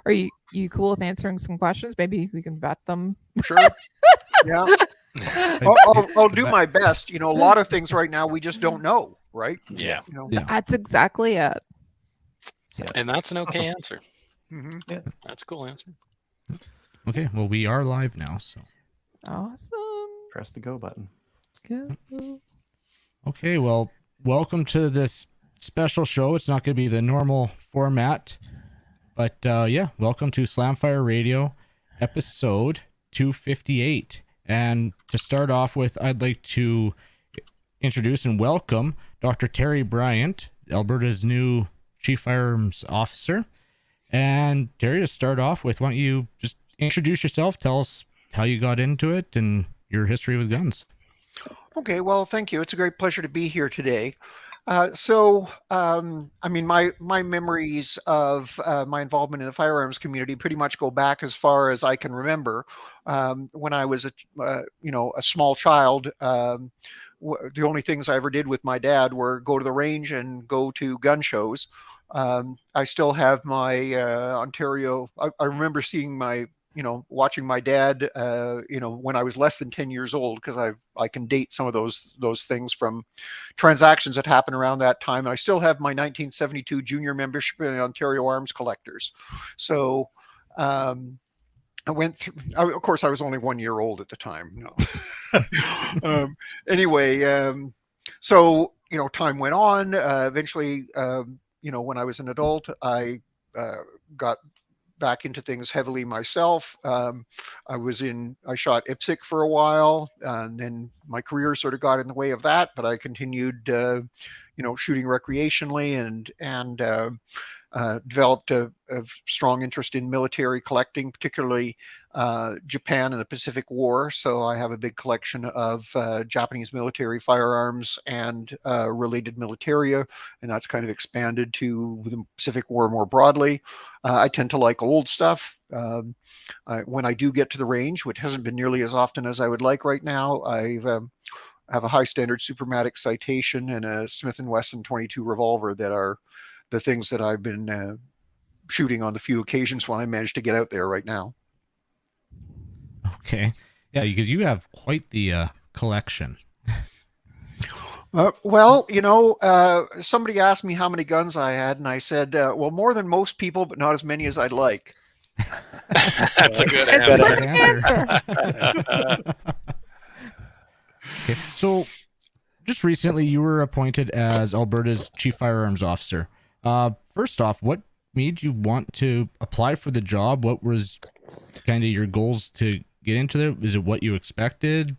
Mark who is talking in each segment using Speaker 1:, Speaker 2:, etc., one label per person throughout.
Speaker 1: Are you cool with answering some questions? Maybe we can vet them.
Speaker 2: Sure. Yeah. I'll do my best. A lot of things right now we just don't know, right?
Speaker 3: Yeah.
Speaker 1: That's exactly it.
Speaker 3: So. And that's an okay answer.
Speaker 2: Mm-hmm.
Speaker 3: Yeah, that's a cool answer.
Speaker 4: Okay, well, we are live now, so.
Speaker 1: Awesome.
Speaker 5: Press the go button.
Speaker 1: Go.
Speaker 4: Okay, well, welcome to this special show. It's not going to be the normal format, but yeah, welcome to Slamfire Radio, episode 258. And to start off with, I'd like to introduce and welcome Dr. Terry Bryant, Alberta's new Chief Firearms Officer. And Terry, to start off with, why don't you just introduce yourself, tell us how you got into it and your history with guns.
Speaker 2: Okay, well, thank you. It's a great pleasure to be here today. I mean, my memories of my involvement in the firearms community pretty much go back as far as I can remember. When I was a small child, the only things I ever did with my dad were go to the range and go to gun shows. I still have my Ontario. I remember seeing watching my dad, when I was less than 10 years old, because I can date some of those things from transactions that happened around that time. And I still have my 1972 junior membership in Ontario Arms Collectors. So I went through, of course, I was only 1 year old at the time. No. So, time went on. Eventually, when I was an adult, I got back into things heavily myself. I shot IPSC for a while, and then my career sort of got in the way of that, but I continued, shooting recreationally and developed a strong interest in military collecting, particularly Japan and the Pacific War. So I have a big collection of Japanese military firearms and related militaria, and that's kind of expanded to the Pacific War more broadly. I tend to like old stuff. When I do get to the range, which hasn't been nearly as often as I would like right now, I have a high standard Supermatic citation and a Smith & Wesson 22 revolver that are the things that I've been shooting on the few occasions when I managed to get out there right now.
Speaker 4: Okay. Yeah, because you have quite the collection.
Speaker 2: Somebody asked me how many guns I had, and I said, well, more than most people, but not as many as I'd like.
Speaker 3: That's a good answer.
Speaker 4: Okay. So just recently you were appointed as Alberta's Chief Firearms Officer. First off, what made you want to apply for the job? What was kind of your goals to get into there? Is it what you expected?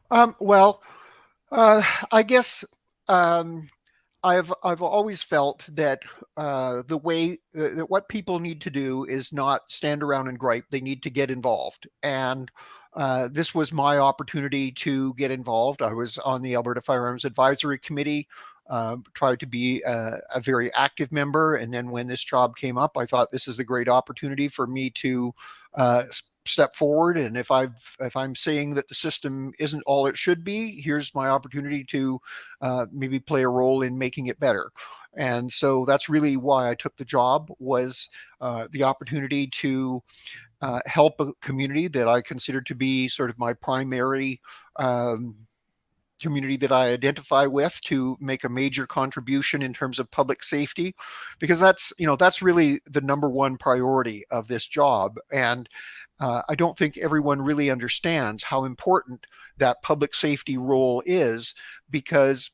Speaker 2: I guess I've always felt that the way that what people need to do is not stand around and gripe. They need to get involved, and this was my opportunity to get involved. I was on the Alberta Firearms Advisory Committee. Tried to be a very active member, and then when this job came up, I thought this is a great opportunity for me to step forward. And if I'm saying that the system isn't all it should be, here's my opportunity to maybe play a role in making it better. And so that's really why I took the job, was the opportunity to help a community that I consider to be sort of my primary community that I identify with, to make a major contribution in terms of public safety, because that's really the number one priority of this job. And I don't think everyone really understands how important that public safety role is, because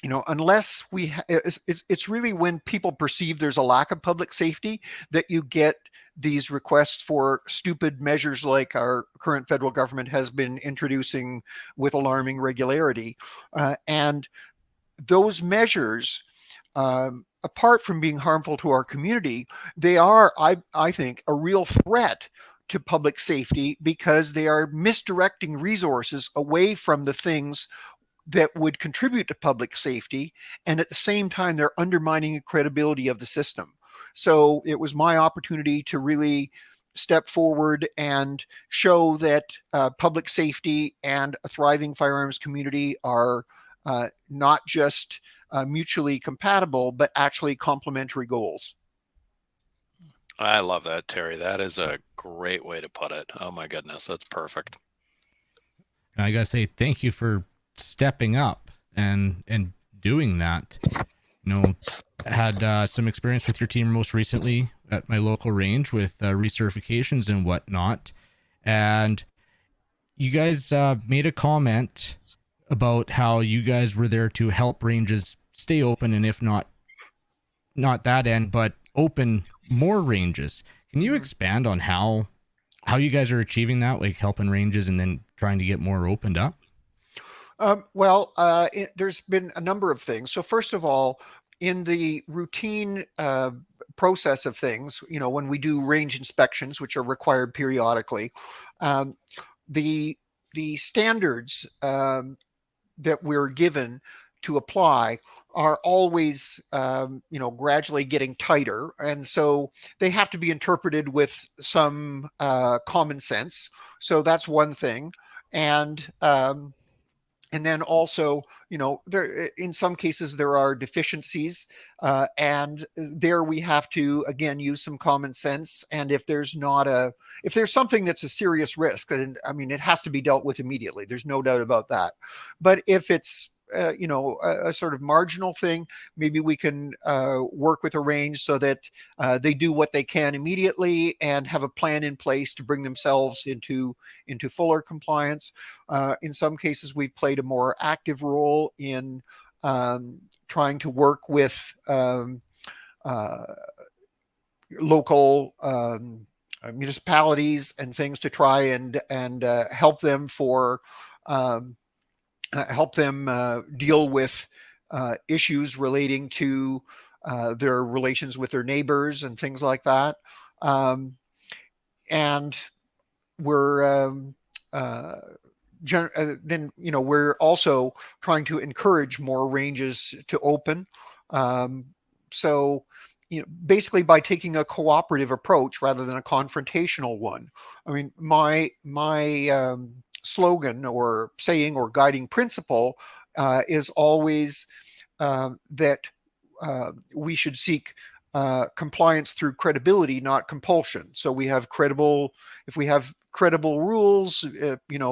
Speaker 2: unless it's really when people perceive there's a lack of public safety that you get these requests for stupid measures like our current federal government has been introducing with alarming regularity. And those measures, apart from being harmful to our community, they are, I think, a real threat to public safety, because they are misdirecting resources away from the things that would contribute to public safety, and at the same time they're undermining the credibility of the system. So it was my opportunity to really step forward and show that public safety and a thriving firearms community are not just mutually compatible, but actually complementary goals.
Speaker 3: I love that, Terry. That is a great way to put it. Oh my goodness, that's perfect.
Speaker 4: And I gotta say thank you for stepping up and doing that. You know, had some experience with your team most recently at my local range with recertifications and whatnot, and you guys made a comment about how you guys were there to help ranges stay open, and if not that end, but open more ranges. Can you expand on how you guys are achieving that, like helping ranges and then trying to get more opened up?
Speaker 2: There's been a number of things. So first of all, in the routine process of things, when we do range inspections, which are required periodically, the standards that we're given to apply are always, gradually getting tighter. And so they have to be interpreted with some common sense. So that's one thing. And then also, there in some cases there are deficiencies, and there we have to again use some common sense. And if there's something that's a serious risk, and I mean it has to be dealt with immediately. There's no doubt about that. But if it's a sort of marginal thing, maybe we can work with a range so that they do what they can immediately and have a plan in place to bring themselves into fuller compliance. In some cases, we've played a more active role in trying to work with local municipalities and things to try and help them deal with issues relating to their relations with their neighbors and things like that. And we're then we're also trying to encourage more ranges to open. So basically by taking a cooperative approach rather than a confrontational one. I mean, my slogan or saying or guiding principle is always that we should seek compliance through credibility, not compulsion. So if we have credible rules,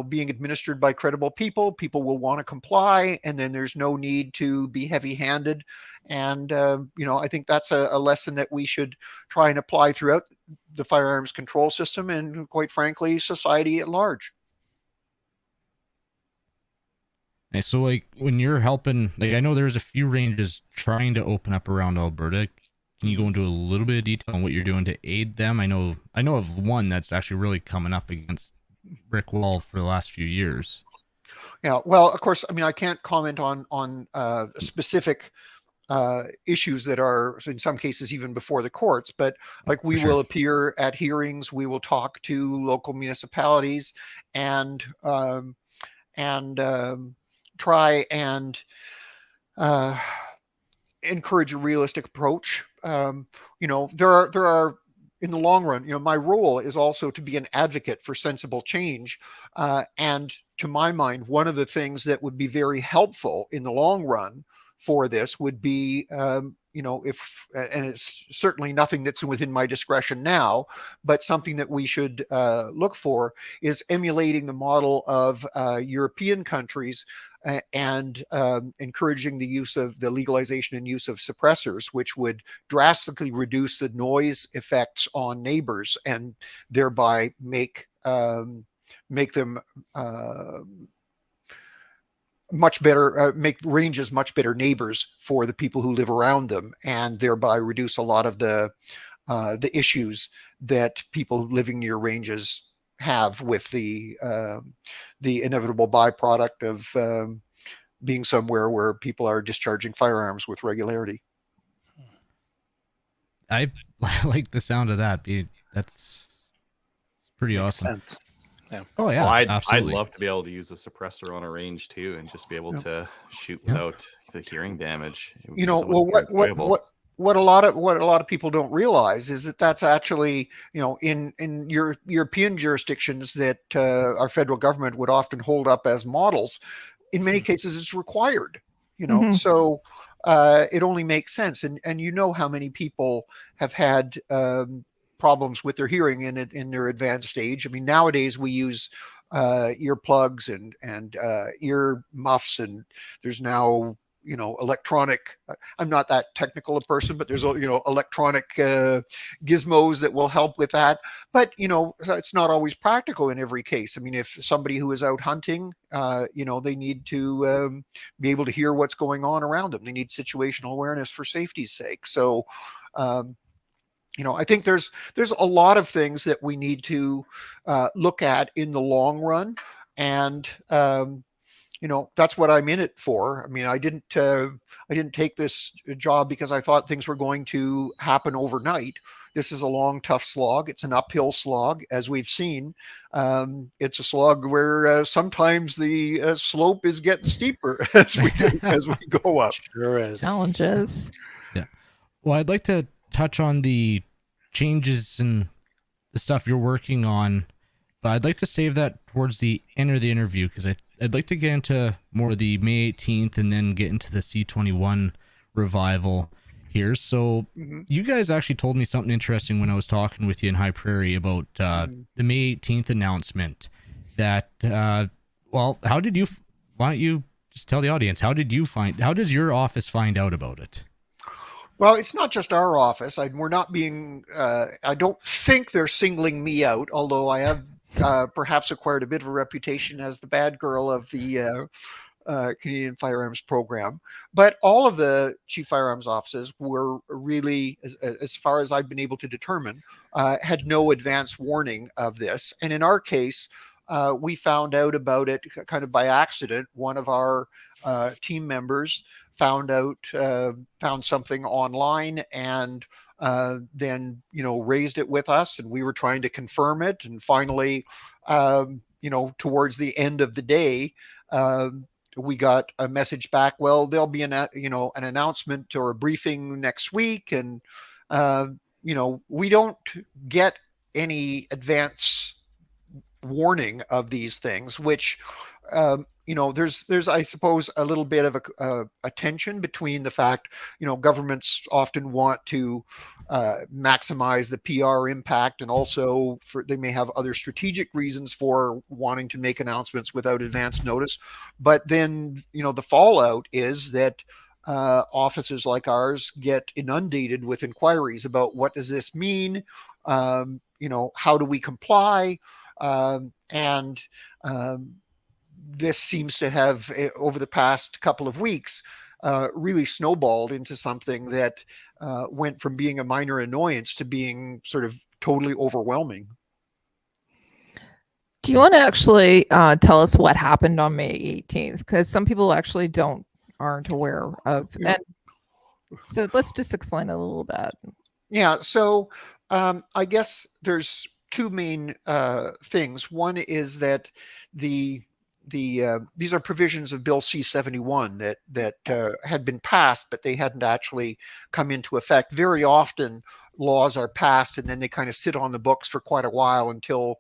Speaker 2: being administered by credible people will want to comply, and then there's no need to be heavy-handed. And I think that's a lesson that we should try and apply throughout the firearms control system and, quite frankly, society at large.
Speaker 4: And so, like, when you're helping, like, I know there's a few ranges trying to open up around Alberta. Can you go into a little bit of detail on what you're doing to aid them? I know of one that's actually really coming up against brick wall for the last few years.
Speaker 2: Yeah, well, of course, I mean, I can't comment on specific issues that are in some cases even before the courts, but like we will appear at hearings, we will talk to local municipalities and try and encourage a realistic approach. There are in the long run, my role is also to be an advocate for sensible change. And to my mind, one of the things that would be very helpful in the long run for this would be, and it's certainly nothing that's within my discretion now, but something that we should look for is emulating the model of European countries and encouraging the use of the legalization and use of suppressors, which would drastically reduce the noise effects on neighbors and thereby make them much better, make ranges much better neighbors for the people who live around them, and thereby reduce a lot of the issues that people living near ranges have with the inevitable byproduct of being somewhere where people are discharging firearms with regularity.
Speaker 4: I like the sound of that. That's pretty
Speaker 3: Makes
Speaker 4: awesome.
Speaker 3: sense. Yeah.
Speaker 4: Oh yeah,
Speaker 5: I'd
Speaker 4: absolutely.
Speaker 5: love to be able to use a suppressor on a range too, and just be able to shoot without the hearing damage.
Speaker 2: What a lot of people don't realize is that that's actually, in your European jurisdictions that our federal government would often hold up as models. In many cases, it's required. So it only makes sense. And how many people have had problems with their hearing in their advanced stage. I mean, nowadays we use earplugs and ear muffs, and there's now electronic. I'm not that technical a person, but there's electronic gizmos that will help with that. But it's not always practical in every case. I mean, if somebody who is out hunting, they need to be able to hear what's going on around them. They need situational awareness for safety's sake. So I think there's a lot of things that we need to look at in the long run, and that's what I'm in it for. I mean, I didn't take this job because I thought things were going to happen overnight. This is a long, tough slog. It's an uphill slog, as we've seen. It's a slog where sometimes the slope is getting steeper as we go up.
Speaker 3: Sure is.
Speaker 1: Challenges.
Speaker 4: Yeah. Well, I'd like to touch on the changes and the stuff you're working on, but I'd like to save that towards the end of the interview, because I'd like to get into more of the May 18th and then get into the C21 revival here. So you guys actually told me something interesting when I was talking with you in High Prairie about the May 18th announcement that, why don't you just tell the audience, how does your office find out about it?
Speaker 2: Well, it's not just our office. We're not being, I don't think they're singling me out, although I have perhaps acquired a bit of a reputation as the bad girl of the Canadian Firearms Program. But all of the chief firearms officers were really, as far as I've been able to determine, had no advance warning of this. And in our case, we found out about it kind of by accident. One of our team members found something online, and then raised it with us, and we were trying to confirm it. And finally, towards the end of the day, we got a message back. Well, there'll be an announcement or a briefing next week, and we don't get any advance warning of these things, which there's I suppose a little bit of a tension between the fact governments often want to maximize the PR impact, and also they may have other strategic reasons for wanting to make announcements without advance notice. But then the fallout is that offices like ours get inundated with inquiries about what does this mean, how do we comply, and this seems to have, over the past couple of weeks, really snowballed into something that went from being a minor annoyance to being sort of totally overwhelming.
Speaker 1: Do you want to actually tell us what happened on May 18th? Because some people actually aren't aware of. And so let's just explain it a little bit. Yeah.
Speaker 2: So I guess there's two main things. One is that these are provisions of Bill C-71 that had been passed, but they hadn't actually come into effect. Very often laws are passed and then they kind of sit on the books for quite a while until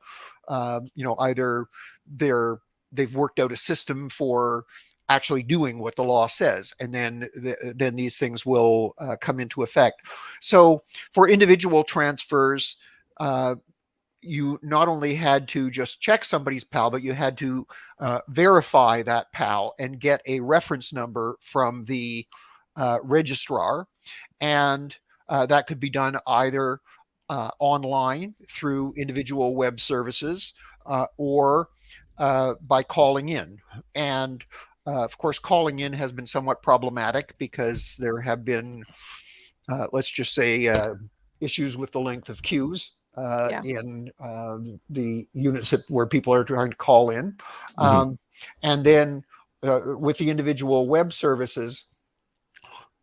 Speaker 2: either they've worked out a system for actually doing what the law says, and then these things will come into effect. So for individual transfers, you not only had to just check somebody's PAL, but you had to verify that PAL and get a reference number from the registrar. And that could be done either online through individual web services or by calling in. And of course, calling in has been somewhat problematic because there have been, let's just say, issues with the length of queues in the units where people are trying to call in. And then with the individual web services,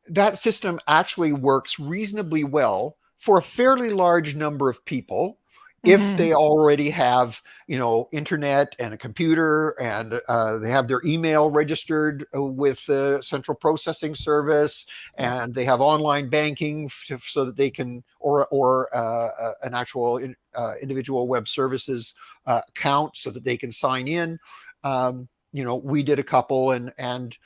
Speaker 2: that system actually works reasonably well for a fairly large number of people if they already have, internet and a computer, and they have their email registered with the central processing service, and they have online banking so that they can, or an actual individual web services account so that they can sign in. We did a couple, and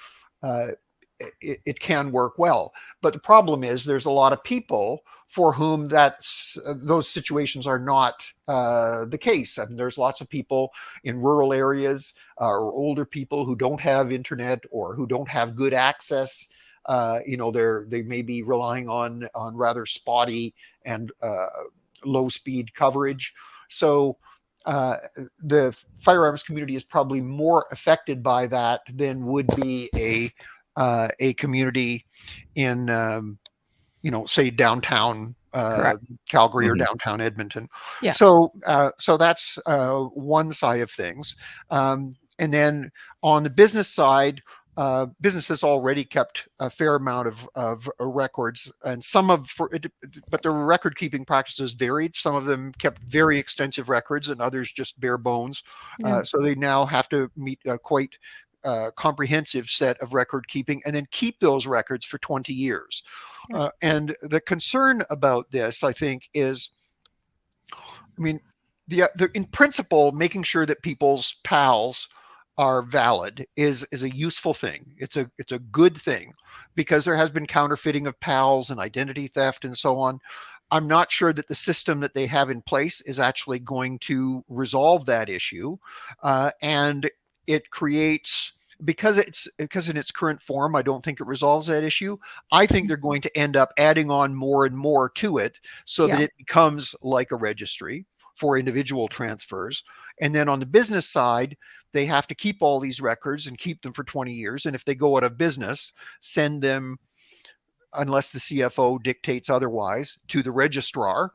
Speaker 2: it can work well. But the problem is there's a lot of people for whom those situations are not the case. I mean, there's lots of people in rural areas or older people who don't have internet or who don't have good access. They may be relying on rather spotty and low speed coverage. So the firearms community is probably more affected by that than would be a community in say downtown Calgary or downtown Edmonton.
Speaker 1: Yeah.
Speaker 2: So that's one side of things. And then on the business side, businesses already kept a fair amount of records, and but their record keeping practices varied. Some of them kept very extensive records, and others just bare bones.
Speaker 1: Yeah.
Speaker 2: So they now have to meet a quite comprehensive set of record keeping, and then keep those records for 20 years. And the concern about this, I think, is, I mean, in principle, making sure that people's PALs are valid is a useful thing. It's a good thing, because there has been counterfeiting of PALs and identity theft and so on. I'm not sure that the system that they have in place is actually going to resolve that issue, and it creates, because in its current form, I don't think it resolves that issue. I think they're going to end up adding on more and more to it, so that it becomes like a registry for individual transfers. And then on the business side, they have to keep all these records and keep them for 20 years. And if they go out of business, send them, unless the CFO dictates otherwise, to the registrar.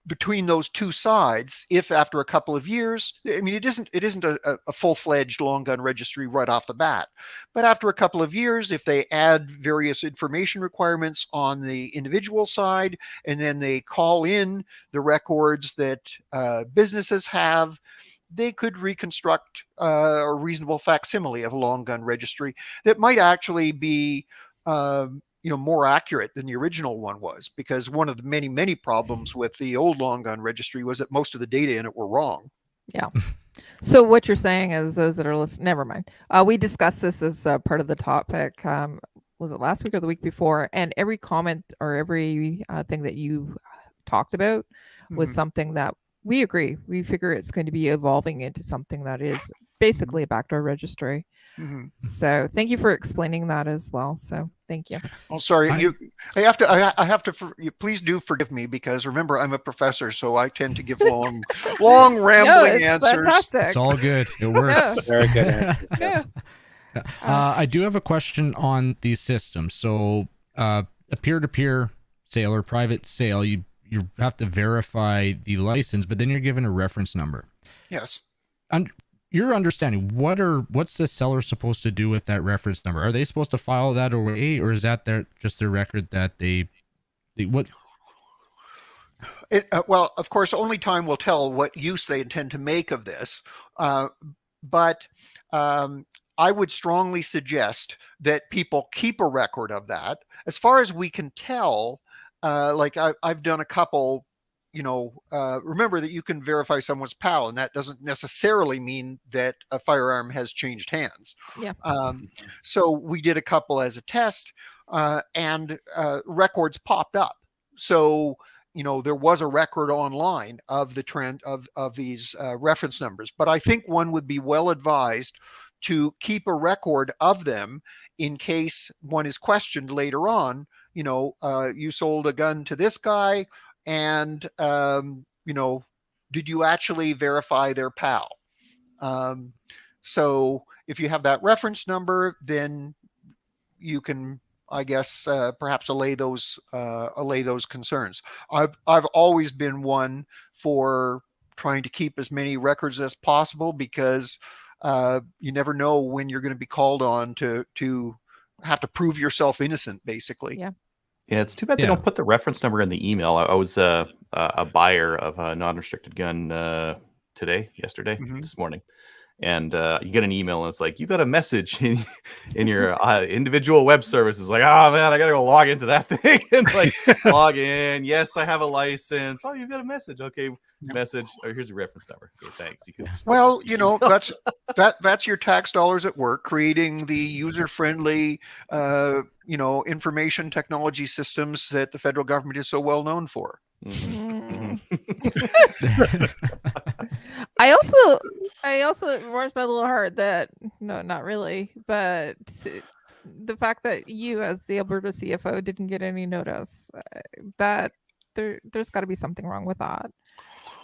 Speaker 2: Between those two sides, if after a couple of years, I mean, it isn't a full-fledged long gun registry right off the bat, but after a couple of years, if they add various information requirements on the individual side, and then they call in the records that businesses have, they could reconstruct a reasonable facsimile of a long gun registry that might actually be more accurate than the original one was, because one of the many problems with the old long gun registry was that most of the data in it were wrong.
Speaker 1: Yeah. So what you're saying is, those that are listening, never mind. We discussed this as part of the topic. Was it last week or the week before? And every comment or every thing that you talked about was something that we agree. We figure it's going to be evolving into something that is basically a backdoor registry. So thank you for explaining that as well. So thank you.
Speaker 2: Oh, sorry. I have to. Please do forgive me, because remember, I'm a professor, so I tend to give long rambling answers.
Speaker 1: Fantastic.
Speaker 4: It's all good. It works.
Speaker 6: Very good.
Speaker 1: Yeah.
Speaker 4: I do have a question on these systems. So a peer-to-peer sale or private sale, you have to verify the license, but then you're given a reference number.
Speaker 2: Yes.
Speaker 4: Your understanding, what's the seller supposed to do with that reference number? Are they supposed to file that away, or is that just their record that they what?
Speaker 2: Well, of course, only time will tell what use they intend to make of this. But I would strongly suggest that people keep a record of that. As far as we can tell, like I've done a couple. Remember that you can verify someone's PAL, and that doesn't necessarily mean that a firearm has changed hands.
Speaker 1: Yeah.
Speaker 2: So we did a couple as a test, and records popped up. So, there was a record online of the trend of these reference numbers. But I think one would be well advised to keep a record of them in case one is questioned later on. You sold a gun to this guy, and did you actually verify their PAL? So if you have that reference number, then you can, I guess, perhaps allay those concerns. I've always been one for trying to keep as many records as possible, because you never know when you're going to be called on to have to prove yourself innocent, basically.
Speaker 1: Yeah.
Speaker 5: Yeah, it's too bad they don't put the reference number in the email. I was a buyer of a non-restricted gun this morning, and you get an email and it's like, you got a message in your individual web service. It's like, oh man, I gotta go log into that thing and like log in. Yes, I have a license. Oh, you've got a message. Okay, message. Oh, here's your reference number. Okay, thanks. You can
Speaker 2: Well, you know, that's your tax dollars at work creating the user-friendly, you know, information technology systems that the federal government is so well known for.
Speaker 1: Mm. I also it warms my little heart that no, not really, but the fact that you as the Alberta CFO didn't get any notice, that there's got to be something wrong with that.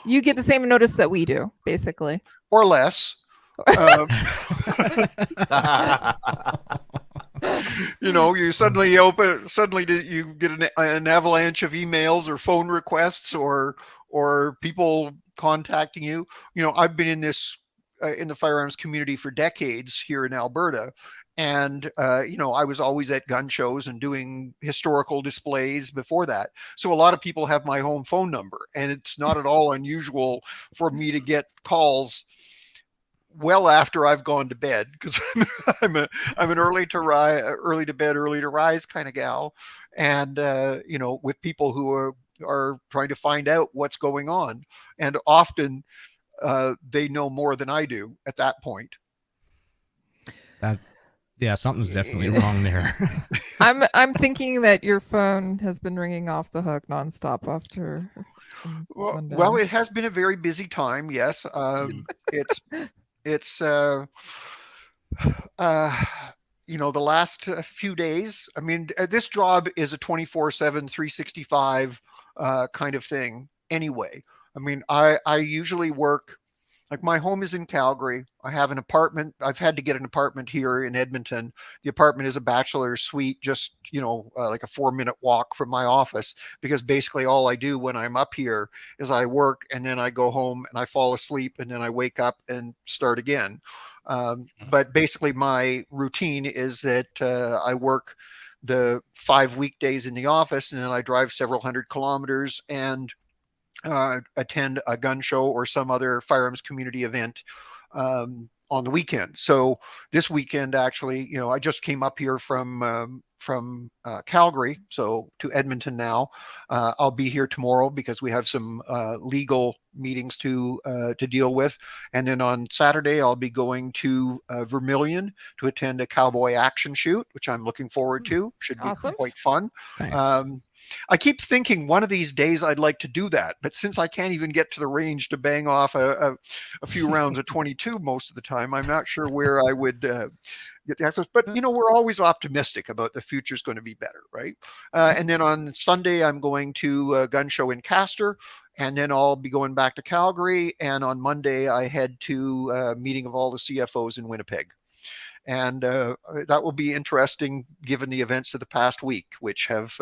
Speaker 1: You get the same notice that we do, basically.
Speaker 2: Or less. You know, you suddenly you get an avalanche of emails or phone requests or people contacting you. You know, I've been in this in the firearms community for decades here in Alberta, and you know, I was always at gun shows and doing historical displays before that. So a lot of people have my home phone number, and it's not at all unusual for me to get calls well after I've gone to bed, because I'm an early to bed, early to rise kind of gal, and you know, with people who are trying to find out what's going on, and often they know more than I do at that point.
Speaker 4: Yeah, something's definitely wrong there.
Speaker 1: I'm thinking that your phone has been ringing off the hook nonstop after.
Speaker 2: Well, it has been a very busy time. Yes, it's you know, the last few days. I mean, this job is a 24/7, 365 kind of thing. Anyway, I mean, I usually work. Like, my home is in Calgary. I have an apartment. I've had to get an apartment here in Edmonton. The apartment is a bachelor's suite, just, you know, like a 4-minute walk from my office, because basically all I do when I'm up here is I work, and then I go home and I fall asleep, and then I wake up and start again. But basically my routine is that I work the 5 weekdays in the office, and then I drive several hundred kilometers and attend a gun show or some other firearms community event on the weekend. So this weekend, actually, you know, I just came up here from Calgary, so to Edmonton now. I'll be here tomorrow because we have some legal meetings to deal with, and then on Saturday I'll be going to Vermilion to attend a cowboy action shoot, which I'm looking forward to. Should be
Speaker 1: Awesome.
Speaker 2: quite fun.
Speaker 4: Nice.
Speaker 2: I keep thinking one of these days I'd like to do that, but since I can't even get to the range to bang off a few rounds of 22 most of the time, I'm not sure where I would get the access. But you know, we're always optimistic about the future's going to be better, right? And then on Sunday I'm going to a gun show in Castor, and then I'll be going back to Calgary. And on Monday I head to a meeting of all the CFOs in Winnipeg. And that will be interesting given the events of the past week, which have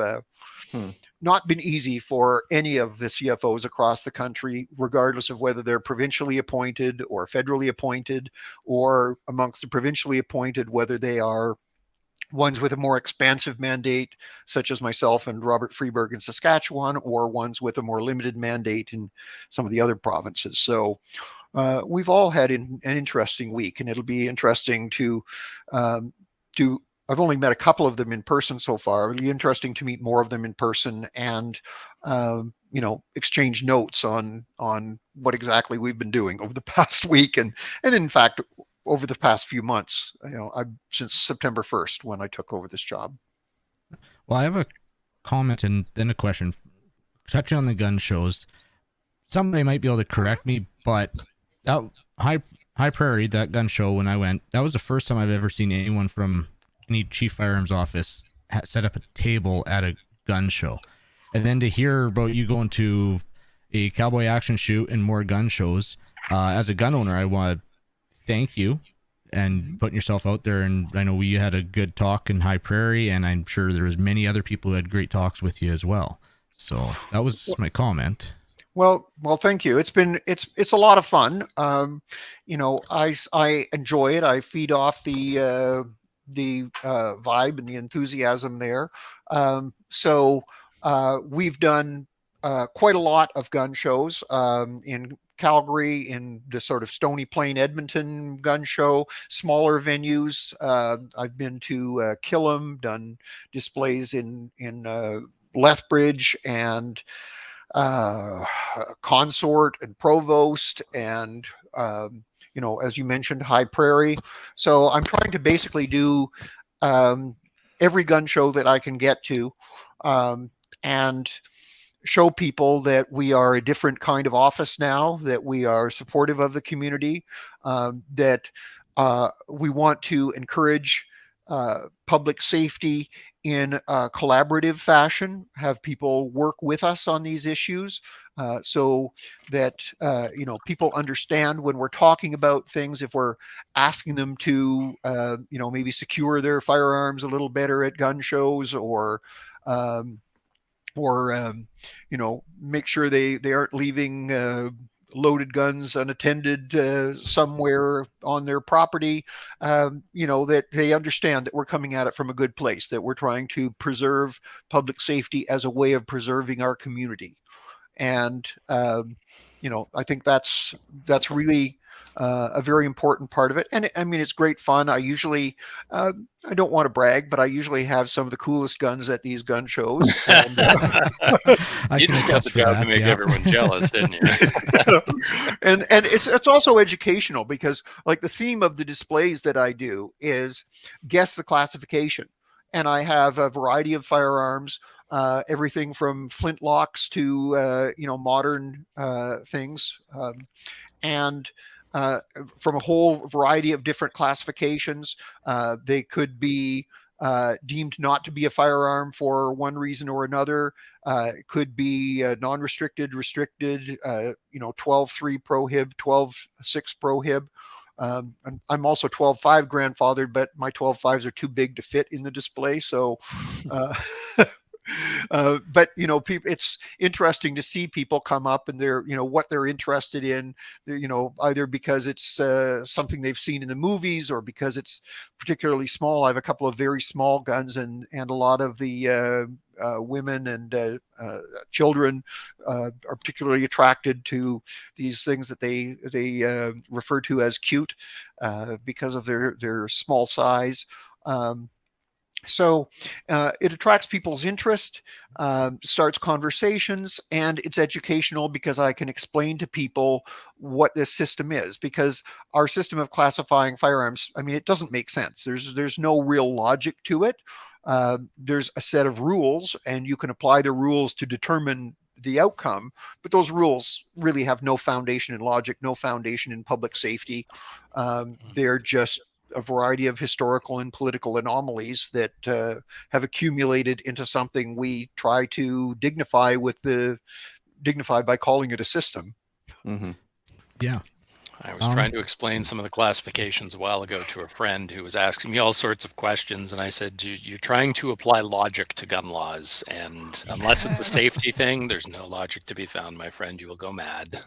Speaker 2: not been easy for any of the CFOs across the country, regardless of whether they're provincially appointed or federally appointed, or amongst the provincially appointed, whether they are ones with a more expansive mandate, such as myself and Robert Freeberg in Saskatchewan, or ones with a more limited mandate in some of the other provinces. So we've all had an interesting week, and it'll be interesting to I've only met a couple of them in person so far. It'll be interesting to meet more of them in person and you know, exchange notes on what exactly we've been doing over the past week, and in fact over the past few months. You know, since September 1st when I took over this job.
Speaker 4: Well, I have a comment and then a question. Touching on the gun shows, somebody might be able to correct me, but that High Prairie, that gun show, when I went, that was the first time I've ever seen anyone from any chief firearms office set up a table at a gun show. And then to hear about you going to a cowboy action shoot and more gun shows, as a gun owner, I want to thank you and putting yourself out there. And I know we had a good talk in High Prairie, and I'm sure there was many other people who had great talks with you as well. So that was my comment. Well,
Speaker 2: thank you. It's a lot of fun. You know, I enjoy it. I feed off the vibe and the enthusiasm there. So we've done quite a lot of gun shows in Calgary in the sort of Stony Plain, Edmonton gun show, smaller venues. I've been to Killam, done displays in Lethbridge and Consort and Provost and, as you mentioned, High Prairie. So I'm trying to basically do every gun show that I can get to, and show people that we are a different kind of office now, that we are supportive of the community, that we want to encourage public safety in a collaborative fashion, have people work with us on these issues, so that people understand when we're talking about things, if we're asking them to maybe secure their firearms a little better at gun shows, or make sure they aren't leaving loaded guns unattended somewhere on their property, that they understand that we're coming at it from a good place, that we're trying to preserve public safety as a way of preserving our community. And, I think that's really a very important part of it. And I mean, it's great fun. I usually, I don't want to brag, but I usually have some of the coolest guns at these gun shows. And,
Speaker 3: You just got the job to make everyone jealous, didn't you?
Speaker 2: and it's also educational, because like the theme of the displays that I do is guess the classification. And I have a variety of firearms, everything from flintlocks to, modern things. And from a whole variety of different classifications. They could be deemed not to be a firearm for one reason or another. It could be non-restricted, restricted, 12.3 prohib, 12.6 prohib. And I'm also 12.5 grandfathered, but my 12.5s are too big to fit in the display. So, but people, it's interesting to see people come up and they're, what they're interested in, either because it's something they've seen in the movies or because it's particularly small. I have a couple of very small guns, and a lot of the women and children are particularly attracted to these things that they refer to as cute because of their small size. So it attracts people's interest, starts conversations, and it's educational because I can explain to people what this system is. Because our system of classifying firearms, I mean, it doesn't make sense. There's no real logic to it. There's a set of rules, and you can apply the rules to determine the outcome, but those rules really have no foundation in logic, no foundation in public safety. They're just a variety of historical and political anomalies that have accumulated into something we try to dignify by calling it a system.
Speaker 5: Mm-hmm.
Speaker 4: Yeah.
Speaker 3: I was trying to explain some of the classifications a while ago to a friend who was asking me all sorts of questions. And I said, you're trying to apply logic to gun laws. And unless it's a safety thing, there's no logic to be found, my friend. You will go mad.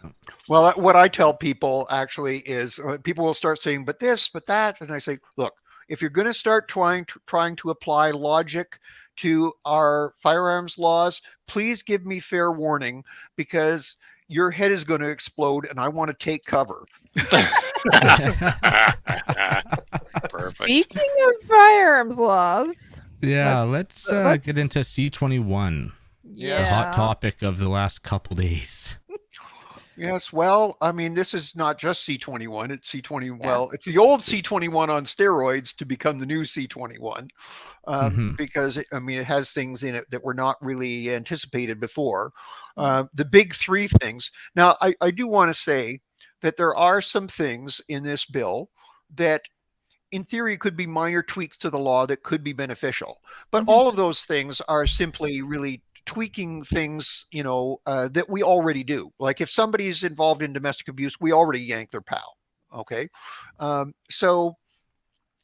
Speaker 2: Well, what I tell people actually is people will start saying, but this, but that. And I say, look, if you're going to start trying to apply logic to our firearms laws, please give me fair warning, because your head is going to explode and I want to take cover.
Speaker 3: Perfect.
Speaker 1: Speaking of firearms laws.
Speaker 4: Yeah, let's get into C21.
Speaker 1: Yeah.
Speaker 4: The hot topic of the last couple days.
Speaker 2: Yes, well, I mean, this is not just C21. It's C20. Well, it's the old C21 on steroids to become the new C21, because it has things in it that were not really anticipated before. The big three things. Now, I do want to say that there are some things in this bill that, in theory, could be minor tweaks to the law that could be beneficial. But all of those things are simply really tweaking things, that we already do. Like if somebody's involved in domestic abuse, we already yank their PAL. Okay. So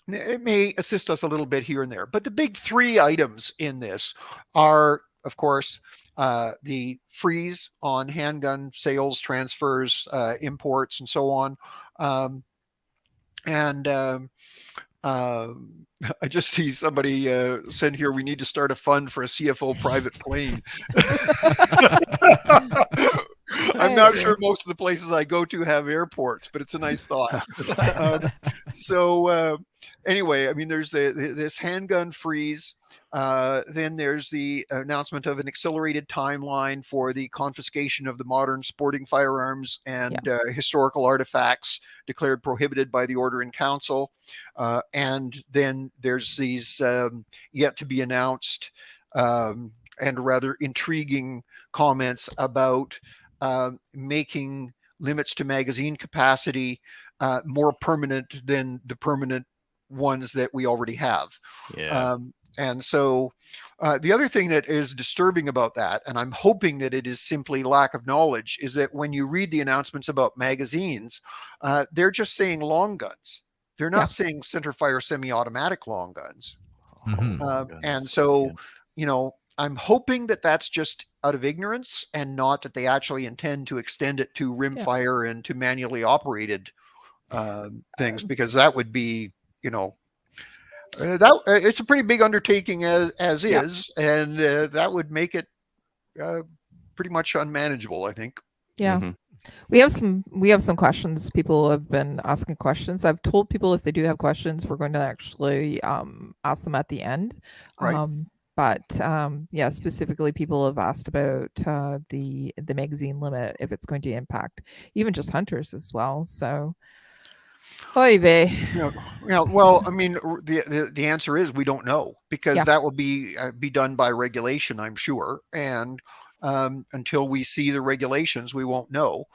Speaker 2: it may assist us a little bit here and there. But the big three items in this are, of course, the freeze on handgun sales, transfers, imports, and so on. I just see somebody send here, we need to start a fund for a CFO private plane. I'm not
Speaker 1: agree.
Speaker 2: sure most of the places I go to have airports, but it's a nice thought. So anyway, I mean, there's this handgun freeze. Then there's the announcement of an accelerated timeline for the confiscation of the modern sporting firearms and historical artifacts declared prohibited by the Order in Council. And then there's these yet to be announced and rather intriguing comments about making limits to magazine capacity more permanent than the permanent ones that we already have.
Speaker 5: Yeah.
Speaker 2: And so the other thing that is disturbing about that, and I'm hoping that it is simply lack of knowledge, is that when you read the announcements about magazines, they're just saying long guns. They're not saying center fire semi-automatic long guns. And so, I'm hoping that that's just out of ignorance and not that they actually intend to extend it to rimfire and to manually operated things, because that would be, it's a pretty big undertaking as is, and that would make it pretty much unmanageable, I think.
Speaker 1: Yeah.
Speaker 5: Mhm.
Speaker 1: We have some questions. People have been asking questions. I've told people if they do have questions, we're going to actually ask them at the end.
Speaker 2: Right.
Speaker 1: But yeah, specifically people have asked about the magazine limit, if it's going to impact even just hunters as well. So oy vey.
Speaker 2: Well, I mean, the answer is we don't know, because that will be done by regulation, I'm sure, and until we see the regulations, we won't know.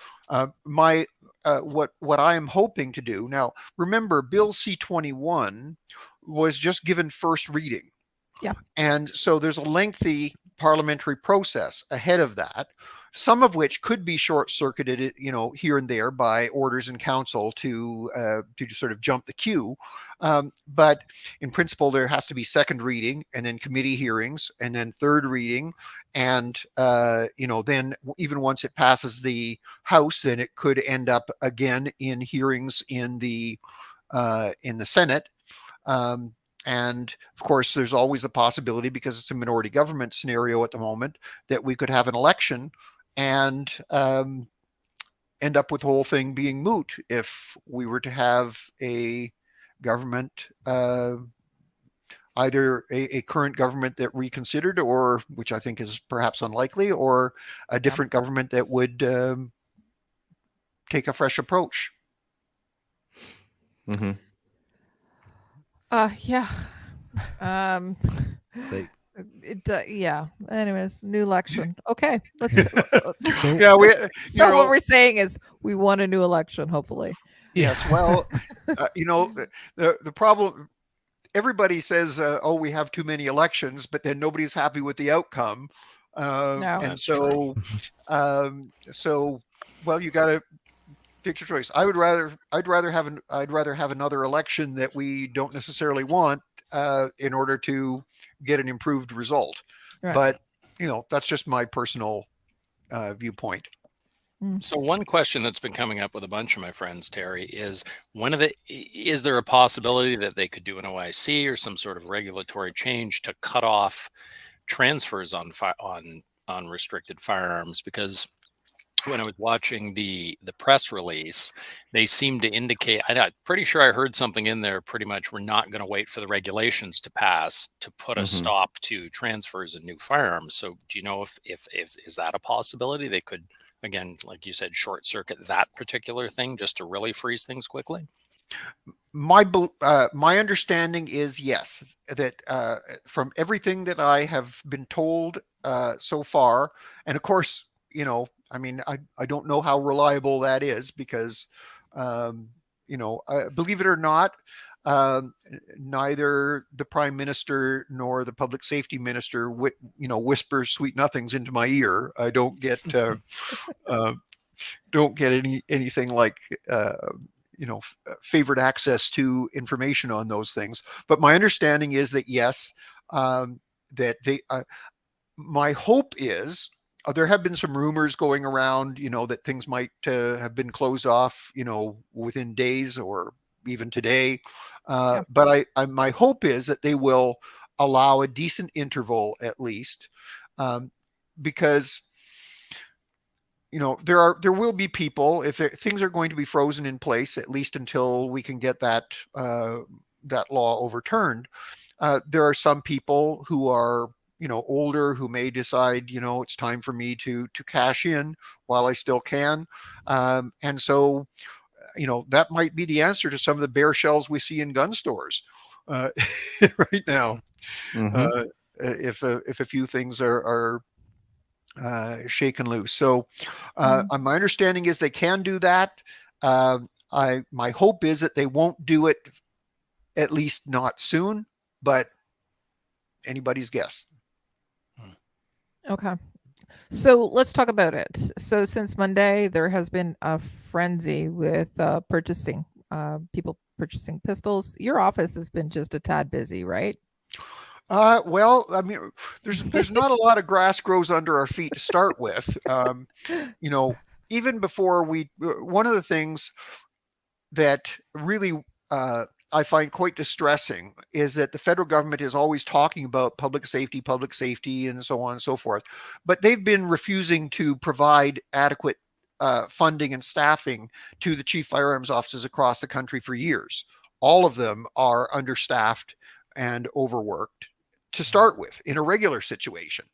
Speaker 2: What I am hoping to do now. Remember, Bill C-21 was just given first reading.
Speaker 1: Yeah.
Speaker 2: And so there's a lengthy parliamentary process ahead of that, some of which could be short-circuited, here and there by orders in council to sort of jump the queue. But in principle, there has to be second reading, and then committee hearings, and then third reading. And, then even once it passes the House, then it could end up again in hearings in the Senate. And of course, there's always a possibility, because it's a minority government scenario at the moment, that we could have an election and end up with the whole thing being moot if we were to have a government, either a current government that reconsidered, or, which I think is perhaps unlikely, or a different government that would take a fresh approach.
Speaker 5: Mm-hmm.
Speaker 1: Yeah. Yeah. Anyways, new election. Okay. Let's.
Speaker 2: Yeah,
Speaker 1: So what we're saying is we want a new election, hopefully.
Speaker 2: Yes. Well, the problem. Everybody says, "Oh, we have too many elections," but then nobody's happy with the outcome.
Speaker 1: No.
Speaker 2: And so, well, you got to pick your choice. I'd rather have another election that we don't necessarily want in order to get an improved result.
Speaker 1: Right.
Speaker 2: But that's just my personal viewpoint.
Speaker 3: So one question that's been coming up with a bunch of my friends, Terry, is is there a possibility that they could do an OIC or some sort of regulatory change to cut off transfers on restricted firearms? Because when I was watching the press release, they seem to indicate, I'm pretty sure I heard something in there, pretty much we're not going to wait for the regulations to pass to put a stop to transfers of new firearms. So do you know if is that a possibility? They could, again, like you said, short circuit that particular thing just to really freeze things quickly?
Speaker 2: My understanding is yes, that from everything that I have been told so far, and of course, I mean, I don't know how reliable that is, because, believe it or not, neither the Prime Minister nor the Public Safety Minister, whispers sweet nothings into my ear. I don't get anything like favored access to information on those things. But my understanding is that yes, that they. My hope is. There have been some rumors going around, that things might have been closed off, within days or even today. But my hope is that they will allow a decent interval at least, because there will be people, if things are going to be frozen in place, at least until we can get that law overturned. There are some people who are, older, who may decide, it's time for me to cash in while I still can. And so, that might be the answer to some of the bare shells we see in gun stores right now.
Speaker 5: Mhm.
Speaker 2: If a few things are shaken loose. So my understanding is they can do that. My hope is that they won't do it, at least not soon, but anybody's guess.
Speaker 1: Okay. So let's talk about it. So since Monday, there has been a frenzy with purchasing, people purchasing pistols. Your office has been just a tad busy, right?
Speaker 2: Well, I mean, there's not a lot of grass grows under our feet to start with. Even before one of the things that really I find quite distressing is that the federal government is always talking about public safety, and so on and so forth. But they've been refusing to provide adequate funding and staffing to the chief firearms officers across the country for years. All of them are understaffed and overworked to start with in a regular situation.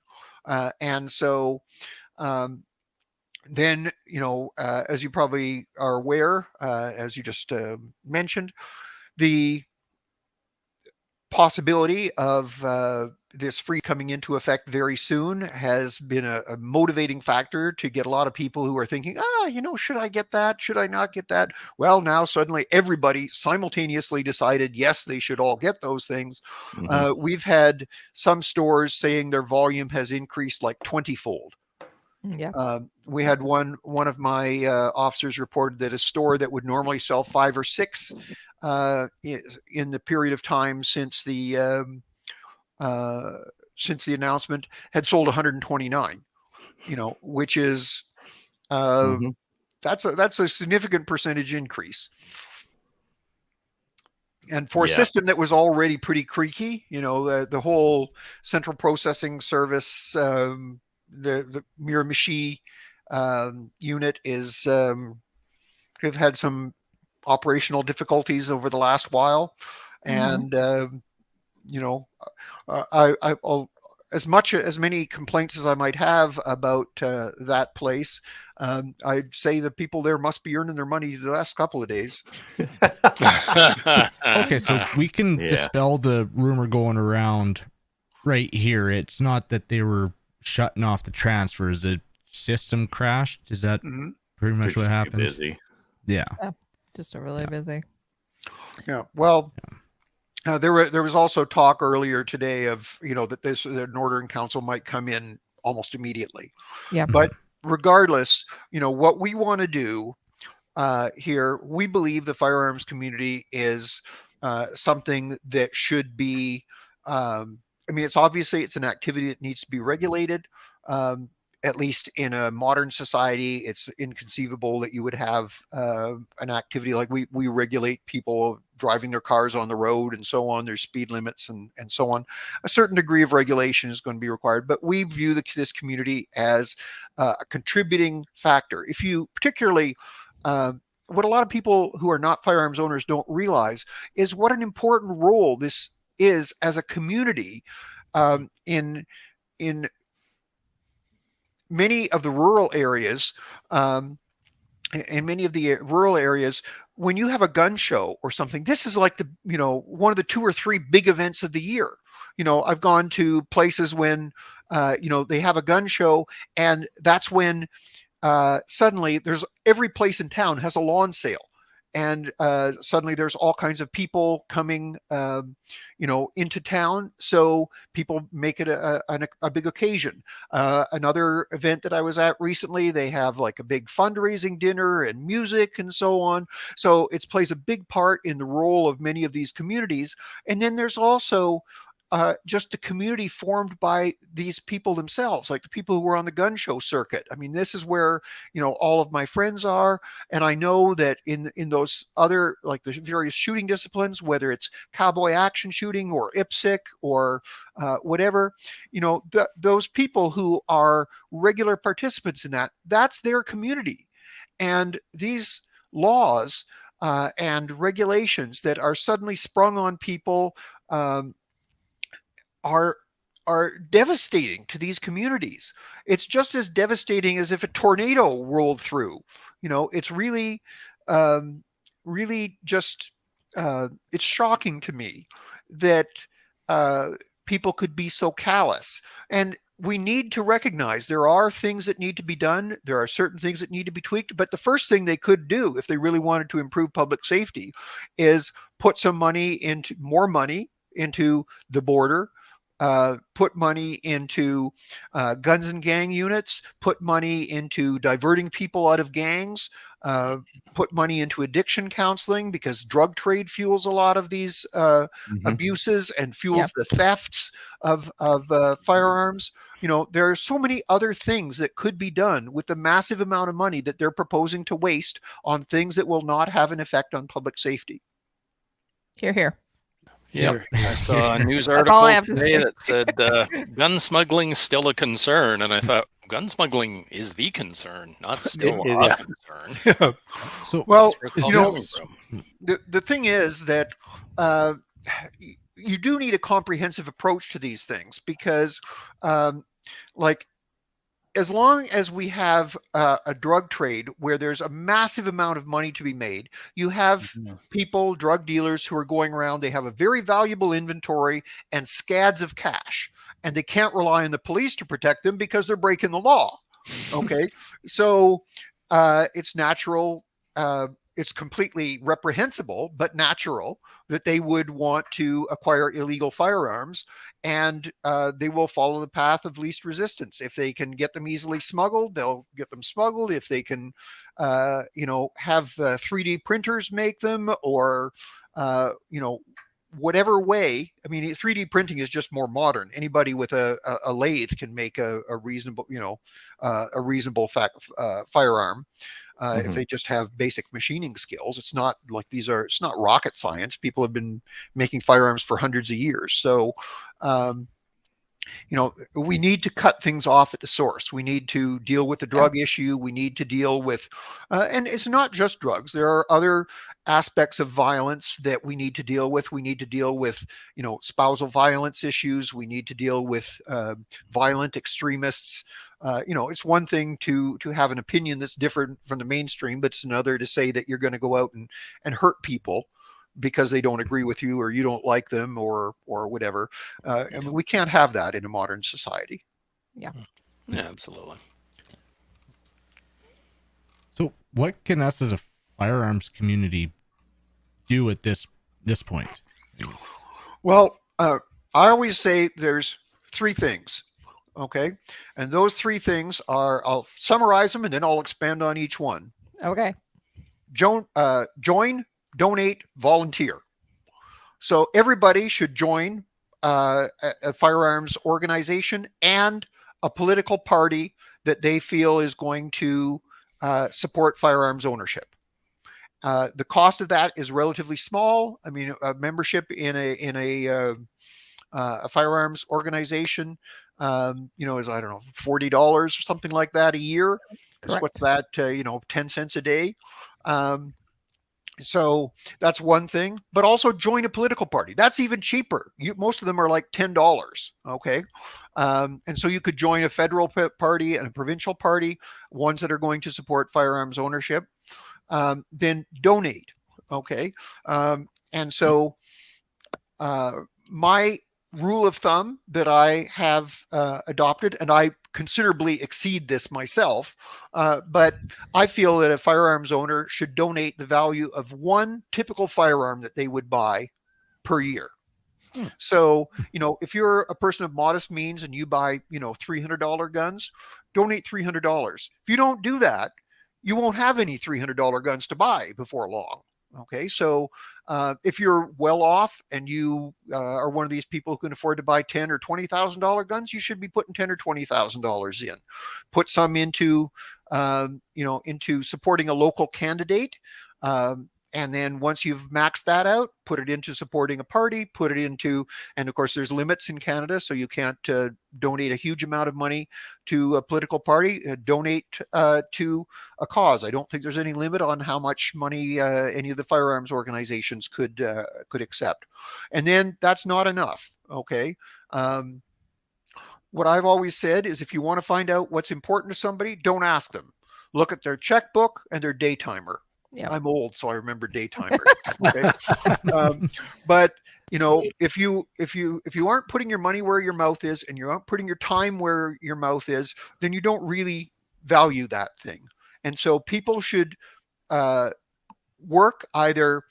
Speaker 2: And so then, as you probably are aware, as you just mentioned, the possibility of this free coming into effect very soon has been a motivating factor to get a lot of people who are thinking, should I get that? Should I not get that? Well, now suddenly everybody simultaneously decided, yes, they should all get those things.
Speaker 5: Mhm.
Speaker 2: We've had some stores saying their volume has increased like 20-fold.
Speaker 1: Yeah.
Speaker 2: We had one of my officers reported that a store that would normally sell 5 or 6 in the period of time since the announcement had sold 129. Which is
Speaker 5: Mhm.
Speaker 2: that's a significant percentage increase. And for a
Speaker 5: Yeah.
Speaker 2: system that was already pretty creaky, the whole central processing service, the Miramichi unit is have had some operational difficulties over the last while, and I'll, as many complaints as I might have about that place, I'd say the people there must be earning their money the last couple of days.
Speaker 4: Okay, so we can
Speaker 5: Yeah.
Speaker 4: dispel the rumor going around right here. It's not that they were shutting off the transfers. The system crashed. Is that
Speaker 2: Mhm.
Speaker 4: pretty much
Speaker 5: They're
Speaker 4: what
Speaker 5: just too
Speaker 4: happened?
Speaker 5: busy.
Speaker 4: Yeah.
Speaker 1: Just a really busy.
Speaker 2: Yeah. Well, there was also talk earlier today of that the Northern Council might come in almost immediately.
Speaker 1: Yeah.
Speaker 2: But regardless, what we want to do here, we believe the firearms community is something that should be. It's an activity that needs to be regulated. At least in a modern society, it's inconceivable that you would have an activity like we regulate people driving their cars on the road and so on. There's speed limits and so on. A certain degree of regulation is going to be required, but we view this community as a contributing factor. If you particularly what a lot of people who are not firearms owners don't realize is what an important role this is as a community in many of the rural areas. In many of the rural areas, when you have a gun show or something, this is like one of the 2 or 3 big events of the year. I've gone to places when they have a gun show, and that's when suddenly there's every place in town has a lawn sale, and suddenly there's all kinds of people coming into town, so people make it a big occasion. Another event that I was at recently, they have like a big fundraising dinner and music and so on, so it plays a big part in the role of many of these communities. And then there's also just the community formed by these people themselves, like the people who were on the gun show circuit. I mean, this is where, all of my friends are. And I know that in those other, like the various shooting disciplines, whether it's cowboy action shooting or IPSC or whatever, those people who are regular participants in that, that's their community. And these laws and regulations that are suddenly sprung on people are devastating to these communities. It's just as devastating as if a tornado rolled through. It's really, really just, it's shocking to me that people could be so callous. And we need to recognize there are things that need to be done. There are certain things that need to be tweaked. But the first thing they could do if they really wanted to improve public safety is put more money into the border, put money into guns and gang units, put money into diverting people out of gangs, put money into addiction counseling, because drug trade fuels a lot of these abuses and fuels the thefts of firearms. There are so many other things that could be done with the massive amount of money that they're proposing to waste on things that will not have an effect on public safety.
Speaker 1: Hear, hear.
Speaker 3: Yeah, I saw a news
Speaker 1: That's all I
Speaker 3: article
Speaker 1: have to
Speaker 3: today
Speaker 1: say.
Speaker 3: that said gun smuggling still a concern, and I thought gun smuggling is the concern, not still
Speaker 6: is,
Speaker 3: a
Speaker 6: yeah.
Speaker 3: concern.
Speaker 4: So,
Speaker 2: Well,
Speaker 3: That's where it's coming from.
Speaker 2: the thing is that you do need a comprehensive approach to these things, because like, as long as we have a drug trade where there's a massive amount of money to be made, you have people, drug dealers, who are going around, they have a very valuable inventory and scads of cash, and they can't rely on the police to protect them because they're breaking the law. Okay. So it's natural, it's completely reprehensible, but natural, that they would want to acquire illegal firearms, and they will follow the path of least resistance. If they can get them easily smuggled, they'll get them smuggled. If they can, have 3D printers make them, or, whatever way. I mean, 3D printing is just more modern. Anybody with a lathe can make a reasonable, firearm. If they just have basic machining skills. It's not like it's not rocket science. People have been making firearms for hundreds of years. So, we need to cut things off at the source. We need to deal with the drug issue. We need to deal with, and it's not just drugs. There are other aspects of violence that we need to deal with. We need to deal with, spousal violence issues. We need to deal with violent extremists. It's one thing to have an opinion that's different from the mainstream, but it's another to say that you're going to go out and hurt people because they don't agree with you, or you don't like them, or whatever. I mean, we can't have that in a modern society.
Speaker 1: Yeah.
Speaker 3: Yeah, absolutely.
Speaker 4: So what can us as a firearms community do at this point?
Speaker 2: Well, I always say there's three things. Okay. And those three things are, I'll summarize them and then I'll expand on each one.
Speaker 1: Okay.
Speaker 2: Join, donate, volunteer. So everybody should join a firearms organization and a political party that they feel is going to support firearms ownership. The cost of that is relatively small. I mean, a membership in a firearms organization, is, I don't know, $40 or something like that a year.
Speaker 1: Correct.
Speaker 2: What's that? 10 cents a day. So that's one thing, but also join a political party. That's even cheaper. Most of them are like $10. Okay. And so you could join a federal party and a provincial party, ones that are going to support firearms ownership. Then donate. Okay. And so my rule of thumb that I have adopted, and I considerably exceed this myself, but I feel that a firearms owner should donate the value of one typical firearm that they would buy per year. So, if you're a person of modest means and you buy, $300 guns, donate $300. If you don't do that, you won't have any $300 guns to buy before long. Okay, so if you're well off and you are one of these people who can afford to buy $10,000 or $20,000 guns, you should be putting $10,000 or $20,000 in. Put some into into supporting a local candidate. And then once you've maxed that out, put it into supporting a party, put it into, and of course there's limits in Canada, so you can't donate a huge amount of money to a political party. Donate to a cause. I don't think there's any limit on how much money any of the firearms organizations could accept. And then that's not enough. Okay. What I've always said is if you want to find out what's important to somebody, don't ask them. Look at their checkbook and their day timer.
Speaker 1: Yep.
Speaker 2: I'm old, so I remember day timers. Okay. But if you aren't putting your money where your mouth is, and you aren't putting your time where your mouth is, then you don't really value that thing. And so people should work either,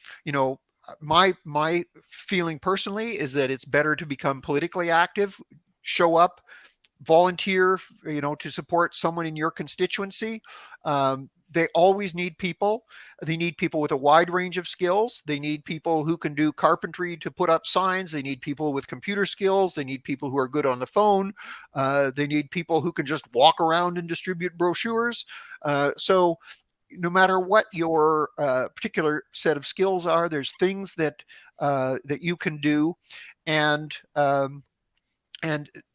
Speaker 2: my feeling personally is that it's better to become politically active, show up, volunteer, to support someone in your constituency. They always need people. They need people with a wide range of skills. They need people who can do carpentry to put up signs. They need people with computer skills. They need people who are good on the phone. They need people who can just walk around and distribute brochures. So no matter what your particular set of skills are, there's things that you can do. And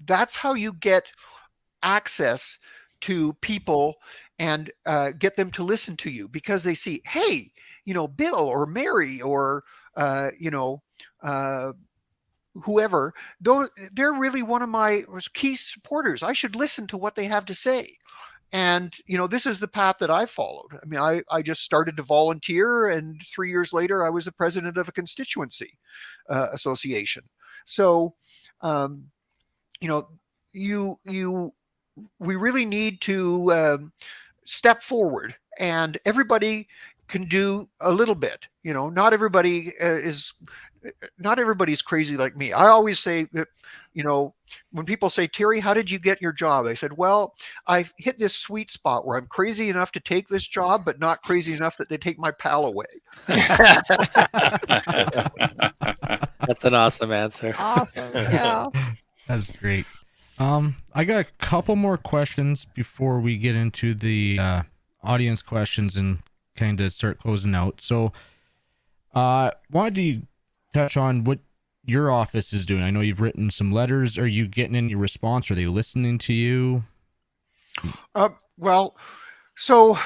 Speaker 2: that's how you get access to people and get them to listen to you, because they see, hey, Bill or Mary or whoever, they're really one of my key supporters. I should listen to what they have to say. And this is the path that I followed. I mean, I just started to volunteer, and 3 years later I was the president of a constituency association. So we really need to step forward, and everybody can do a little bit. Not everybody's crazy like me. I always say that, when people say, Terry, how did you get your job? I said, well, I've hit this sweet spot where I'm crazy enough to take this job, but not crazy enough that they take my pal away.
Speaker 3: That's an awesome answer.
Speaker 1: Awesome. Yeah.
Speaker 4: That's great. I got a couple more questions before we get into the audience questions and kind of start closing out. So, wanted to touch on what your office is doing. I know you've written some letters. Are you getting any response? Are they listening to you?
Speaker 2: Well, so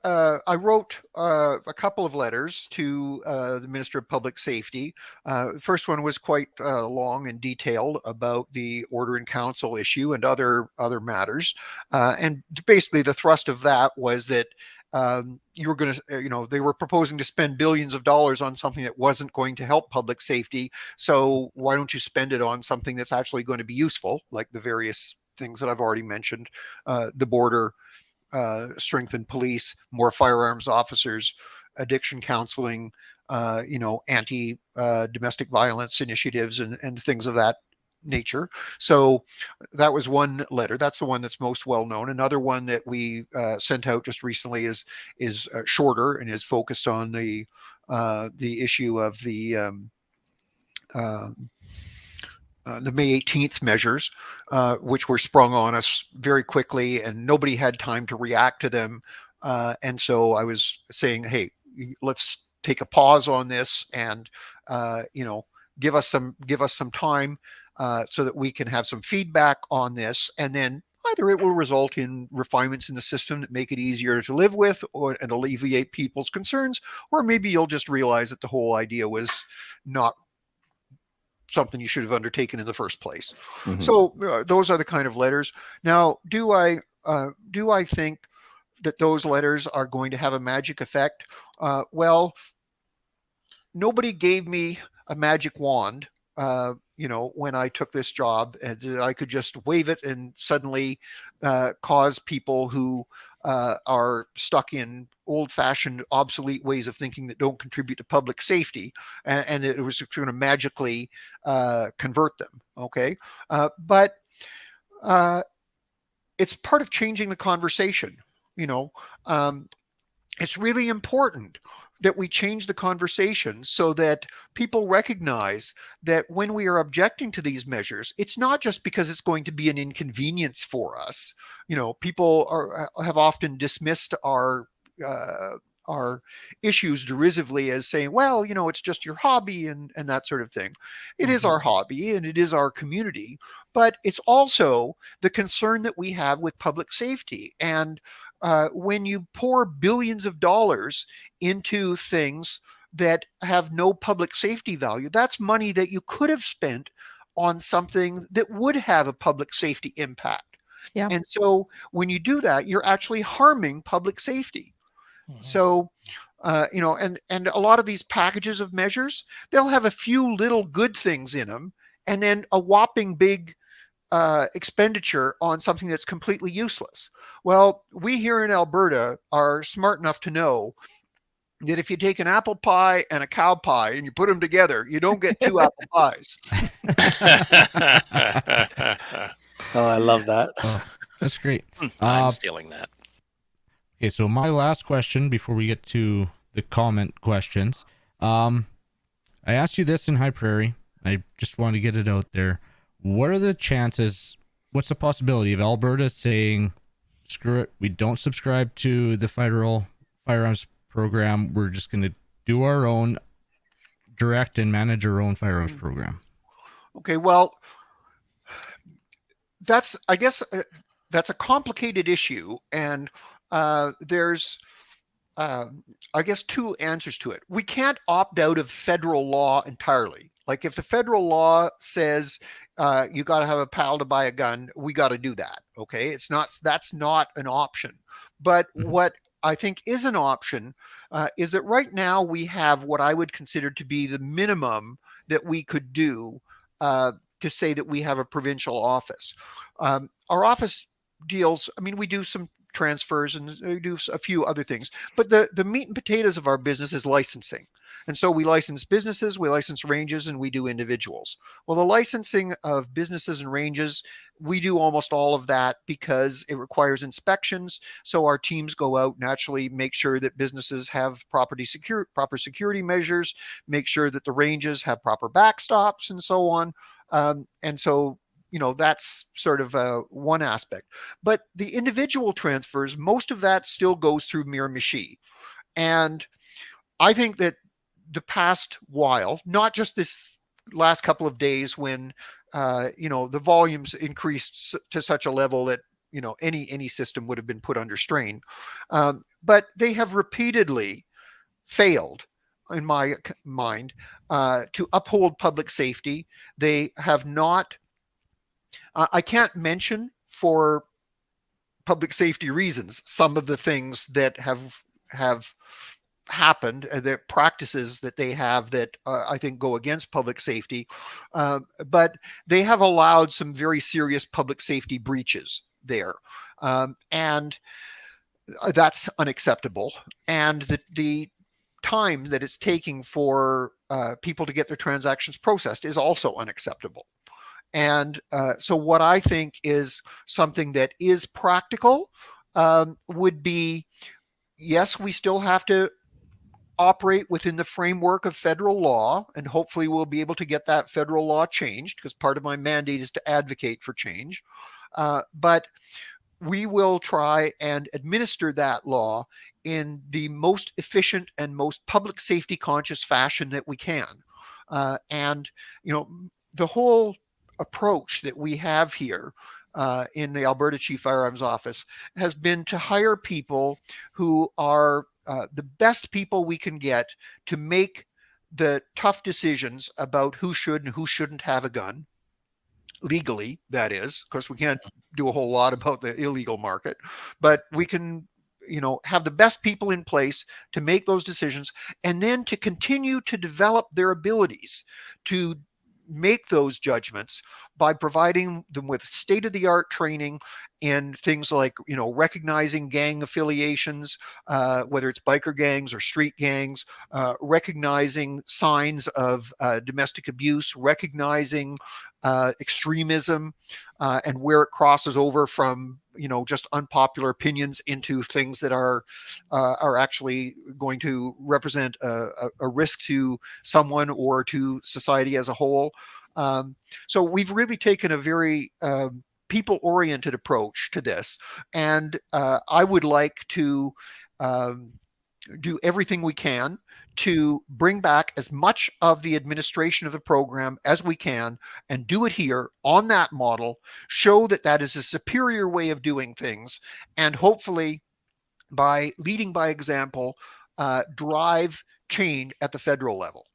Speaker 2: I wrote a couple of letters to the Minister of Public Safety. The first one was quite long and detailed about the Order in Council issue and other matters. And basically the thrust of that was that you were going to, they were proposing to spend billions of dollars on something that wasn't going to help public safety. So why don't you spend it on something that's actually going to be useful, like the various things that I've already mentioned, the border, strengthened police, more firearms officers, addiction counseling, anti domestic violence initiatives, and things of that nature. So that was one letter. That's the one that's most well known. Another one that we sent out just recently is shorter and is focused on the issue of the May 18th measures, which were sprung on us very quickly, and nobody had time to react to them. And so I was saying, hey, let's take a pause on this, and give us some time so that we can have some feedback on this, and then either it will result in refinements in the system that make it easier to live with and alleviate people's concerns, or maybe you'll just realize that the whole idea was not something you should have undertaken in the first place. Mm-hmm. So those are the kind of letters. Now, do I think that those letters are going to have a magic effect? Well, nobody gave me a magic wand, when I took this job, and I could just wave it and suddenly cause people who are stuck in old-fashioned, obsolete ways of thinking that don't contribute to public safety, and it was going to magically convert them. Okay, but it's part of changing the conversation. it's really important that we change the conversation so that people recognize that when we are objecting to these measures, it's not just because it's going to be an inconvenience for us. People have often dismissed our issues derisively as saying, well, it's just your hobby and that sort of thing. It is our hobby and it is our community, but it's also the concern that we have with public safety. And when you pour billions of dollars into things that have no public safety value, that's money that you could have spent on something that would have a public safety impact.
Speaker 1: Yeah.
Speaker 2: And so when you do that, you're actually harming public safety. So, and a lot of these packages of measures, they'll have a few little good things in them, and then a whopping big expenditure on something that's completely useless. Well, we here in Alberta are smart enough to know that if you take an apple pie and a cow pie and you put them together, you don't get two apple pies.
Speaker 6: Oh, I love that.
Speaker 4: Oh, that's great.
Speaker 3: I'm stealing that.
Speaker 4: Okay, so my last question before we get to the comment questions. I asked you this in High Prairie. I just want to get it out there. What are the chances, what's the possibility of Alberta saying, screw it, we don't subscribe to the federal firearms program, we're just going to do our own, direct and manage our own firearms program?
Speaker 2: Okay, well, I guess that's a complicated issue, and there's, I guess, two answers to it. We can't opt out of federal law entirely. Like if the federal law says you got to have a PAL to buy a gun, we got to do that. Okay, that's not an option. But what I think is an option is that right now we have what I would consider to be the minimum that we could do to say that we have a provincial office. Our office deals, I mean, we do some transfers and we do a few other things, but the meat and potatoes of our business is licensing. And so we license businesses, we license ranges, and we do individuals. Well, the licensing of businesses and ranges, we do almost all of that because it requires inspections. So our teams go out and actually make sure that businesses have proper security measures, make sure that the ranges have proper backstops and so on. And so, that's sort of one aspect. But the individual transfers, most of that still goes through Miramichi. And I think that the past while, not just this last couple of days when, the volumes increased to such a level that, any system would have been put under strain. But they have repeatedly failed, in my mind, to uphold public safety. They have not, I can't mention for public safety reasons some of the things that have happened, the practices that they have that I think go against public safety, but they have allowed some very serious public safety breaches there, and that's unacceptable. And the time that it's taking for people to get their transactions processed is also unacceptable. And so what I think is something that is practical would be, yes, we still have to operate within the framework of federal law, and hopefully we'll be able to get that federal law changed, because part of my mandate is to advocate for change. But we will try and administer that law in the most efficient and most public safety conscious fashion that we can. And, the whole approach that we have here in the Alberta Chief Firearms Office has been to hire people who are the best people we can get to make the tough decisions about who should and who shouldn't have a gun, legally, that is. Of course, we can't do a whole lot about the illegal market, but we can, have the best people in place to make those decisions, and then to continue to develop their abilities to make those judgments by providing them with state-of-the-art training in things like, recognizing gang affiliations, whether it's biker gangs or street gangs, recognizing signs of domestic abuse, recognizing extremism, and where it crosses over from, just unpopular opinions into things that are actually going to represent a risk to someone or to society as a whole. So we've really taken a very people-oriented approach to this, and I would like to do everything we can to bring back as much of the administration of the program as we can and do it here on that model, show that that is a superior way of doing things, and hopefully by leading by example, drive change at the federal level.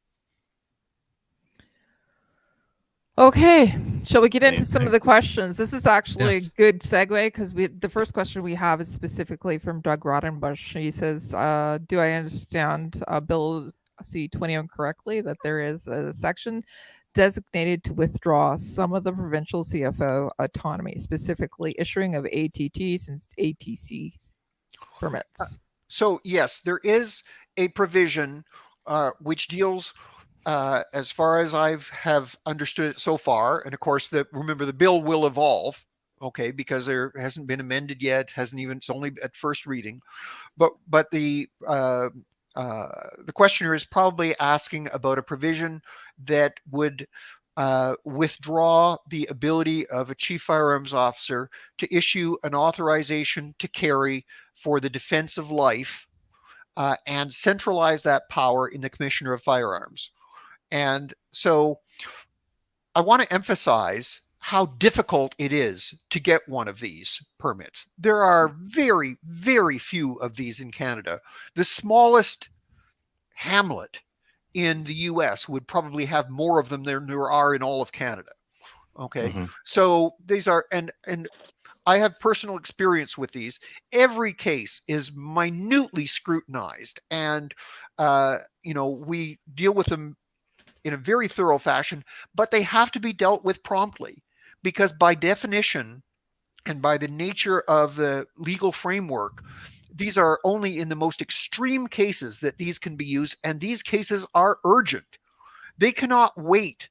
Speaker 1: Okay, shall we get into
Speaker 5: Amazing.
Speaker 1: some of the questions? This is actually
Speaker 4: Yes.
Speaker 1: a good segue because the first question we have is specifically from Doug Rodenbush. He says, do I understand Bill C-21 correctly that there is a section designated to withdraw some of the provincial CFO autonomy, specifically issuing of ATTs and ATC permits?
Speaker 2: So yes, there is a provision which deals, as far as have understood it so far, and of course, remember the bill will evolve, okay, because there hasn't been amended yet, it's only at first reading, but the questioner is probably asking about a provision that would withdraw the ability of a chief firearms officer to issue an authorization to carry for the defense of life, and centralize that power in the Commissioner of Firearms. And so I want to emphasize how difficult it is to get one of these permits. There are very, very few of these in Canada. The smallest hamlet in the US would probably have more of them than there are in all of Canada. Okay.
Speaker 5: Mm-hmm.
Speaker 2: So these are, and I have personal experience with these. Every case is minutely scrutinized, and we deal with them in a very thorough fashion, but they have to be dealt with promptly, because by definition and by the nature of the legal framework, these are only in the most extreme cases that these can be used, and these cases are urgent. They cannot wait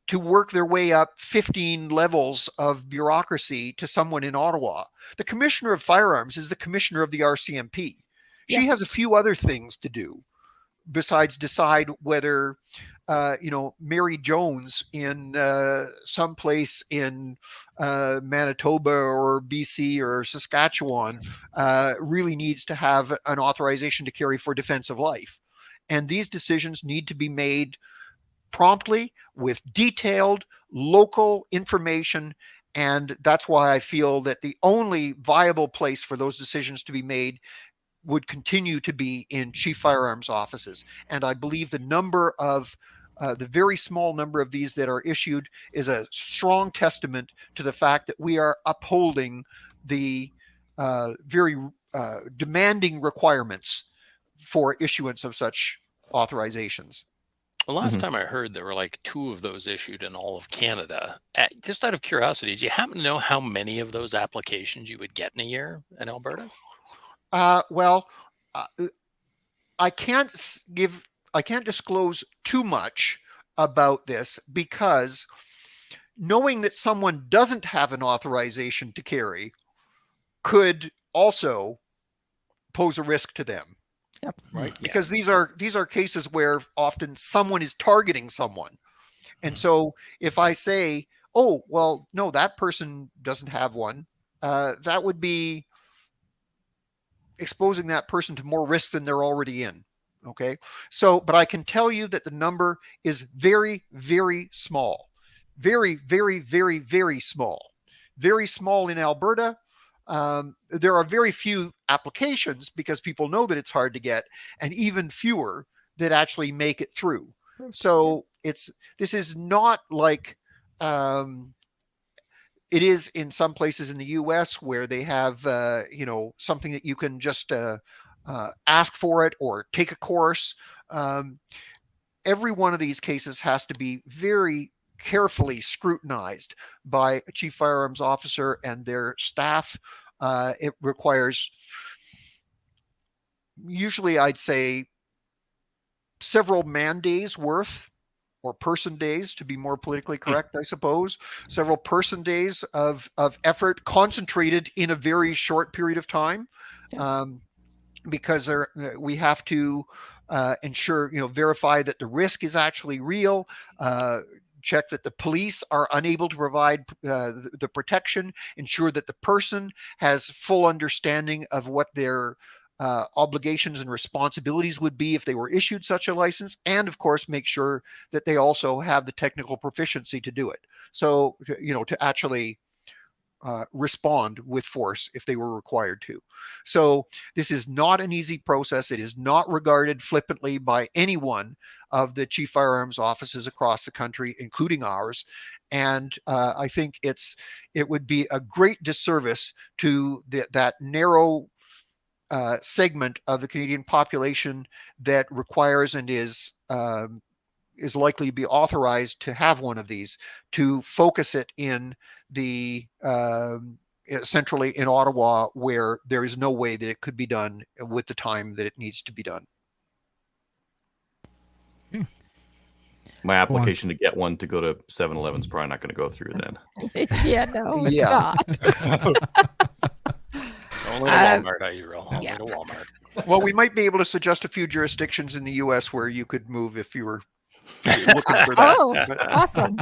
Speaker 2: to work their way up 15 levels of bureaucracy to someone in Ottawa. The Commissioner of Firearms is the Commissioner of the RCMP. She has a few other things to do besides decide whether Mary Jones in someplace in Manitoba or BC or Saskatchewan really needs to have an authorization to carry for defense of life. And these decisions need to be made promptly with detailed local information. And that's why I feel that the only viable place for those decisions to be made would continue to be in chief firearms offices. And I believe the number of the very small number of these that are issued is a strong testament to the fact that we are upholding the very demanding requirements for issuance of such authorizations.
Speaker 3: Well, last time I heard there were like 2 of those issued in all of Canada. Just out of curiosity, do you happen to know how many of those applications you would get in a year in Alberta?
Speaker 2: Well, I can't disclose too much about this, because knowing that someone doesn't have an authorization to carry could also pose a risk to them.
Speaker 1: Yep.
Speaker 2: Right.
Speaker 3: Yeah.
Speaker 2: Because these are cases where often someone is targeting someone. And so if I say, oh, well, no, that person doesn't have one, that would be exposing that person to more risk than they're already in. Okay. So, but I can tell you that the number is very, very small. Very, very, very, very small. Very small in Alberta. There are very few applications because people know that it's hard to get, and even fewer that actually make it through. So this is not like it is in some places in the US where they have something that you can just ask for it or take a course. Every one of these cases has to be very carefully scrutinized by a chief firearms officer and their staff. It requires, usually I'd say, several man days worth or person days, to be more politically correct, I suppose, several person days of effort concentrated in a very short period of time, because we have to ensure, verify that the risk is actually real, check that the police are unable to provide the protection, ensure that the person has full understanding of what their obligations and responsibilities would be if they were issued such a license, and of course make sure that they also have the technical proficiency to do it. So, to actually respond with force if they were required to. So this is not an easy process. It is not regarded flippantly by any one of the chief firearms offices across the country, including ours. And I think it would be a great disservice to that narrow segment of the Canadian population that requires and is likely to be authorized to have one of these, to focus it in the centrally in Ottawa, where there is no way that it could be done with the time that it needs to be done.
Speaker 5: My application to get one to go to 7-Eleven is probably not going to go through then.
Speaker 1: Yeah, no, it's
Speaker 2: Yeah.
Speaker 1: not.
Speaker 3: Only to Walmart, you roll. Only to Walmart.
Speaker 2: Well, we might be able to suggest a few jurisdictions in the U.S. where you could move if you were looking for that.
Speaker 1: Oh, awesome.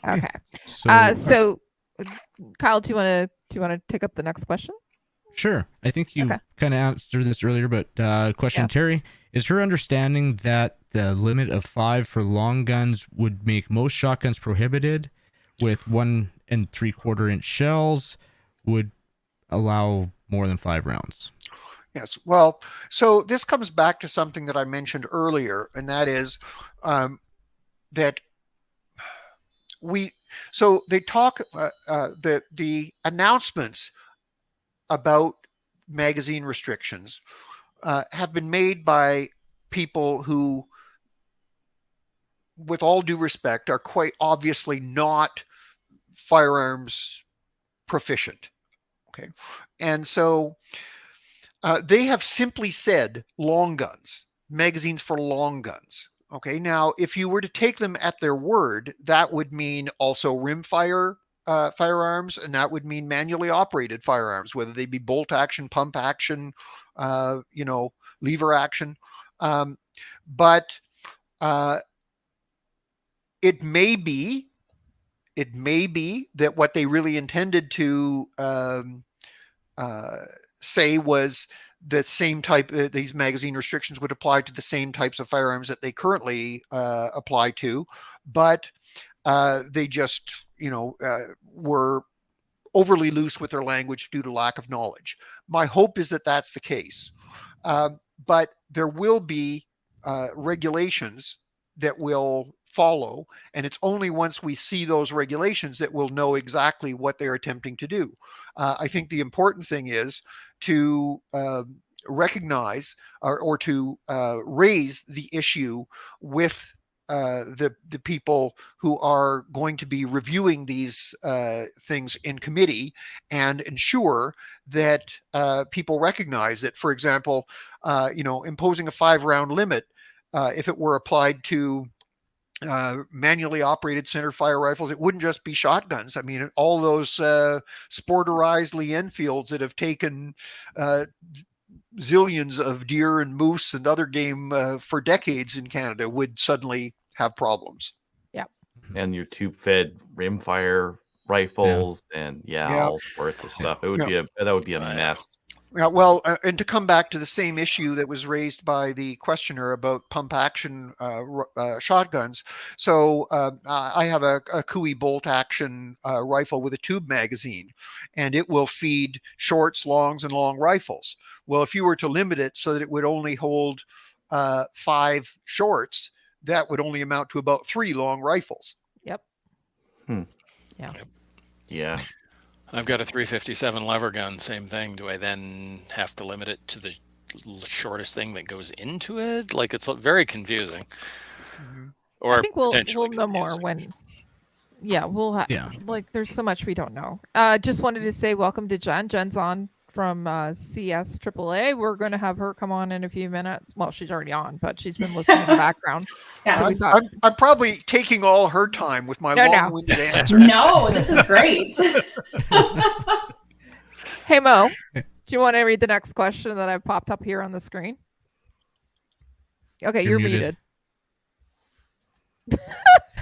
Speaker 1: Okay.
Speaker 4: So,
Speaker 1: So, Kyle, do you want to take up the next question?
Speaker 4: sure. I think you
Speaker 1: Okay.
Speaker 4: kind of answered this earlier, but question,
Speaker 1: Yeah.
Speaker 4: Terry, is her understanding that the limit of 5 for long guns would make most shotguns prohibited, with 1 3/4 inch shells would allow more than 5 rounds?
Speaker 2: Yes. Well, so this comes back to something that I mentioned earlier, and that is that they talk the announcements about magazine restrictions have been made by people who, with all due respect, are quite obviously not firearms proficient. Okay. And so they have simply said long guns, magazines for long guns. Okay. Now, if you were to take them at their word, that would mean also rimfire firearms, and that would mean manually operated firearms, whether they be bolt action, pump action, lever action. But it may be that what they really intended to say was the same type, these magazine restrictions would apply to the same types of firearms that they currently apply to, but they just, were overly loose with their language due to lack of knowledge. My hope is that that's the case. But there will be regulations that will follow, and it's only once we see those regulations that we'll know exactly what they're attempting to do. I think the important thing is to recognize or to raise the issue with the people who are going to be reviewing these things in committee, and ensure that people recognize that, for example, imposing a 5-round limit, if it were applied to manually operated center fire rifles, it wouldn't just be shotguns. I mean, all those sporterized Lee Enfields that have taken zillions of deer and moose and other game for decades in Canada would suddenly have problems.
Speaker 5: And your tube-fed rimfire rifles, and all sorts of stuff. It would be that would be a mess.
Speaker 2: Yeah, well, and to come back to the same issue that was raised by the questioner about pump action shotguns. So I have a Cooey bolt action rifle with a tube magazine, and it will feed shorts, longs, and long rifles. Well, if you were to limit it so that it would only hold 5 shorts, that would only amount to about 3 long rifles.
Speaker 1: Yep.
Speaker 5: Yeah.
Speaker 3: I've got a 357 lever gun, same thing. Do I then have to limit it to the shortest thing that goes into it? Like, it's very confusing.
Speaker 2: Mm-hmm.
Speaker 3: Or
Speaker 1: I think we'll
Speaker 3: potentially
Speaker 1: know more
Speaker 3: confusing.
Speaker 1: when. We'll have.
Speaker 4: Yeah.
Speaker 1: Like, there's so much we don't know. Just wanted to say welcome to Jen. Jen's on from CSAAA. We're going to have her come on in a few minutes. Well, she's already on, but she's been listening in the background.
Speaker 7: Yes.
Speaker 1: So we thought,
Speaker 2: I'm probably taking all her time with my
Speaker 1: No.
Speaker 2: long-winded answer.
Speaker 7: No, this is great.
Speaker 1: hey, Mo, do you want to read the next question that I've popped up here on the screen? Okay, you're muted.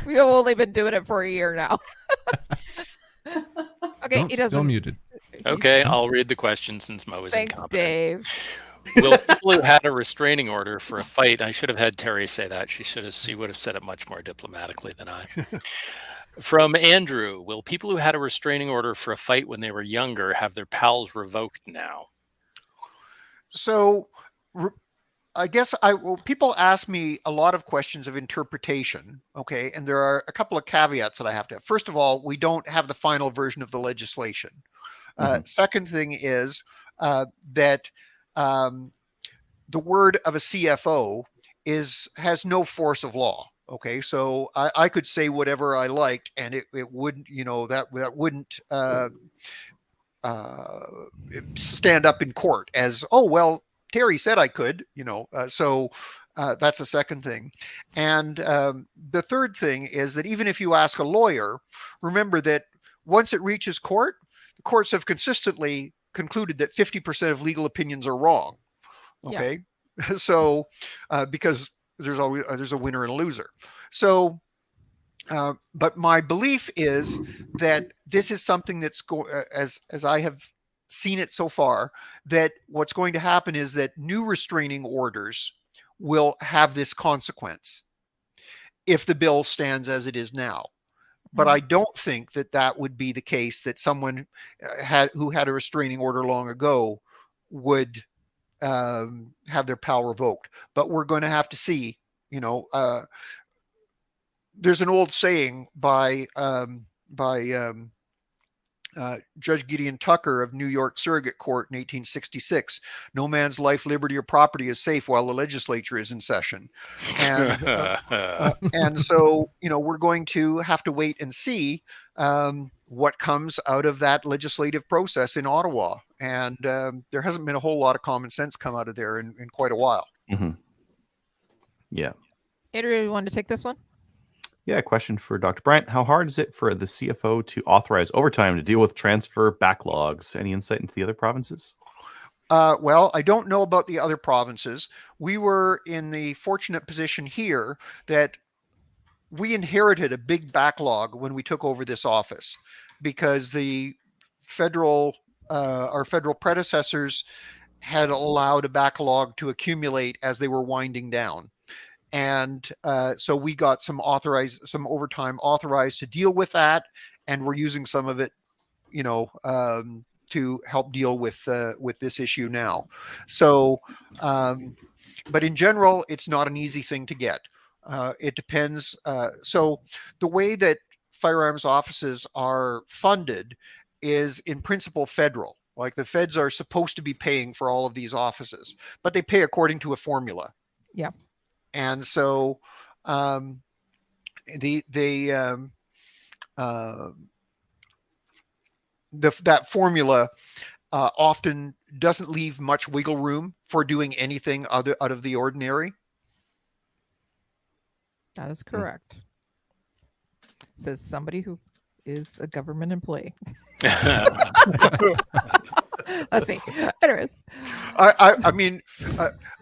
Speaker 1: We've only been doing it for a year now. Okay, he doesn't.
Speaker 4: Still muted.
Speaker 3: Okay, I'll read the question since Mo is
Speaker 1: Thanks,
Speaker 3: incompetent.
Speaker 1: Dave.
Speaker 3: Will people who had a restraining order for a fight, I should have had Terry say that. She would have said it much more diplomatically than I. From Andrew, will people who had a restraining order for a fight when they were younger have their PALs revoked now?
Speaker 2: So I guess people ask me a lot of questions of interpretation, okay, and there are a couple of caveats that I have to have. First of all, we don't have the final version of the legislation. Second thing is that the word of a CFO has no force of law. Okay, so I could say whatever I liked, and it wouldn't, that wouldn't stand up in court as, oh well, Terry said I could, so that's the second thing. And the third thing is that even if you ask a lawyer, remember that once it reaches court, the courts have consistently concluded that 50% of legal opinions are wrong. Okay, yeah. So because there's a winner and a loser. So, but my belief is that this is something that's as I have seen it so far, that what's going to happen is that new restraining orders will have this consequence if the bill stands as it is now. But I don't think that would be the case, that someone who had a restraining order long ago would have their PAL revoked. But we're going to have to see. There's an old saying by Judge Gideon Tucker of New York Surrogate Court in 1866, no man's life, liberty, or property is safe while the legislature is in session. And so, we're going to have to wait and see what comes out of that legislative process in Ottawa. And there hasn't been a whole lot of common sense come out of there in quite a while.
Speaker 5: Mm-hmm. Yeah.
Speaker 1: Andrew, you want to take this one?
Speaker 5: Yeah, question for Dr. Bryant. How hard is it for the CFO to authorize overtime to deal with transfer backlogs? Any insight into the other provinces?
Speaker 2: Well, I don't know about the other provinces. We were in the fortunate position here that we inherited a big backlog when we took over this office, because the our federal predecessors had allowed a backlog to accumulate as they were winding down. And so we got some overtime authorized to deal with that, and we're using some of it, to help deal with this issue now. So, but in general, it's not an easy thing to get. It depends. So the way that firearms offices are funded is in principle federal. Like, the feds are supposed to be paying for all of these offices, but they pay according to a formula.
Speaker 1: Yeah.
Speaker 2: And so that formula often doesn't leave much wiggle room for doing anything out of the ordinary.
Speaker 1: That is correct. Says somebody who is a government employee. That's me. Anyways,
Speaker 2: I mean,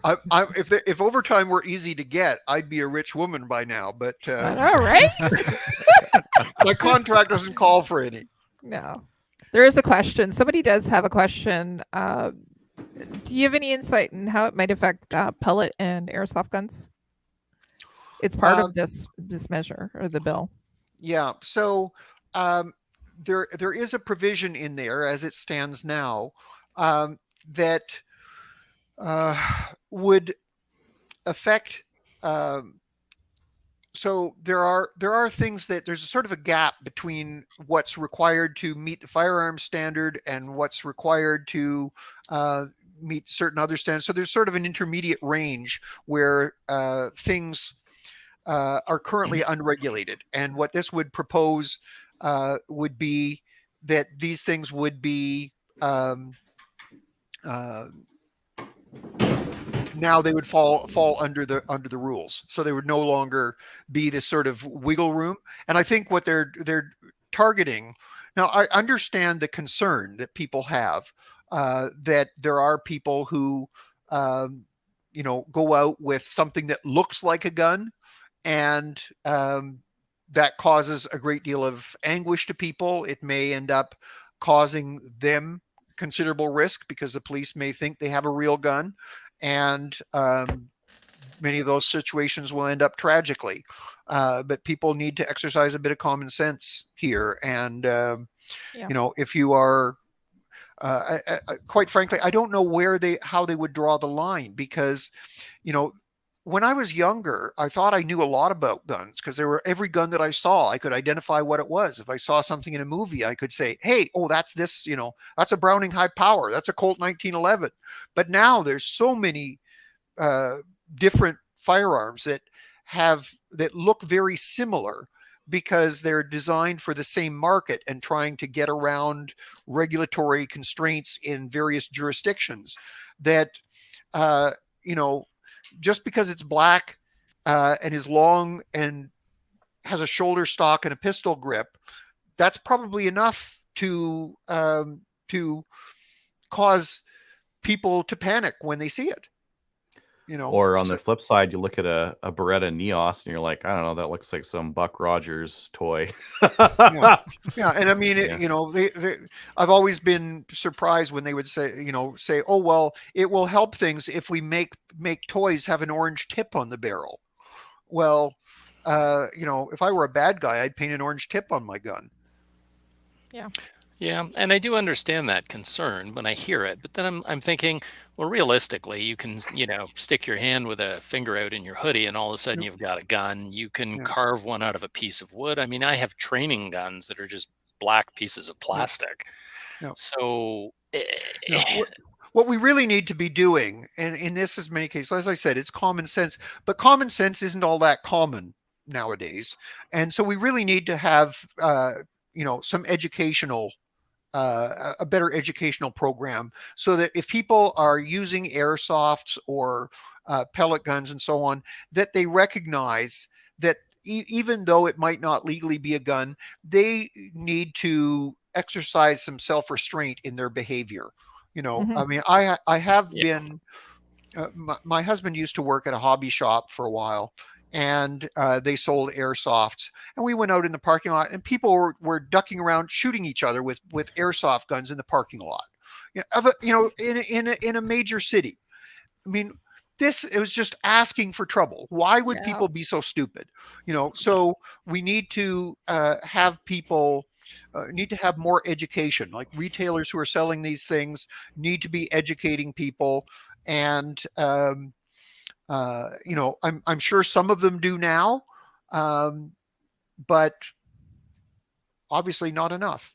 Speaker 2: if overtime were easy to get, I'd be a rich woman by now. But
Speaker 1: I know, right?
Speaker 2: my contract doesn't call for any.
Speaker 1: No, there is a question. Somebody does have a question. Do you have any insight in how it might affect pellet and airsoft guns? It's part of this measure or the bill. Yeah.
Speaker 2: So there is a provision in there as it stands now that would affect. So there are things that there's a sort of a gap between what's required to meet the firearms standard and what's required to meet certain other standards. So there's sort of an intermediate range where things are currently unregulated. And what this would propose would be that these things would be uh, now they would fall under the rules. So they would no longer be this sort of wiggle room. And I think what they're targeting now, I understand the concern that people have, that there are people who go out with something that looks like a gun, and that causes a great deal of anguish to people. It may end up causing them considerable risk because the police may think they have a real gun, and many of those situations will end up tragically. But people need to exercise a bit of common sense here, and if you are quite frankly, I don't know how they would draw the line, because when I was younger, I thought I knew a lot about guns, because every gun that I saw, I could identify what it was. If I saw something in a movie, I could say, hey, oh, that's this, that's a Browning high power, that's a Colt 1911. But now there's so many different firearms that look very similar, because they're designed for the same market and trying to get around regulatory constraints in various jurisdictions, that just because it's black and is long and has a shoulder stock and a pistol grip, that's probably enough to cause people to panic when they see it.
Speaker 5: Or on the flip side, you look at a Beretta Neos and you're like, I don't know, that looks like some Buck Rogers toy.
Speaker 2: Yeah, and I mean, I've always been surprised when they would say, oh, well, it will help things if we make toys have an orange tip on the barrel. Well, if I were a bad guy, I'd paint an orange tip on my gun.
Speaker 3: Yeah, and I do understand that concern when I hear it, but then I'm thinking, well, realistically, you can, stick your hand with a finger out in your hoodie and all of a sudden you've got a gun. You can carve one out of a piece of wood. I mean, I have training guns that are just black pieces of plastic. So
Speaker 2: what we really need to be doing, and in this is many cases, as I said, it's common sense, but common sense isn't all that common nowadays. And so we really need to have, some educational a better educational program, so that if people are using airsofts or pellet guns and so on, that they recognize that even though it might not legally be a gun, they need to exercise some self-restraint in their behavior. I mean, I have been, my husband used to work at a hobby shop for a while, and they sold airsofts, and we went out in the parking lot, and people were ducking around shooting each other with airsoft guns in the parking lot, in a major city. I mean, it was just asking for trouble. Why would people be so stupid? So we need to have people need to have more education. Like, retailers who are selling these things need to be educating people, and I'm sure some of them do now, but obviously not enough.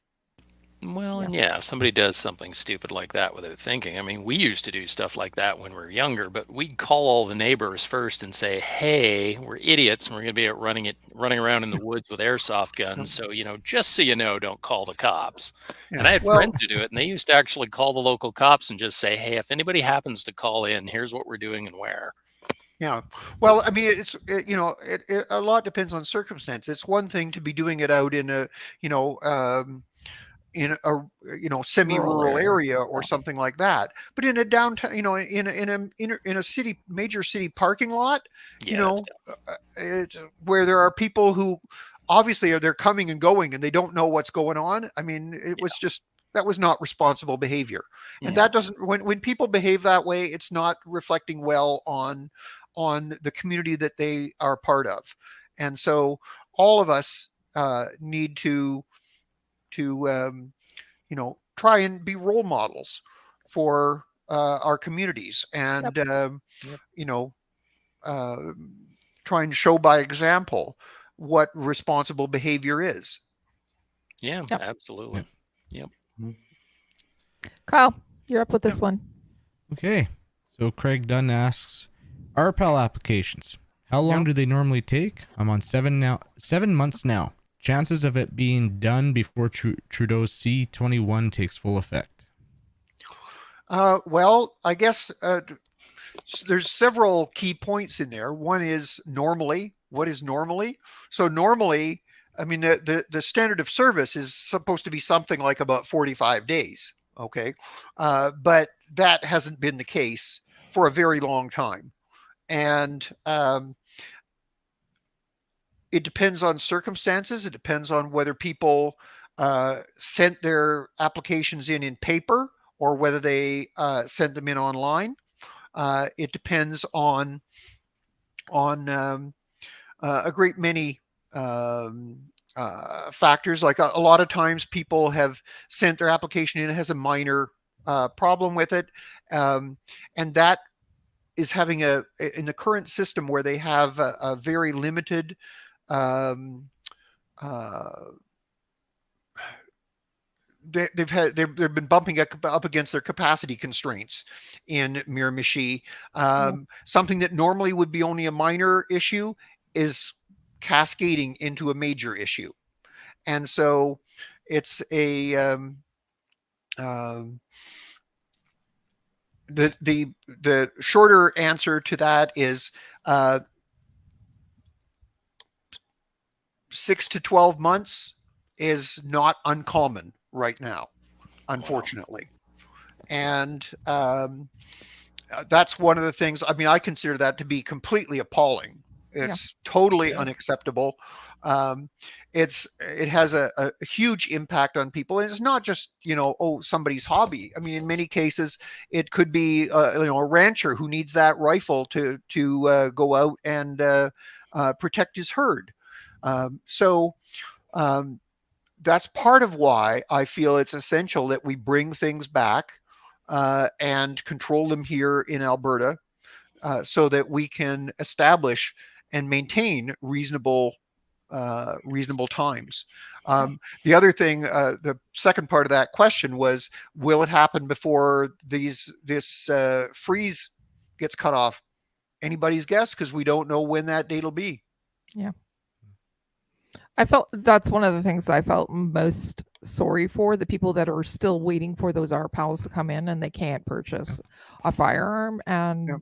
Speaker 3: Well, and if somebody does something stupid like that without thinking, I mean, we used to do stuff like that when we were younger, but we'd call all the neighbors first and say, hey, we're idiots and we're going to be out running around in the woods with airsoft guns. So, just so you know, don't call the cops. And I had friends who do it, and they used to actually call the local cops and just say, hey, if anybody happens to call in, here's what we're doing and where.
Speaker 2: Yeah. Well, I mean, a lot depends on circumstance. It's one thing to be doing it out in a, semi-rural area or something like that, but in a downtown, in a major city parking lot, it's where there are people who obviously they're coming and going and they don't know what's going on. I mean, that was not responsible behavior. And that doesn't, when people behave that way, it's not reflecting well on the community that they are part of. And so all of us need to try and be role models for our communities, and try and show by example what responsible behavior is.
Speaker 3: Yeah, absolutely. Yep.
Speaker 1: Kyle, you're up with this one.
Speaker 4: Okay. So Craig Dunn asks, RPAL applications, how long do they normally take? I'm on 7 months now. Chances of it being done before Trudeau's C-21 takes full effect?
Speaker 2: Well, I guess there's several key points in there. One is normally. What is normally? So normally, I mean, the standard of service is supposed to be something like about 45 days. Okay, but that hasn't been the case for a very long time, and it depends on circumstances. It depends on whether people sent their applications in paper or whether they sent them in online. It depends on a great many factors. Like a lot of times, people have sent their application in, it has a minor problem with it, and that is having in the current system where they have a very limited um, uh, they've been bumping up against their capacity constraints in Miramichi. Something that normally would be only a minor issue is cascading into a major issue, and so it's the shorter answer to that is 6 to 12 months is not uncommon right now, unfortunately. Wow. And that's one of the things. I mean, I consider that to be completely appalling. It's totally unacceptable. It has a huge impact on people, and it's not just somebody's hobby. I mean, in many cases, it could be a rancher who needs that rifle to go out and protect his herd. So that's part of why I feel it's essential that we bring things back and control them here in Alberta, so that we can establish and maintain reasonable times. The other thing, the second part of that question was, will it happen before this freeze gets cut off? Anybody's guess, because we don't know when that date will be.
Speaker 1: Yeah. I felt that's one of the things I felt most sorry for, the people that are still waiting for those RPALs to come in and they can't purchase a firearm. And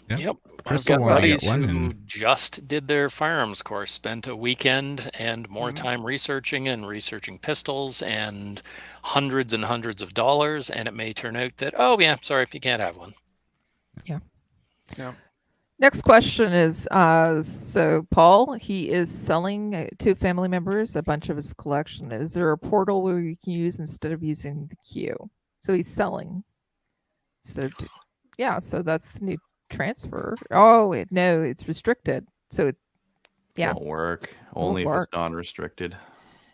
Speaker 3: Yep. I've
Speaker 4: Crystal
Speaker 3: got
Speaker 4: wanted to
Speaker 3: buddies
Speaker 4: get one,
Speaker 3: who
Speaker 4: and
Speaker 3: just did their firearms course, spent a weekend and more time researching pistols and hundreds of dollars, and it may turn out that, oh yeah, sorry, you can't have one.
Speaker 1: Yeah.
Speaker 2: Yeah.
Speaker 1: Next question is, so Paul, he is selling to family members a bunch of his collection. Is there a portal where you can use instead of using the queue? So he's selling. So so that's new transfer. Oh, no, it's restricted. So
Speaker 5: Won't work. Only if it's non-restricted.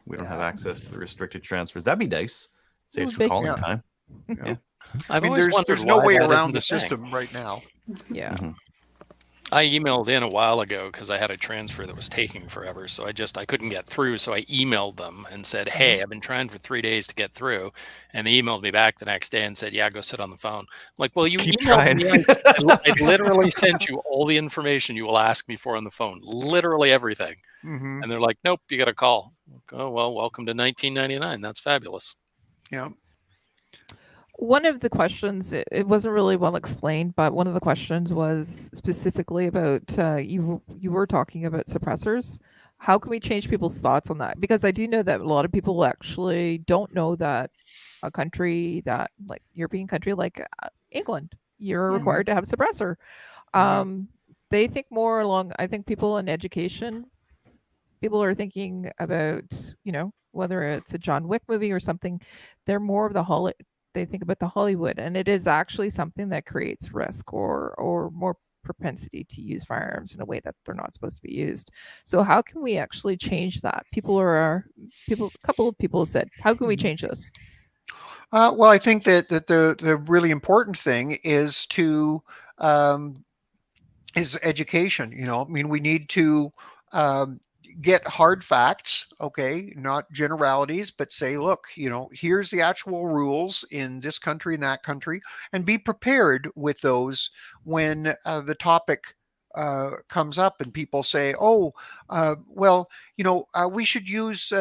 Speaker 5: We don't have access to the restricted transfers. That'd be nice. Saves for calling time.
Speaker 2: Yeah.
Speaker 3: I mean,
Speaker 2: there's no way around the system right now.
Speaker 1: Yeah.
Speaker 3: I emailed in a while ago because I had a transfer that was taking forever. So I couldn't get through. So I emailed them and said, hey, I've been trying for 3 days to get through. And they emailed me back the next day and said, yeah, go sit on the phone. I'm like, well, you
Speaker 5: keep
Speaker 3: emailed
Speaker 5: trying.
Speaker 3: me. I literally sent you all the information you will ask me for on the phone, literally everything. And they're like, nope, you got to call. Oh, well, welcome to 1999. That's fabulous.
Speaker 2: Yeah.
Speaker 1: One of the questions, it wasn't really well explained, but one of the questions was specifically about, you were talking about suppressors. How can we change people's thoughts on that? Because I do know that a lot of people actually don't know that a country that, like European country like England, you're required to have a suppressor. They think more along, I think people in education, people are thinking about, whether it's a John Wick movie or something, they're more of they think about the Hollywood, and it is actually something that creates risk or more propensity to use firearms in a way that they're not supposed to be used. So how can we actually change that? A couple of people said, how can we change this?
Speaker 2: Well, I think that the really important thing is is education. I mean, we need to get hard facts, okay, not generalities, but say, look, here's the actual rules in this country and that country, and be prepared with those when the topic comes up and people say, oh, well, we should use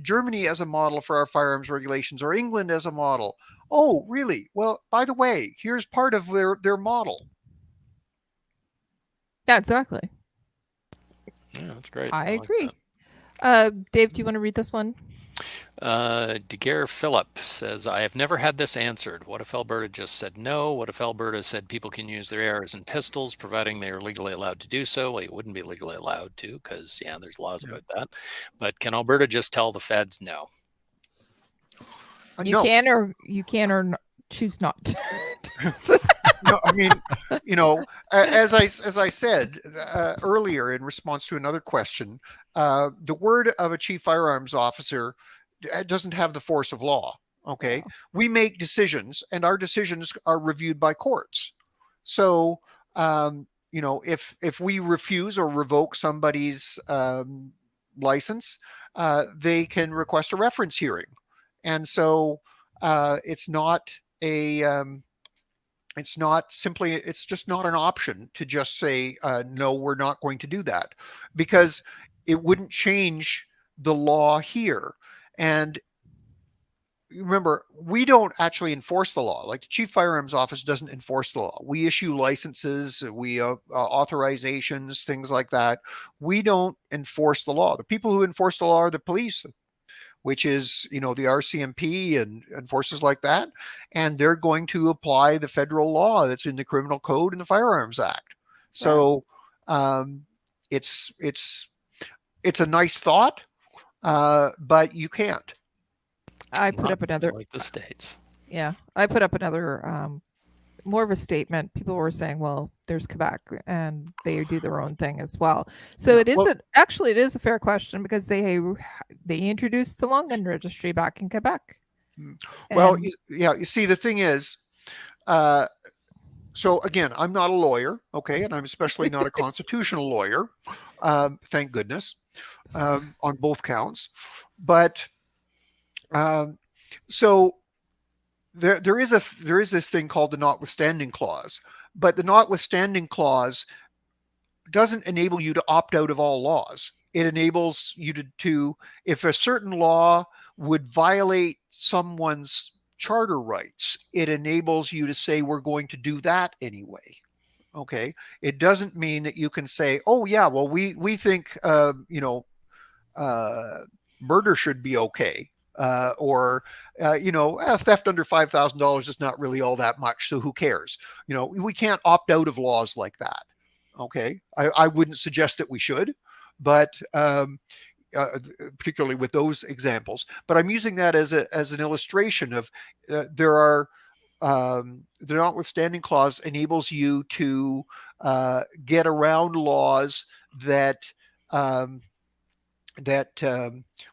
Speaker 2: Germany as a model for our firearms regulations, or England as a model. Oh, really? Well, by the way, here's part of their model.
Speaker 1: Yeah, exactly.
Speaker 3: Yeah, that's great.
Speaker 1: I
Speaker 3: like
Speaker 1: agree. Dave, do you want to read this one?
Speaker 3: DeGare Phillip says, I have never had this answered. What if Alberta just said no? What if Alberta said people can use their arrows and pistols, providing they are legally allowed to do so? Well, you wouldn't be legally allowed to because, yeah, there's laws about that. But can Alberta just tell the feds no?
Speaker 1: You
Speaker 2: No.
Speaker 1: can or choose not to.
Speaker 2: No, I mean, as I said earlier in response to another question, the word of a chief firearms officer doesn't have the force of law. Okay,
Speaker 1: Wow.
Speaker 2: we make decisions, and our decisions are reviewed by courts. So, if we refuse or revoke somebody's license, they can request a reference hearing, and so it's not a it's just not an option to just say no, we're not going to do that, because it wouldn't change the law here. And remember, we don't actually enforce the law. Like, the chief firearms office doesn't enforce the law. We issue licenses, we authorizations, things like that. We don't enforce the law. The people who enforce the law are the police, which is, the RCMP and forces like that. And they're going to apply the federal law that's in the Criminal Code and the Firearms Act. So it's a nice thought, but you can't.
Speaker 1: I put up another.
Speaker 3: Like the States.
Speaker 1: Yeah, I put up another more of a statement. People were saying, well, there's Quebec and they do their own thing as well. So it is actually it is a fair question, because they introduced the long gun registry back in Quebec.
Speaker 2: Well, you see, the thing is, so again, I'm not a lawyer, okay, and I'm especially not a constitutional lawyer, thank goodness, on both counts. But so there is this thing called the notwithstanding clause, but the notwithstanding clause doesn't enable you to opt out of all laws. It enables you to if a certain law would violate someone's charter rights, it enables you to say, we're going to do that anyway. Okay, it doesn't mean that you can say, oh yeah, well, we think murder should be okay, or theft under $5,000 is not really all that much, so who cares? We can't opt out of laws like that. Okay, I wouldn't suggest that we should, but particularly with those examples. But I'm using that as an illustration of there are the notwithstanding clause enables you to get around laws that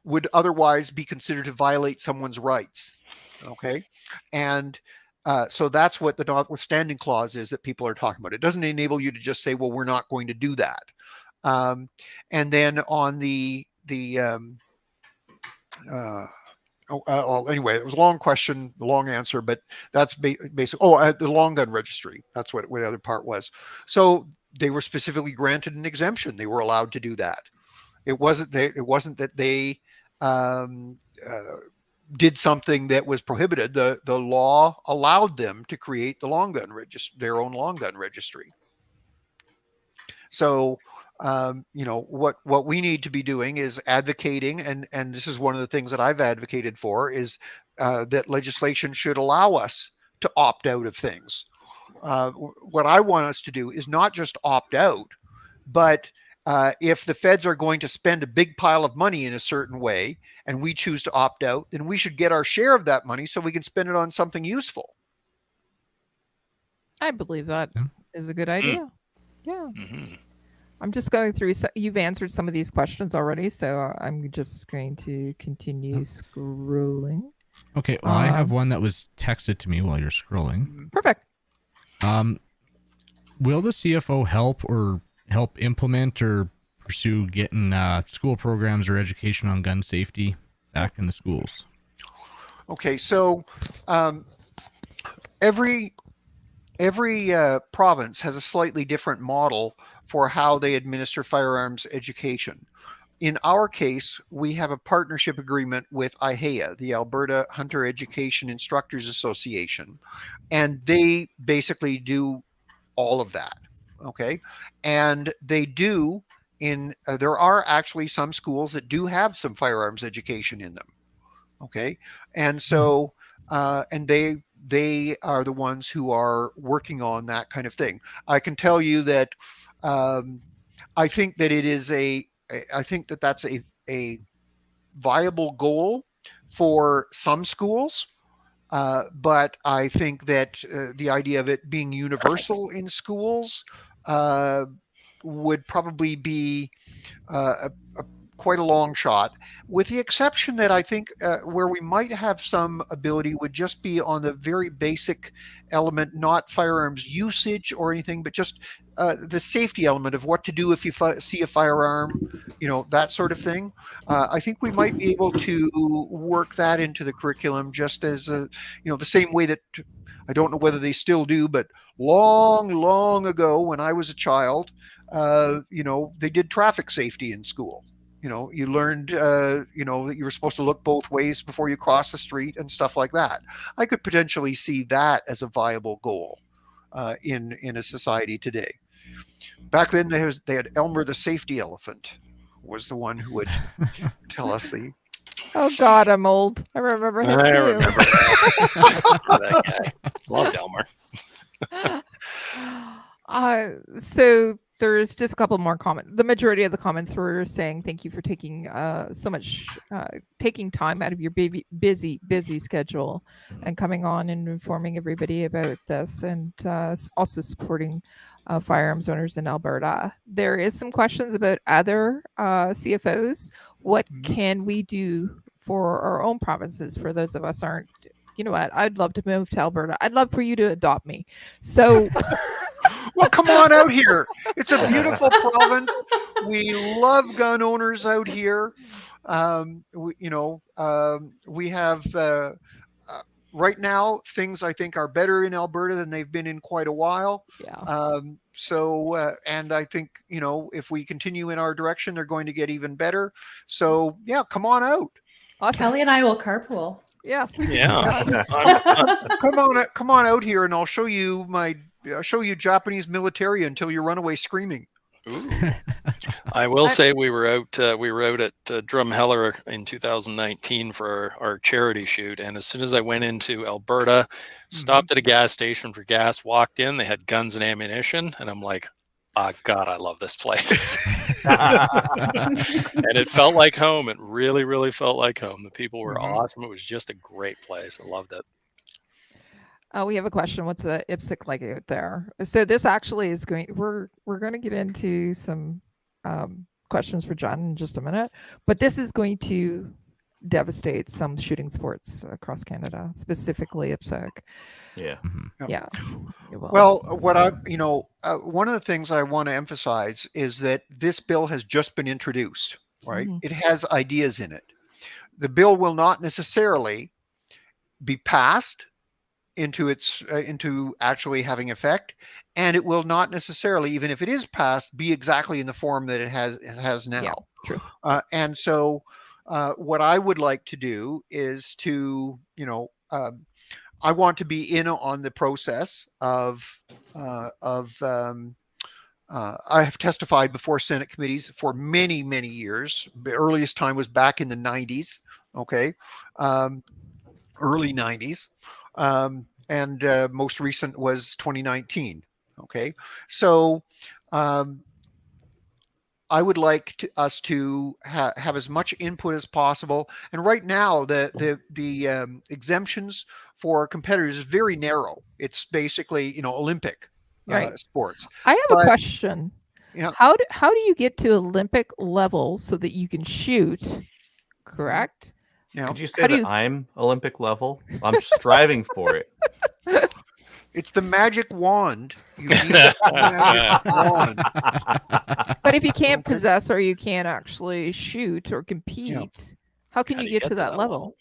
Speaker 2: would otherwise be considered to violate someone's rights. Okay, and so that's what the notwithstanding clause is that people are talking about. It doesn't enable you to just say, well, we're not going to do that. And then on well, anyway, it was a long question, a long answer, but that's basic. Oh, the long gun registry. That's what the other part was. So they were specifically granted an exemption. They were allowed to do that. It wasn't that they did something that was prohibited. The law allowed them to create the long gun their own long gun registry. So what we need to be doing is advocating, and this is one of the things that I've advocated for, is that legislation should allow us to opt out of things. What I want us to do is not just opt out, but if the feds are going to spend a big pile of money in a certain way and we choose to opt out, then we should get our share of that money so we can spend it on something useful.
Speaker 1: I believe that is a good idea. Yeah.
Speaker 3: Mm-hmm.
Speaker 1: I'm just going through. You've answered some of these questions already, so I'm just going to continue scrolling.
Speaker 4: Okay, well, I have one that was texted to me while you're scrolling.
Speaker 1: Perfect.
Speaker 4: Will the CFO help implement or pursue getting school programs or education on gun safety back in the schools?
Speaker 2: Okay, so every province has a slightly different model for how they administer firearms education. in our case, we have a partnership agreement with IHEA, the Alberta Hunter Education Instructors Association, and they basically do all of that. Okay, and they do there are actually some schools that do have some firearms education in them. Okay, and so and they are the ones who are working on that kind of thing. I can tell you that I think that I think that that's a viable goal for some schools. But I think that the idea of it being universal in schools would probably be quite a long shot, with the exception that I think where we might have some ability would just be on the very basic element, not firearms usage or anything, but just the safety element of what to do if you see a firearm, that sort of thing. I think we might be able to work that into the curriculum, just as the same way that I don't know whether they still do, but long ago when I was a child, they did traffic safety in school. You learned, that you were supposed to look both ways before you cross the street and stuff like that. I could potentially see that as a viable goal in a society today. Back then, they had Elmer the safety elephant was the one who would tell us the.
Speaker 1: Oh God, I'm old. I remember him
Speaker 3: I
Speaker 1: too.
Speaker 3: remember that guy. Loved Elmer.
Speaker 1: So there's just a couple more comments. The majority of the comments were saying thank you for taking so much taking time out of your busy schedule and coming on and informing everybody about this, and also supporting firearms owners in Alberta. There is some questions about other CFOs. What can we do for our own provinces for those of us aren't? You know what? I'd love to move to Alberta. I'd love for you to adopt me. So.
Speaker 2: Well, come on out here. It's a beautiful province. We love gun owners out here. We have right now things I think are better in Alberta than they've been in quite a while.
Speaker 1: Yeah.
Speaker 2: And I think, if we continue in our direction, they're going to get even better. So yeah, come on out.
Speaker 1: Awesome.
Speaker 7: Kelly and I will carpool.
Speaker 1: Yeah.
Speaker 3: Yeah.
Speaker 2: Come on out here, and I'll show you Japanese military until you run away screaming.
Speaker 3: Ooh. I will say we were out at Drumheller in 2019 for our charity shoot, and as soon as I went into Alberta, stopped at a gas station for gas, walked in, they had guns and ammunition, and I'm like, God, I love this place. And it felt like home. It really, really felt like home. The people were awesome. It was just a great place. I loved it.
Speaker 1: We have a question. What's the IPSC like out there? So this actually is we're going to get into some questions for John in just a minute, but this is going to devastate some shooting sports across Canada, specifically IPSC.
Speaker 5: Yeah.
Speaker 1: Yeah.
Speaker 2: Well, one of the things I want to emphasize is that this bill has just been introduced, right? It has ideas in it. The bill will not necessarily be passed into actually having effect, and it will not necessarily, even if it is passed, be exactly in the form that it has now.
Speaker 1: Yeah, true.
Speaker 2: And so what I would like to do is to, I want to be in on the process of I have testified before Senate committees for many, many years. The earliest time was back in the 90s. Okay. Early 90s. And most recent was 2019. Okay. So I would like us to have as much input as possible. And right now, the exemptions for competitors is very narrow. It's basically, Olympic sports.
Speaker 1: I have a question.
Speaker 2: Yeah.
Speaker 1: How do you get to Olympic level so that you can shoot? Correct.
Speaker 2: Yeah.
Speaker 5: Could you say that I'm Olympic level? I'm striving for it.
Speaker 2: It's the magic wand. You need the magic wand.
Speaker 1: But if you can't possess or you can't actually shoot or compete, how can you get to that level?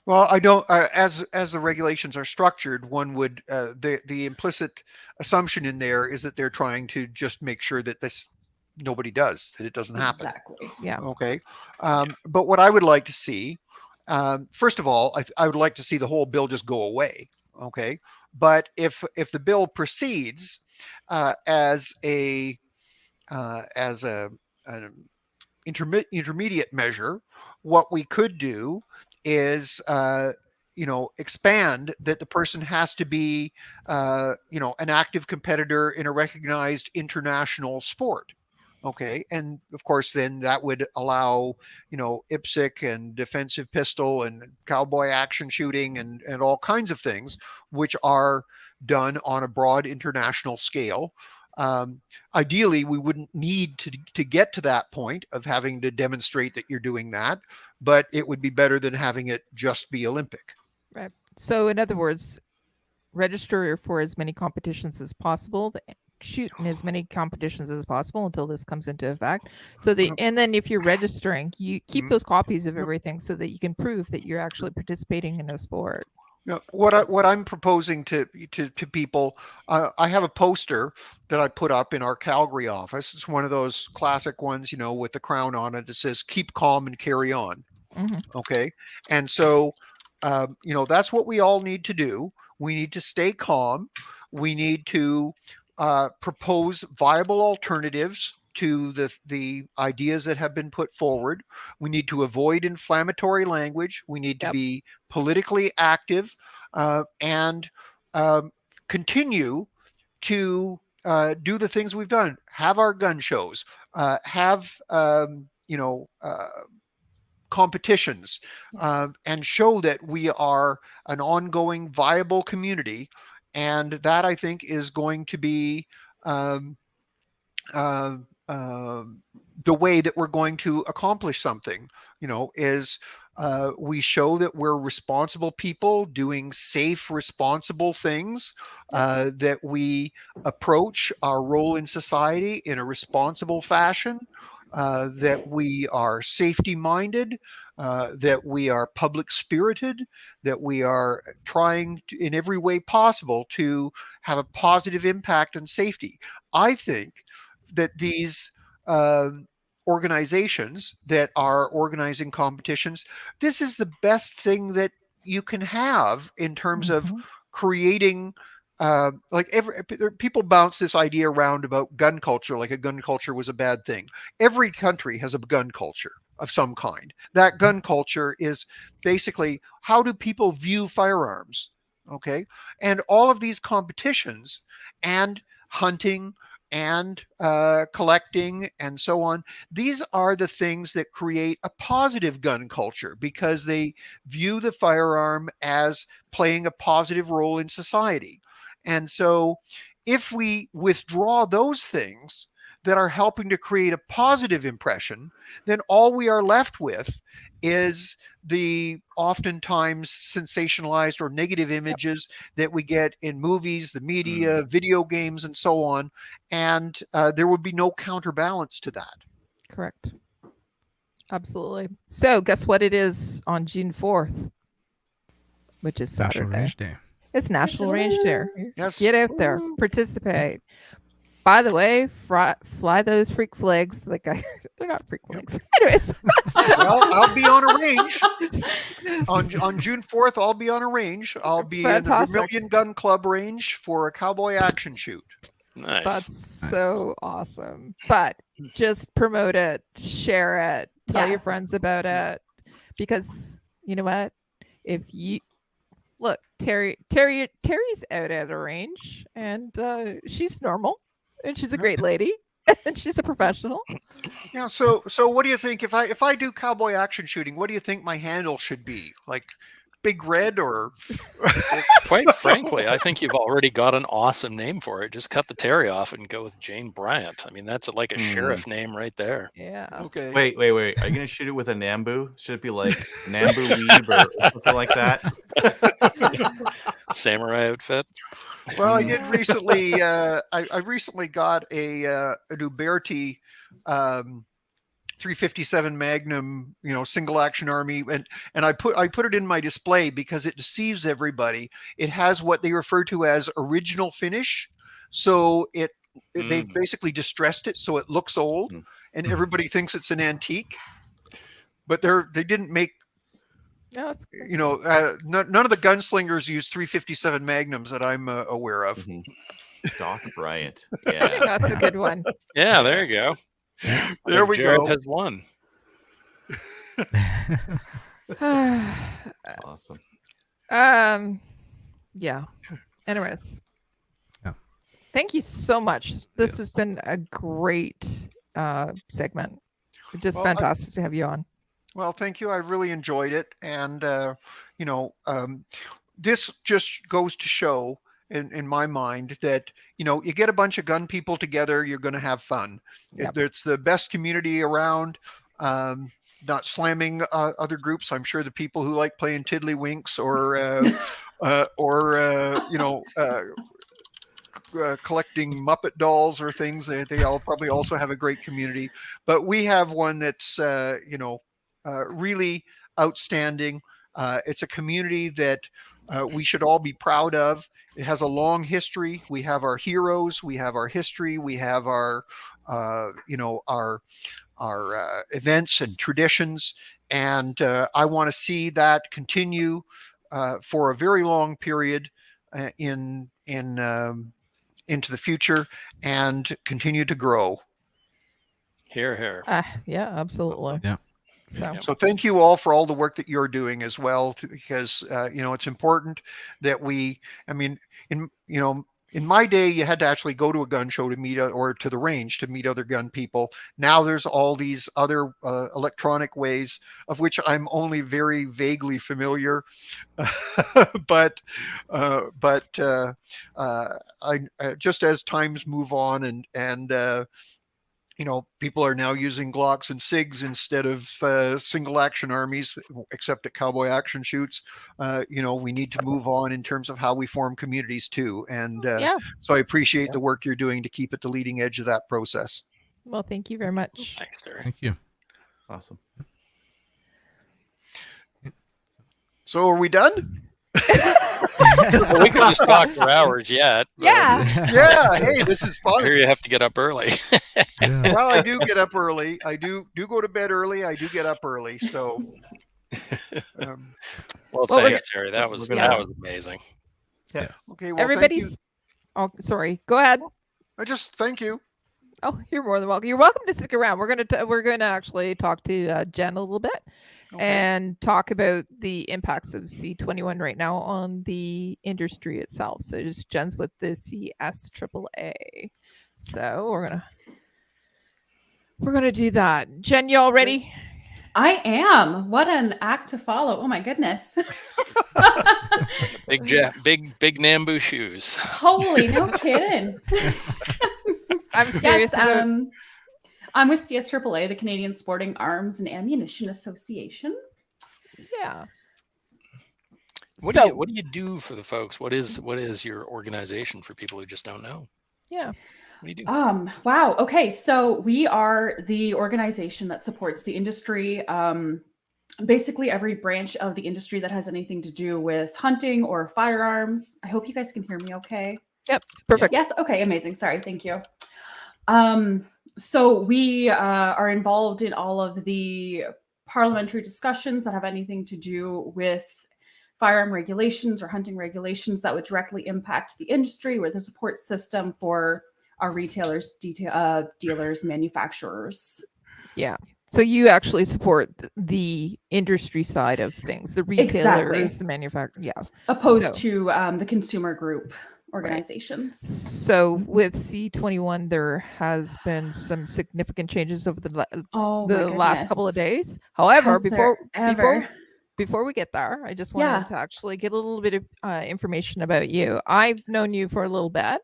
Speaker 2: Well, I don't. As the regulations are structured, one would the implicit assumption in there is that they're trying to just make sure that this nobody does, that it doesn't happen.
Speaker 7: Exactly.
Speaker 1: Yeah.
Speaker 2: Okay. But what I would like to see, first of all, I would like to see the whole bill just go away. Okay. But if the bill proceeds as an intermediate measure, what we could do is expand that the person has to be an active competitor in a recognized international sport. Okay, and of course then that would allow IPSC and defensive pistol and cowboy action shooting and all kinds of things which are done on a broad international scale. Ideally, we wouldn't need to get to that point of having to demonstrate that you're doing that, but it would be better than having it just be Olympic.
Speaker 1: Right. So in other words, register for as many competitions as possible, shoot in as many competitions as possible until this comes into effect. And then if you're registering, you keep those copies of everything so that you can prove that you're actually participating in a sport.
Speaker 2: What I'm proposing to people, I have a poster that I put up in our Calgary office. It's one of those classic ones, with the crown on it that says "Keep calm and carry on."
Speaker 1: Mm-hmm.
Speaker 2: Okay, and so that's what we all need to do. We need to stay calm. We need to propose viable alternatives to the ideas that have been put forward. We need to avoid inflammatory language. We need to be politically active and continue to do the things we've done. Have our gun shows. Have competitions and show that we are an ongoing viable community, and that I think is going to be the way that we're going to accomplish something. Is we show that we're responsible people doing safe, responsible things, that we approach our role in society in a responsible fashion, that we are safety minded, that we are public spirited, that we are trying to, in every way possible, to have a positive impact on safety. I think that these organizations that are organizing competitions, this is the best thing that you can have in terms of creating people bounce this idea around about gun culture, like a gun culture was a bad thing. Every country has a gun culture of some kind. That gun culture is basically, how do people view firearms? Okay. And all of these competitions and hunting and collecting and so on, these are the things that create a positive gun culture because they view the firearm as playing a positive role in society. And so if we withdraw those things that are helping to create a positive impression, then all we are left with is the oftentimes sensationalized or negative images that we get in movies, the media, video games, and so on. And there would be no counterbalance to that.
Speaker 1: Correct. Absolutely. So guess what it is on June 4th, which is Saturday.
Speaker 4: National Range Day.
Speaker 1: It's National Range Day.
Speaker 2: Yes.
Speaker 1: Get out there, participate. By the way, fly those freak flags. They're not freak flags. Anyways.
Speaker 2: Well, I'll be on a range. On June 4th, I'll be on a range. I'll be in the Vermilion Gun Club range for a cowboy action shoot.
Speaker 3: Nice.
Speaker 1: That's so awesome. But just promote it, share it, tell your friends about it. Because you know what? If you look, Terry's out at a range, and she's normal, and she's a great lady, and she's a professional.
Speaker 2: Yeah. So what do you think if I do cowboy action shooting? What do you think my handle should be? Like Big Red or?
Speaker 3: Quite frankly, I think you've already got an awesome name for it. Just cut the Terry off and go with Jane Bryant. I mean, that's like a sheriff name right there.
Speaker 1: Yeah.
Speaker 2: Okay.
Speaker 5: Wait. Are you gonna shoot it with a Nambu? Should it be like Nambu Weeb or something like that?
Speaker 3: Samurai outfit.
Speaker 2: Well, I did recently. I recently got an Uberti 357 Magnum, single action army, and I put it in my display because it deceives everybody. It has what they refer to as original finish, so it they've basically distressed it so it looks old, and everybody thinks it's an antique. But they didn't make.
Speaker 1: No, it's
Speaker 2: None of the gunslingers use 357 Magnums that I'm aware of.
Speaker 5: Doc Bryant.
Speaker 1: I think
Speaker 5: Yeah.
Speaker 1: that's a good one.
Speaker 3: Yeah, there you go.
Speaker 2: There we
Speaker 3: Jared
Speaker 2: go.
Speaker 3: has won.
Speaker 5: Awesome.
Speaker 1: Yeah. Anyways.
Speaker 4: Yeah.
Speaker 1: Thank you so much. This
Speaker 5: Yes.
Speaker 1: has been a great segment. Just
Speaker 2: Well,
Speaker 1: fantastic to have you on.
Speaker 2: Well, thank you. I really enjoyed it. And, this just goes to show in my mind that, you get a bunch of gun people together, you're going to have fun.
Speaker 1: Yep.
Speaker 2: It's the best community around. Not slamming other groups. I'm sure the people who like playing tiddlywinks or collecting Muppet dolls or things, they all probably also have a great community. But we have one that's really outstanding. It's a community that we should all be proud of. It has a long history. We have our heroes. We have our history. We have our events and traditions. And I want to see that continue for a very long period into the future and continue to grow.
Speaker 3: Here, here.
Speaker 1: Yeah, absolutely.
Speaker 4: Yeah.
Speaker 2: So thank you all for all the work that you're doing as well, because it's important that in my day, you had to actually go to a gun show to meet or to the range to meet other gun people. Now there's all these other electronic ways of which I'm only very vaguely familiar. but just as times move on and people are now using Glocks and SIGs instead of single action armies, except at cowboy action shoots. We need to move on in terms of how we form communities too. And so I appreciate the work you're doing to keep at the leading edge of that process.
Speaker 1: Well, thank you very much.
Speaker 3: Thanks, Terry.
Speaker 4: Thank you.
Speaker 5: Awesome.
Speaker 2: So are we done?
Speaker 3: Well, we could just talk for hours yet. but
Speaker 1: Yeah.
Speaker 2: Hey, this is fun.
Speaker 3: Here you have to get up early.
Speaker 4: Yeah.
Speaker 2: Well, I do get up early. I do go to bed early. I do get up early. So,
Speaker 3: Well,
Speaker 1: Well,
Speaker 3: thanks, Terry. That was
Speaker 1: Yeah.
Speaker 3: amazing.
Speaker 2: okay. Well, thank you.
Speaker 1: Everybody's. Oh, sorry. Go ahead.
Speaker 2: I just thank you.
Speaker 1: Oh, you're more than welcome. You're welcome to stick around. We're gonna actually talk to Jen a little bit and talk about the impacts of C21 right now on the industry itself. So Jen's with the CSAAA. So we're gonna do that. Jen, you all ready?
Speaker 7: I am. What an act to follow. Oh my goodness.
Speaker 3: Big Nambu shoes.
Speaker 7: Holy, no kidding.
Speaker 1: I'm serious.
Speaker 7: Yes, I'm with CSAAA, the Canadian Sporting Arms and Ammunition Association.
Speaker 1: Yeah.
Speaker 3: What do you do for the folks? What is your organization for people who just don't know?
Speaker 1: Yeah.
Speaker 3: What do you do?
Speaker 7: Wow. Okay. So we are the organization that supports the industry. Basically every branch of the industry that has anything to do with hunting or firearms. I hope you guys can hear me okay.
Speaker 1: Yep. Perfect.
Speaker 7: Yes. Okay. Amazing. Sorry. Thank you. So we are involved in all of the parliamentary discussions that have anything to do with firearm regulations or hunting regulations that would directly impact the industry. We're the support system for our retailers, dealers, manufacturers.
Speaker 1: Yeah. So you actually support the industry side of things, the retailers,
Speaker 7: Exactly.
Speaker 1: the manufacturers. Yeah.
Speaker 7: Opposed to the consumer group organizations.
Speaker 1: So with C21, there has been some significant changes over the last couple of days. However, before we get there, I just wanted to actually get a little bit of information about you. I've known you for a little bit.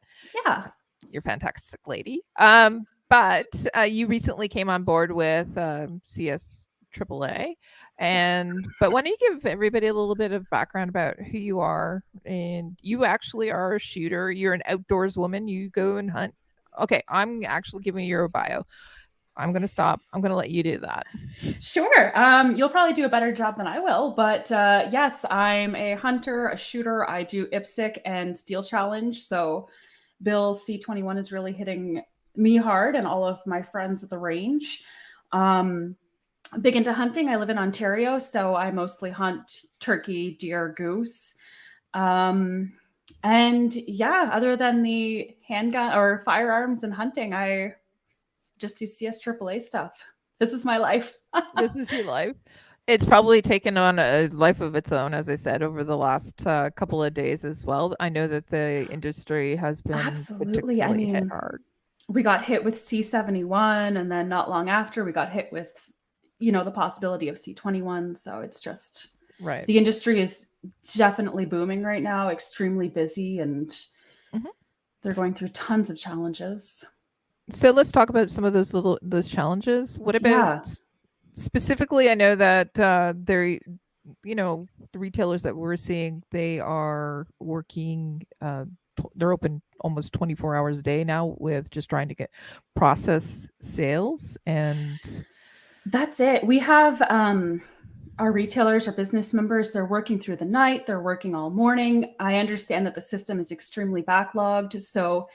Speaker 7: Yeah.
Speaker 1: You're a fantastic lady. But you recently came on board with CSAAA. But why don't you give everybody a little bit of background about who you are? And you actually are a shooter. You're an outdoors woman. You go and hunt. Okay, I'm actually giving you a bio. I'm going to stop. I'm going to let you do that.
Speaker 7: Sure. You'll probably do a better job than I will. But yes, I'm a hunter, a shooter. I do IPSC and Steel Challenge. So Bill C-21 is really hitting me hard and all of my friends at the range. Big into hunting. I live in Ontario, so I mostly hunt turkey, deer, goose. And yeah, other than the handgun or firearms and hunting, I just do CSAAA stuff. This is my life.
Speaker 1: This is your life. It's probably taken on a life of its own, as I said, over the last couple of days as well. I know that the industry has been
Speaker 7: Absolutely. I
Speaker 1: particularly hit
Speaker 7: mean,
Speaker 1: hard.
Speaker 7: we got hit with C-71, and then not long after, we got hit with, you know, the possibility of C-21. So it's just
Speaker 1: Right.
Speaker 7: the industry is definitely booming right now, extremely busy, and
Speaker 1: Mhm.
Speaker 7: they're going through tons of challenges.
Speaker 1: So let's talk about some of those challenges. What about
Speaker 7: Yeah.
Speaker 1: specifically? I know that they're, you know, the retailers that we're seeing, they are working. They're open almost 24 hours a day now with just trying to get process sales, and
Speaker 7: That's it. We have our retailers, our business members, they're working through the night, they're working all morning. I understand that the system is extremely backlogged. So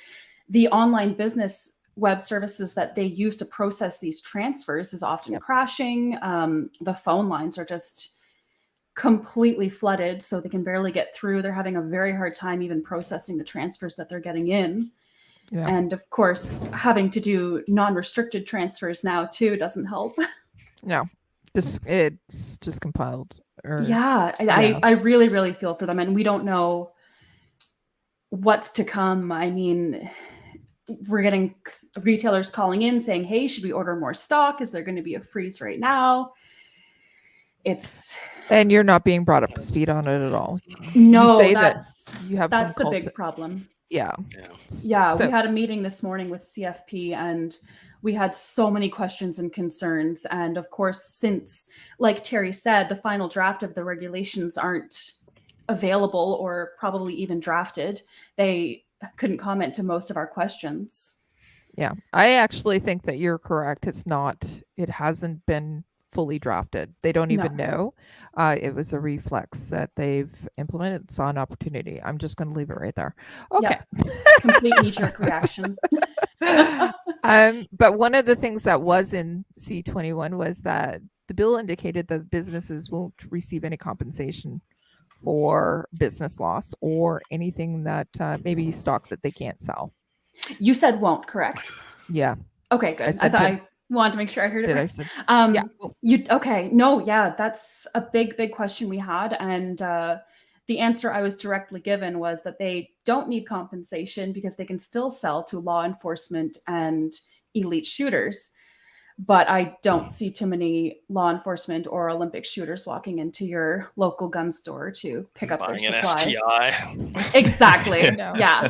Speaker 7: the online business web services that they use to process these transfers is often
Speaker 1: Yep.
Speaker 7: crashing. The phone lines are just completely flooded, so they can barely get through. They're having a very hard time even processing the transfers that they're getting in.
Speaker 1: yeah.
Speaker 7: And of course, having to do non-restricted transfers now too doesn't help.
Speaker 1: No, it's just compiled. Or,
Speaker 7: Yeah,
Speaker 1: Yeah.
Speaker 7: I really, really feel for them. And we don't know what's to come. I mean, we're getting retailers calling in saying, hey, should we order more stock? Is there going to be a freeze right now? It's
Speaker 1: And you're not being brought up to speed on it at all.
Speaker 7: no,
Speaker 1: say that
Speaker 7: that's
Speaker 1: you have
Speaker 7: that's
Speaker 1: some
Speaker 7: the
Speaker 1: cult-
Speaker 7: big problem.
Speaker 1: Yeah.
Speaker 7: Yeah,
Speaker 1: So-
Speaker 7: we had a meeting this morning with CFP, and we had so many questions and concerns. And of course, since, like Terry said, the final draft of the regulations aren't available or probably even drafted, they couldn't comment to most of our questions.
Speaker 1: Yeah, I actually think that you're correct. It hasn't been fully drafted. They don't even know. It was a reflex that they've implemented. Saw an opportunity. I'm just going to leave it right there. Okay.
Speaker 7: Complete knee-jerk reaction.
Speaker 1: But one of the things that was in C-21 was that the bill indicated that businesses won't receive any compensation for business loss or anything that maybe stock that they can't sell.
Speaker 7: You said won't, correct?
Speaker 1: Yeah.
Speaker 7: Okay, good. I
Speaker 1: said
Speaker 7: thought
Speaker 1: did-
Speaker 7: I wanted to make sure I heard it
Speaker 1: Did I
Speaker 7: right.
Speaker 1: say?
Speaker 7: Yeah.
Speaker 1: Cool.
Speaker 7: Okay. No, yeah, that's a big question we had. And the answer I was directly given was that they don't need compensation because they can still sell to law enforcement and elite shooters. But I don't see too many law enforcement or Olympic shooters walking into your local gun store to pick up
Speaker 3: Buying
Speaker 7: their
Speaker 3: an
Speaker 7: supplies.
Speaker 3: STI.
Speaker 7: Exactly.
Speaker 1: No.
Speaker 7: Yeah.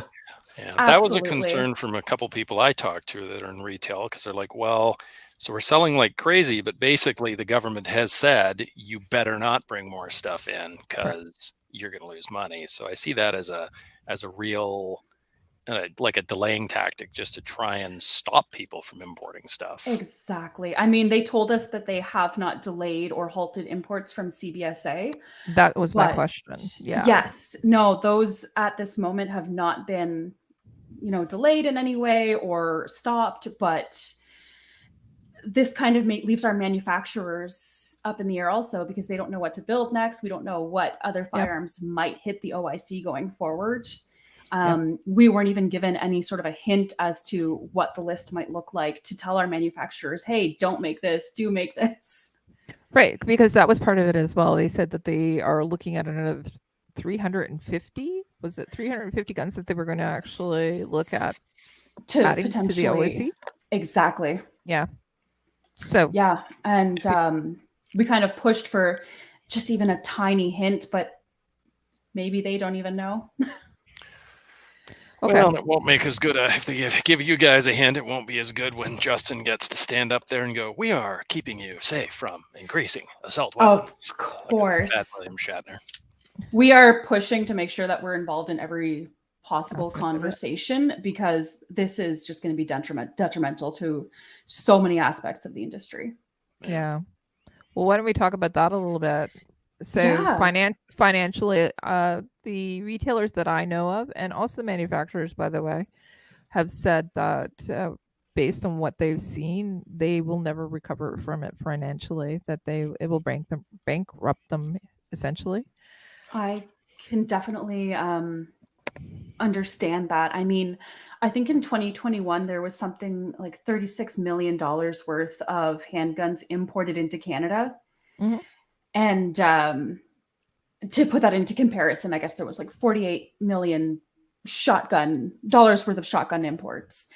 Speaker 3: Yeah, that was a
Speaker 7: Absolutely.
Speaker 3: concern from a couple people I talked to that are in retail, because they're like, well, so we're selling like crazy, but basically the government has said you better not bring more stuff in because you're going to lose money. So I see that as a real like a delaying tactic just to try and stop people from importing stuff.
Speaker 7: Exactly. I mean, they told us that they have not delayed or halted imports from CBSA.
Speaker 1: That was my
Speaker 7: But
Speaker 1: question. Yeah.
Speaker 7: Yes. No, those at this moment have not been, delayed in any way or stopped, but this kind of leaves our manufacturers up in the air also because they don't know what to build next. We don't know what other firearms might hit the OIC going forward. We weren't even given any sort of a hint as to what the list might look like to tell our manufacturers, hey, don't make this, do make this.
Speaker 1: Right, because that was part of it as well. They said that they are looking at another 350. Was it 350 guns that they were going to actually look at
Speaker 7: to
Speaker 1: adding to the OIC?
Speaker 7: Exactly.
Speaker 1: Yeah. So
Speaker 7: yeah, and we kind of pushed for just even a tiny hint, but maybe they don't even know.
Speaker 1: Okay.
Speaker 3: Well, it won't make as good if they give you guys a hint. It won't be as good when Justin gets to stand up there and go, "We are keeping you safe from increasing assault weapons."
Speaker 7: Of course,
Speaker 3: like William Shatner.
Speaker 7: We are pushing to make sure that we're involved in every possible conversation because this is just going to be detrimental to so many aspects of the industry.
Speaker 1: Yeah. Well, why don't we talk about that a little bit? So financially, the retailers that I know of, and also the manufacturers, by the way, have said that based on what they've seen, they will never recover from it financially. That it will bankrupt them essentially.
Speaker 7: I can definitely understand that. I mean, I think in 2021 there was something like $36 million worth of handguns imported into Canada.
Speaker 1: Mhm.
Speaker 7: And to put that into comparison, I guess there was like 48 million dollars worth of shotgun imports.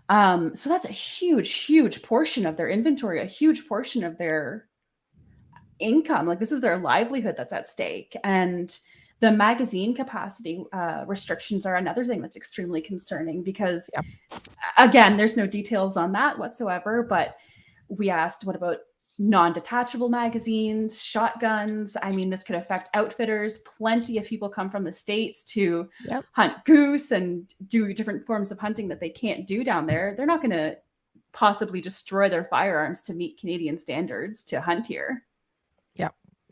Speaker 7: So that's a huge portion of their inventory, a huge portion of their income. Like this is their livelihood that's at stake. And the magazine capacity restrictions are another thing that's extremely concerning because,
Speaker 1: Yeah.
Speaker 7: again, there's no details on that whatsoever. But we asked, what about non-detachable magazines, shotguns? I mean, this could affect outfitters. Plenty of people come from the States to
Speaker 1: Yep.
Speaker 7: hunt goose and do different forms of hunting that they can't do down there. They're not going to possibly destroy their firearms to meet Canadian standards to hunt here.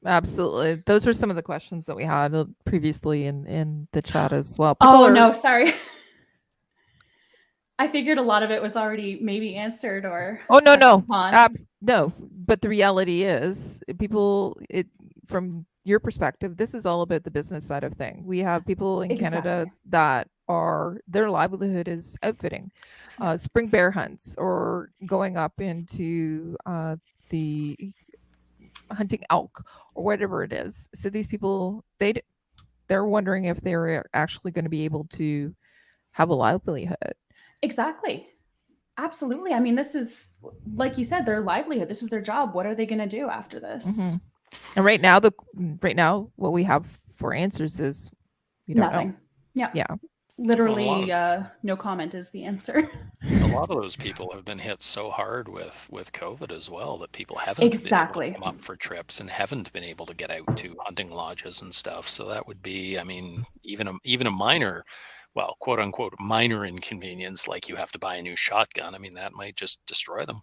Speaker 1: Absolutely. Those were some of the questions that we had previously in the chat as well.
Speaker 7: No, sorry. I figured a lot of it was already maybe answered or
Speaker 1: Oh no,
Speaker 7: no.
Speaker 1: But the reality is, from your perspective, this is all about the business side of thing. We have people in Canada that their livelihood is outfitting, spring bear hunts or going up into the hunting elk or whatever it is. So these people, they're wondering if they're actually going to be able to have a livelihood.
Speaker 7: Exactly. Absolutely. I mean, this is, like you said, their livelihood. This is their job. What are they going to do after this?
Speaker 1: And right now, what we have for answers is we don't
Speaker 7: Nothing.
Speaker 1: know.
Speaker 7: Yeah. Literally, no comment is the answer.
Speaker 3: A lot of those people have been hit so hard with COVID as well that people haven't been able to come up for trips and haven't been able to get out to hunting lodges and stuff. So that would be, I mean, even a minor, well, quote unquote, minor inconvenience, like you have to buy a new shotgun. I mean, that might just destroy them.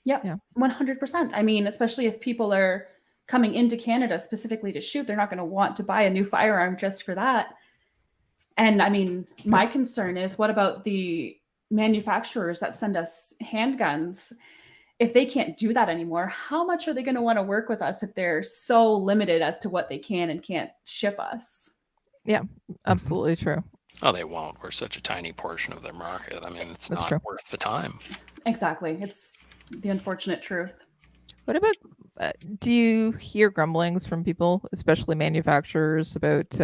Speaker 7: Yep. Yeah. 100%. I mean, especially if people are coming into Canada specifically to shoot, they're not going to want to buy a new firearm just for that. And I mean, my concern is, what about the manufacturers that send us handguns? If they can't do that anymore, how much are they going to want to work with us if they're so limited as to what they can and can't ship us?
Speaker 1: Yeah, absolutely true.
Speaker 3: Oh, they won't. We're such a tiny portion of their market. I mean, it's not worth the time.
Speaker 7: Exactly. It's the unfortunate truth.
Speaker 1: What about, do you hear grumblings from people, especially manufacturers, about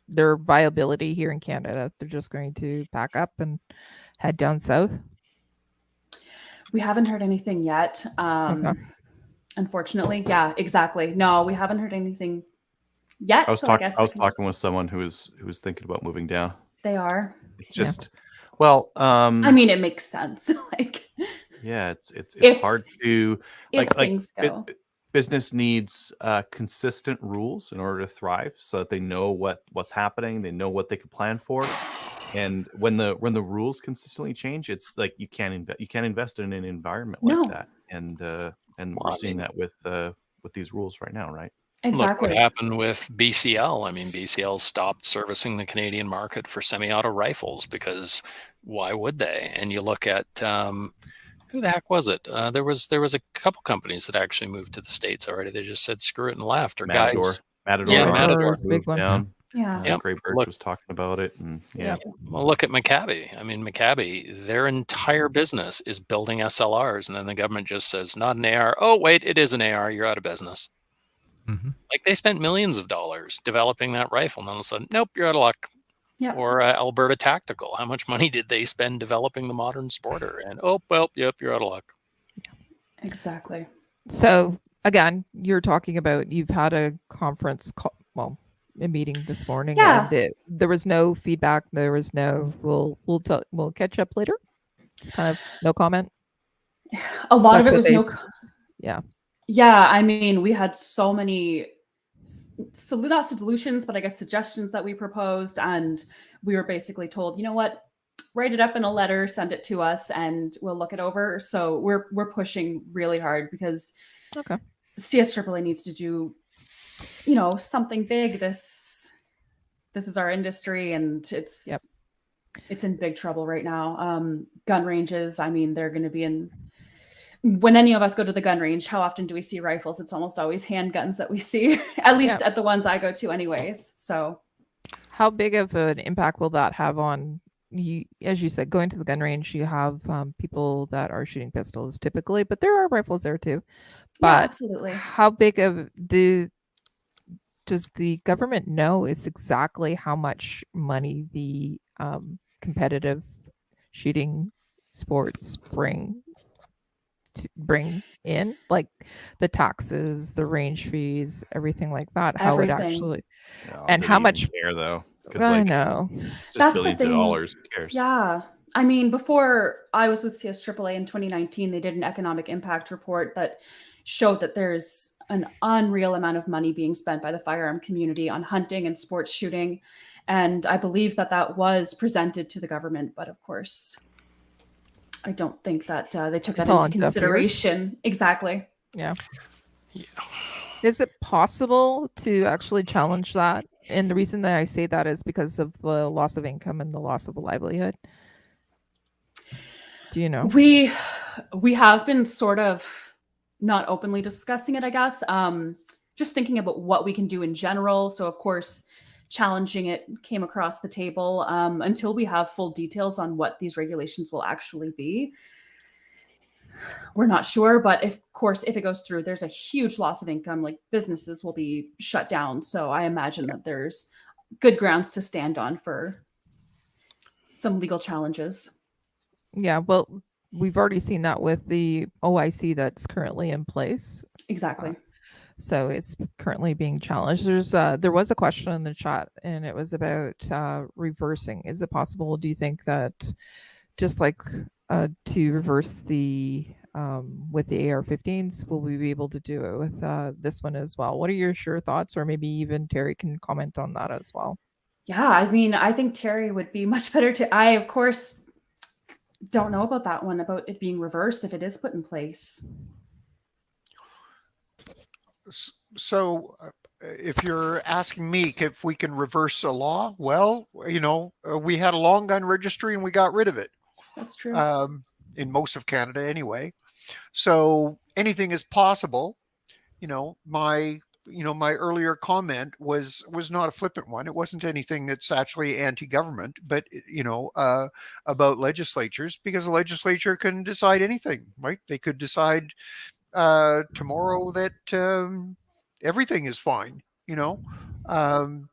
Speaker 1: their viability here in Canada? They're just going to pack up and head down south?
Speaker 7: We haven't heard anything yet. Unfortunately. Yeah, exactly. No, we haven't heard anything yet.
Speaker 5: I was talking with someone who was thinking about moving down.
Speaker 7: They are.
Speaker 5: It's just, well,
Speaker 7: I mean, it makes sense. Like,
Speaker 5: yeah, it's hard to
Speaker 7: things go.
Speaker 5: Business needs consistent rules in order to thrive, so that they know what's happening, they know what they can plan for. And when the rules consistently change, it's like you can't invest in an environment like that. And we're seeing that with these rules right now, right?
Speaker 7: Exactly.
Speaker 3: Look what happened with BCL. I mean, BCL stopped servicing the Canadian market for semi-auto rifles because why would they? And you look at who the heck was it? There was a couple companies that actually moved to the States already. They just said screw it and left. Or
Speaker 5: Matador.
Speaker 3: Yeah, Matador
Speaker 1: is a big one.
Speaker 5: Down.
Speaker 7: Yeah.
Speaker 5: Gray Birch was talking about it. And
Speaker 3: well, look at Maccabi. I mean, Maccabi, their entire business is building SLRs, and then the government just says, not an AR. Oh, wait, it is an AR. You're out of business.
Speaker 4: Mm-hmm.
Speaker 3: Like they spent millions of dollars developing that rifle, and all of a sudden, nope, you're out of luck.
Speaker 7: Yep.
Speaker 3: Or Alberta Tactical. How much money did they spend developing the modern sporter? And oh, well, yep, you're out of luck.
Speaker 7: Exactly.
Speaker 1: So again, you're talking about, you've had a conference call, well, a meeting this morning.
Speaker 7: Yeah.
Speaker 1: And there was no feedback. There was no, we'll catch up later. It's kind of no comment.
Speaker 7: A lot of it was
Speaker 1: yeah.
Speaker 7: Yeah, I mean, we had so many, not solutions, but I guess suggestions that we proposed, and we were basically told, you know what, write it up in a letter, send it to us, and we'll look it over. So we're pushing really hard because CSAAA needs to do, something big. This is our industry, and it's it's in big trouble right now. Gun ranges, I mean, they're going to be in. When any of us go to the gun range, how often do we see rifles? It's almost always handguns that we see, at least
Speaker 1: Yeah.
Speaker 7: at the ones I go to, anyways. So,
Speaker 1: How big of an impact will that have on you? As you said, going to the gun range, you have people that are shooting pistols typically, but there are rifles there too.
Speaker 7: yeah,
Speaker 1: But
Speaker 7: absolutely.
Speaker 1: how big of does the government know is exactly how much money the competitive shooting sports bring in, like the taxes, the range fees, everything like that? How it
Speaker 7: Everything.
Speaker 1: actually
Speaker 5: No,
Speaker 1: and
Speaker 5: do
Speaker 1: how
Speaker 5: they even
Speaker 1: much?
Speaker 5: care though? Because
Speaker 1: I
Speaker 5: like,
Speaker 1: know.
Speaker 5: just
Speaker 7: That's the
Speaker 5: billions
Speaker 7: thing.
Speaker 5: of dollars. Who cares?
Speaker 7: Yeah. I mean, before I was with CSAAA in 2019, they did an economic impact report that showed that there's an unreal amount of money being spent by the firearm community on hunting and sports shooting. And I believe that that was presented to the government. But of course, I don't think that they took that
Speaker 1: Fell
Speaker 7: into
Speaker 1: on deaf ears.
Speaker 7: consideration. Exactly.
Speaker 1: Yeah.
Speaker 3: Yeah.
Speaker 1: Is it possible to actually challenge that? And the reason that I say that is because of the loss of income and the loss of a livelihood. Do you know?
Speaker 7: We have been sort of not openly discussing it, I guess. Just thinking about what we can do in general. So of course, challenging it came across the table. Until we have full details on what these regulations will actually be, we're not sure. But of course, if it goes through, there's a huge loss of income. Like businesses will be shut down. So I imagine that there's good grounds to stand on for some legal challenges.
Speaker 1: Yeah, well, we've already seen that with the OIC that's currently in place.
Speaker 7: Exactly.
Speaker 1: So it's currently being challenged. There was a question in the chat, and it was about reversing. Is it possible? Do you think that just like to reverse the with the AR-15s, will we be able to do it with this one as well? What are your sure thoughts, or maybe even Terry can comment on that as well?
Speaker 7: Yeah, I mean, I think Terry would be much better to. I, of course, don't know about that one, about it being reversed if it is put in place.
Speaker 2: So, if you're asking me if we can reverse a law, well, we had a long gun registry and we got rid of it.
Speaker 7: That's true.
Speaker 2: In most of Canada anyway. So anything is possible. My earlier comment was not a flippant one. It wasn't anything that's actually anti-government, but about legislatures, because the legislature can decide anything, right? They could decide tomorrow that everything is fine. One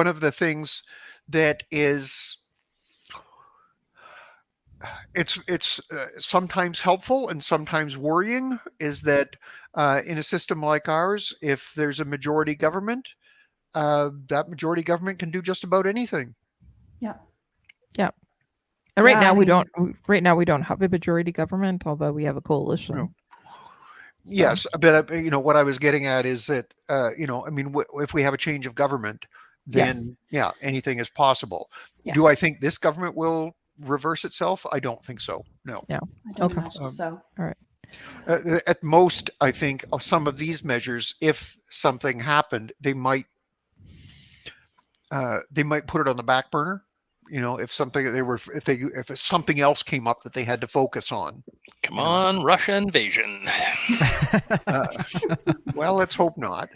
Speaker 2: of the things that is it's sometimes helpful and sometimes worrying is that in a system like ours, if there's a majority government, that majority government can do just about anything.
Speaker 7: Yeah.
Speaker 1: And right
Speaker 7: Yeah,
Speaker 1: now
Speaker 7: I
Speaker 1: we
Speaker 7: mean-
Speaker 1: don't. Right now we don't have a majority government, although we have a coalition.
Speaker 2: No.
Speaker 1: So,
Speaker 2: Yes, but what I was getting at is that if we have a change of government, then
Speaker 1: Yes.
Speaker 2: anything is possible.
Speaker 7: Yes.
Speaker 2: Do I think this government will reverse itself? I don't think so. No.
Speaker 7: I don't
Speaker 1: Okay.
Speaker 7: imagine so.
Speaker 2: At most, I think of some of these measures, if something happened, they might put it on the back burner. If something else came up that they had to focus on.
Speaker 3: Come on, Russia invasion.
Speaker 2: Well, let's hope not.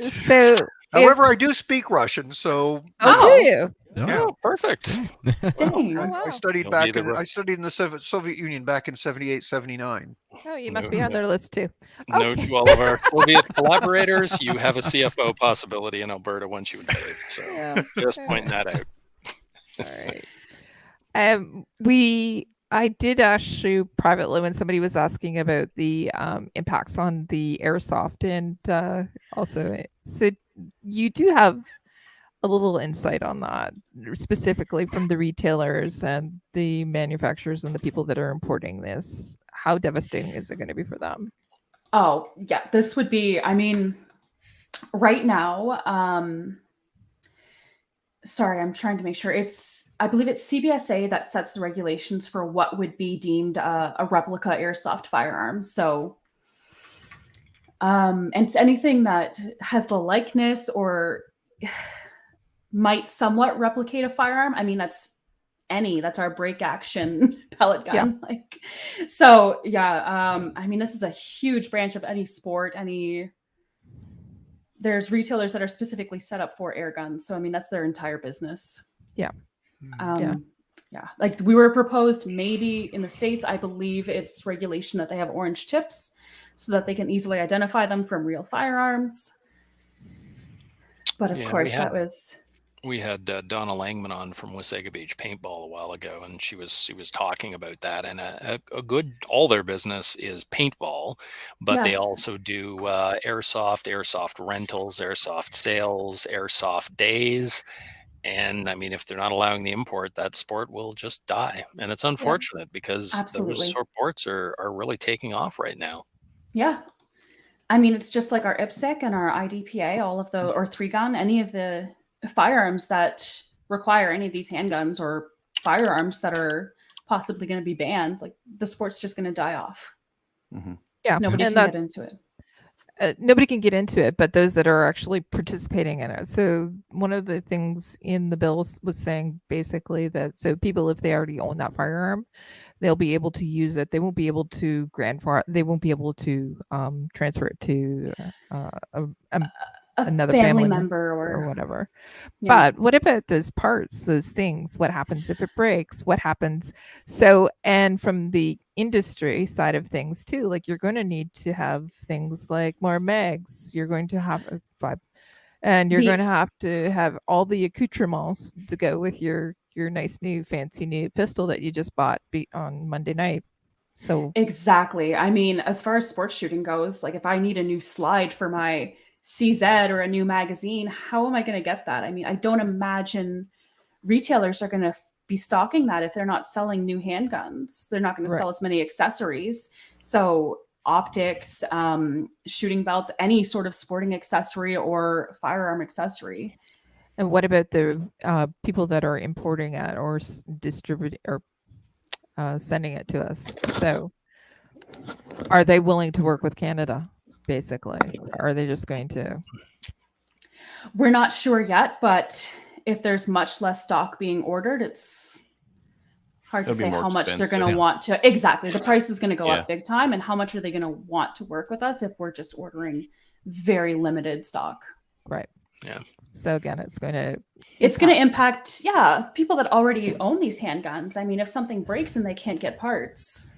Speaker 1: So,
Speaker 2: However, I do speak Russian, so
Speaker 1: do you?
Speaker 2: Yeah.
Speaker 3: Oh, perfect.
Speaker 7: Dang.
Speaker 1: Oh, wow.
Speaker 2: I studied
Speaker 3: You'll be the
Speaker 2: I studied in the Soviet Union back in 78, 79.
Speaker 1: Oh, you must be on their list too.
Speaker 3: Note to all of our Soviet collaborators, you have a CFO possibility in Alberta once you invade. So
Speaker 1: Yeah.
Speaker 3: just pointing that out.
Speaker 1: All right. I did ask you privately when somebody was asking about the impacts on the airsoft, and also, so you do have a little insight on that, specifically from the retailers and the manufacturers and the people that are importing this. How devastating is it going to be for them?
Speaker 7: Oh, yeah. This would be, I mean, right now, sorry, I'm trying to make sure I believe it's CSSA that sets the regulations for what would be deemed a replica airsoft firearm. So, and it's anything that has the likeness or might somewhat replicate a firearm. I mean, that's our break action pellet gun. Like, so yeah, I mean, this is a huge branch of any sport. There's retailers that are specifically set up for air guns. So I mean, that's their entire business.
Speaker 1: Yeah.
Speaker 7: Yeah. Like, we were proposed maybe in the States, I believe it's regulation that they have orange tips so that they can easily identify them from real firearms. But of course,
Speaker 3: we had Donna Langman on from Wasaga Beach Paintball a while ago, and she was talking about that. And a good, all their business is paintball, but they also do airsoft rentals, airsoft sales, airsoft days. And I mean, if they're not allowing the import, that sport will just die. And it's unfortunate because those sports are really taking off right now.
Speaker 7: Yeah. I mean, it's just like our IPSC and our IDPA, all of the, or 3-gun, any of the firearms that require any of these handguns or firearms that are possibly going to be banned. Like, the sport's just going to die off.
Speaker 2: Mm-hmm.
Speaker 1: Yeah.
Speaker 7: Nobody can get into it.
Speaker 1: Nobody can get into it, but those that are actually participating in it. So one of the things in the bill was saying basically that, so people, if they already own that firearm, they'll be able to use it. They won't be able to they won't be able to transfer it to another family member or whatever. Yeah. But what about those parts, those things? What happens if it breaks? What happens? So, and from the industry side of things too, like, you're going to need to have things like more mags. You're going to have and you're going to have all the accoutrements to go with your nice new fancy new pistol that you just bought on Monday night. So
Speaker 7: exactly. I mean, as far as sports shooting goes, like, if I need a new slide for my CZ or a new magazine, how am I going to get that? I mean, I don't imagine retailers are going to be stocking that if they're not selling new handguns. They're not going to sell as many accessories. So optics, shooting belts, any sort of sporting accessory or firearm accessory.
Speaker 1: And what about the people that are importing it or distributing or sending it to us? So are they willing to work with Canada, basically? Or are they just going to?
Speaker 7: We're not sure yet, but if there's much less stock being ordered, it's hard to say how much they're going to want to. Exactly. The price is going to go up big time. And how much are they going to want to work with us if we're just ordering very limited stock?
Speaker 1: Right.
Speaker 3: Yeah.
Speaker 1: So again, it's going to
Speaker 7: impact, people that already own these handguns. I mean, if something breaks and they can't get parts,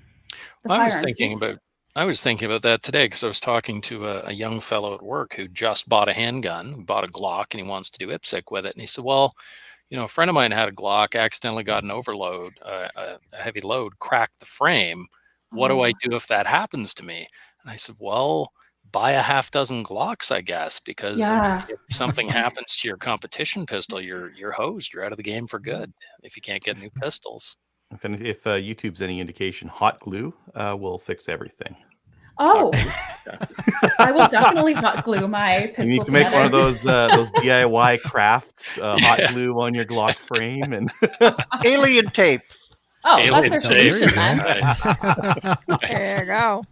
Speaker 3: I was thinking about that today because I was talking to a young fellow at work who just bought a handgun, bought a Glock, and he wants to do IPSC with it. And he said, well, a friend of mine had a Glock, accidentally got an overload, a heavy load, cracked the frame. What do I do if that happens to me? And I said, well, buy a half dozen Glocks, I guess, because if something happens to your competition pistol, you're hosed. You're out of the game for good if you can't get new pistols.
Speaker 5: If YouTube's any indication, hot glue will fix everything.
Speaker 7: Oh, I will definitely hot glue my pistol.
Speaker 5: You need to make one of those DIY crafts, hot glue on your Glock frame, and
Speaker 2: alien tape.
Speaker 7: Oh, that's our solution, man.
Speaker 1: There you go.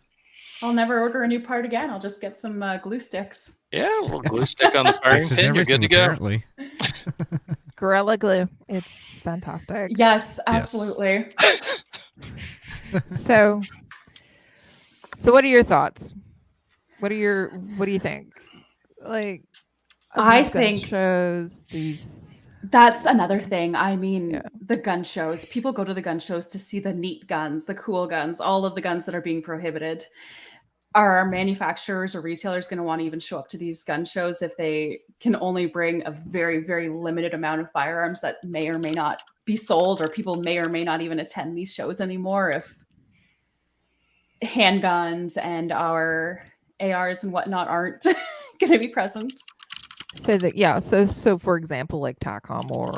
Speaker 7: I'll never order a new part again. I'll just get some glue sticks.
Speaker 3: Yeah, a little glue stick on the firing pin. You're good to go.
Speaker 4: Apparently.
Speaker 1: Gorilla Glue. It's fantastic.
Speaker 7: Yes, absolutely.
Speaker 1: So what are your thoughts? What do you think? Like,
Speaker 7: I think
Speaker 1: shows these.
Speaker 7: That's another thing. I mean, the gun shows. People go to the gun shows to see the neat guns, the cool guns, all of the guns that are being prohibited. Are manufacturers or retailers going to want to even show up to these gun shows if they can only bring a very, very limited amount of firearms that may or may not be sold, or people may or may not even attend these shows anymore if handguns and our ARs and whatnot aren't going to be present?
Speaker 1: So that so for example, like TACOM or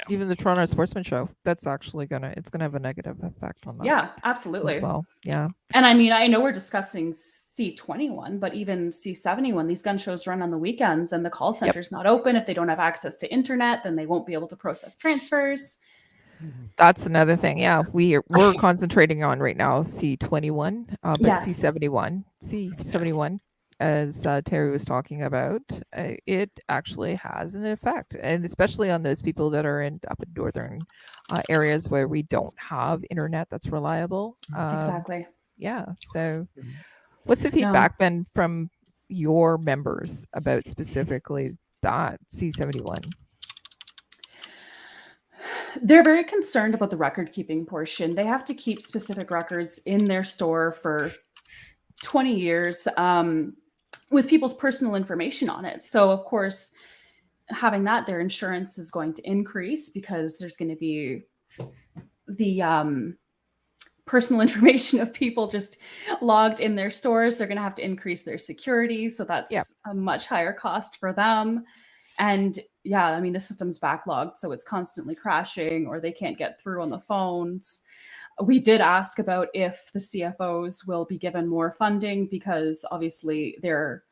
Speaker 1: even the Toronto Sportsman Show, that's actually gonna have a negative effect on that.
Speaker 7: Yeah, absolutely.
Speaker 1: As well, yeah.
Speaker 7: And I mean, I know we're discussing C21, but even C71, these gun shows run on the weekends, and the call center's not open. If they don't have access to internet, then they won't be able to process transfers.
Speaker 1: That's another thing. Yeah, we're concentrating on right now C21, but
Speaker 7: Yes.
Speaker 1: C71. as Terry was talking about, it actually has an effect, and especially on those people that are up in northern areas where we don't have internet that's reliable.
Speaker 7: Exactly.
Speaker 1: Yeah. So, what's the feedback been from your members about specifically that C71?
Speaker 7: They're very concerned about the record keeping portion. They have to keep specific records in their store for 20 years with people's personal information on it. So, of course, having that, their insurance is going to increase because there's going to be the personal information of people just logged in their stores. They're going to have to increase their security. So that's a much higher cost for them. And yeah, I mean, the system's backlogged, so it's constantly crashing or they can't get through on the phones. We did ask about if the CFOs will be given more funding because obviously they're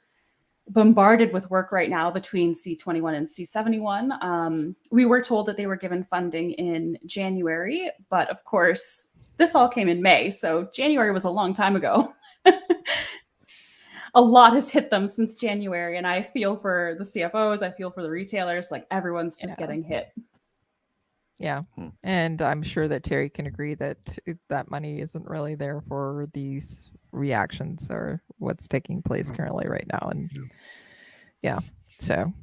Speaker 7: bombarded with work right now between C21 and C71. We were told that they were given funding in January, but of course, this all came in May, so January was a long time ago. A lot has hit them since January, and I feel for the CFOs, I feel for the retailers, like everyone's just getting hit.
Speaker 1: Yeah. And I'm sure that Terry can agree that that money isn't really there for these reactions or what's taking place currently right now. And yeah. So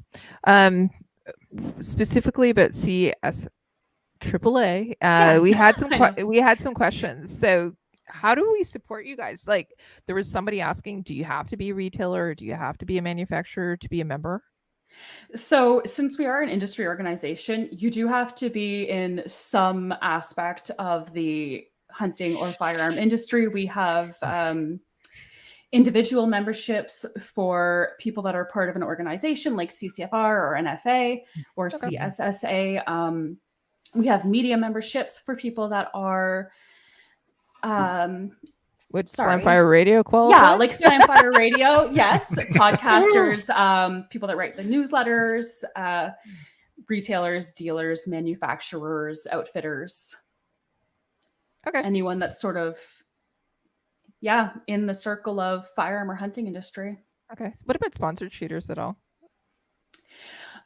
Speaker 1: specifically about CSAAA, we had some questions. So how do we support you guys? Like, there was somebody asking, do you have to be a retailer or do you have to be a manufacturer to be a member?
Speaker 7: So since we are an industry organization, you do have to be in some aspect of the hunting or firearm industry. We have individual memberships for people that are part of an organization like CCFR or NFA or CSSA. We have media memberships for people that are
Speaker 1: would Slamfire Radio qualify?
Speaker 7: Yeah, like Slamfire Radio, yes. Podcasters, people that write the newsletters, retailers, dealers, manufacturers, outfitters.
Speaker 1: Okay.
Speaker 7: Anyone that's sort of, in the circle of firearm or hunting industry.
Speaker 1: Okay. What about sponsored shooters at all?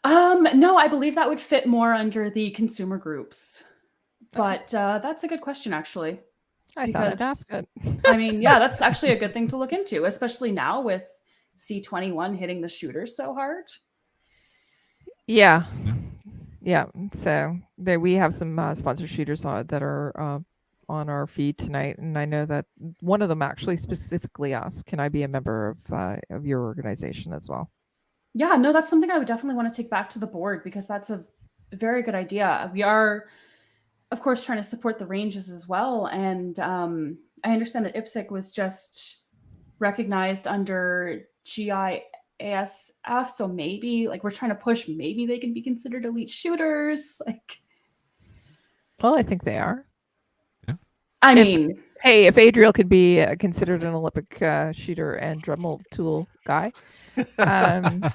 Speaker 7: No, I believe that would fit more under the consumer groups. But that's a good question, actually.
Speaker 1: I thought I'd ask it.
Speaker 7: I mean, that's actually a good thing to look into, especially now with C21 hitting the shooters so hard.
Speaker 1: Yeah. So there we have some sponsored shooters that are on our feed tonight, and I know that one of them actually specifically asked, "Can I be a member of your organization as well?"
Speaker 7: Yeah, no, that's something I would definitely want to take back to the board because that's a very good idea. We are, of course, trying to support the ranges as well. And I understand that IPSC was just recognized under GIASF. So maybe we're trying to push, maybe they can be considered elite shooters.
Speaker 1: Well, I think they are.
Speaker 7: Yeah. I mean,
Speaker 1: hey, if Adriel could be considered an Olympic shooter and Dremel tool guy, then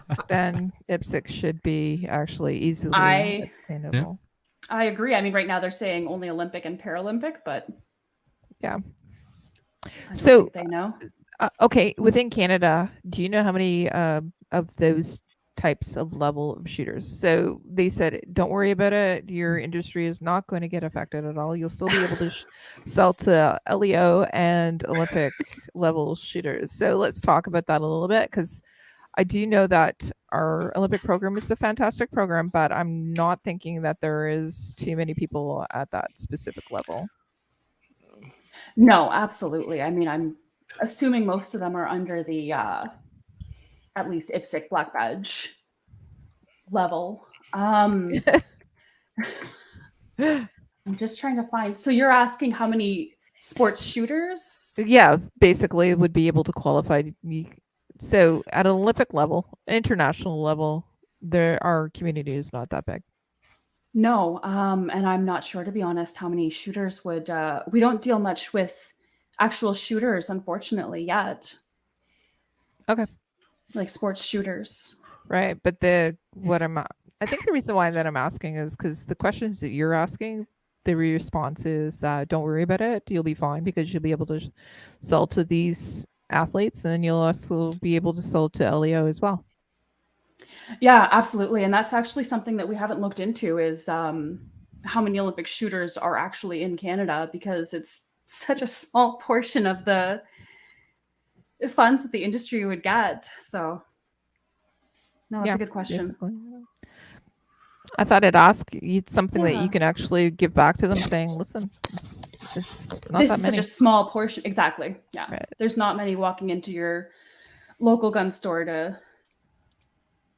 Speaker 1: IPSC should be actually easily attainable.
Speaker 7: Yeah. I agree. I mean, right now they're saying only Olympic and Paralympic, but
Speaker 1: so
Speaker 7: they know.
Speaker 1: Okay, within Canada, do you know how many of those types of level of shooters? So they said, don't worry about it. Your industry is not going to get affected at all. You'll still be able to sell to LEO and Olympic level shooters. So let's talk about that a little bit, because I do know that our Olympic program is a fantastic program, but I'm not thinking that there is too many people at that specific level.
Speaker 7: No, absolutely. I mean, I'm assuming most of them are under the at least IPSC black badge level. I'm just trying to find. So you're asking how many sports shooters?
Speaker 1: Yeah, basically would be able to qualify. So at an Olympic level, international level, our community is not that big.
Speaker 7: No, and I'm not sure, to be honest, how many shooters would. We don't deal much with actual shooters, unfortunately, yet.
Speaker 1: Okay.
Speaker 7: Like sports shooters.
Speaker 1: Right, but I think the reason why that I'm asking is because the questions that you're asking, the response is that don't worry about it, you'll be fine because you'll be able to sell to these athletes, and then you'll also be able to sell to LEO as well.
Speaker 7: Yeah, absolutely. And that's actually something that we haven't looked into is how many Olympic shooters are actually in Canada, because it's such a small portion of the funds that the industry would get. So, no, that's a good question.
Speaker 1: Basically. I thought I'd ask you something that
Speaker 7: Yeah.
Speaker 1: you can actually give back to them, saying, "Listen, it's not
Speaker 7: This
Speaker 1: that
Speaker 7: is
Speaker 1: many."
Speaker 7: such a small portion. Exactly. Yeah.
Speaker 1: Right.
Speaker 7: There's not many walking into your local gun store to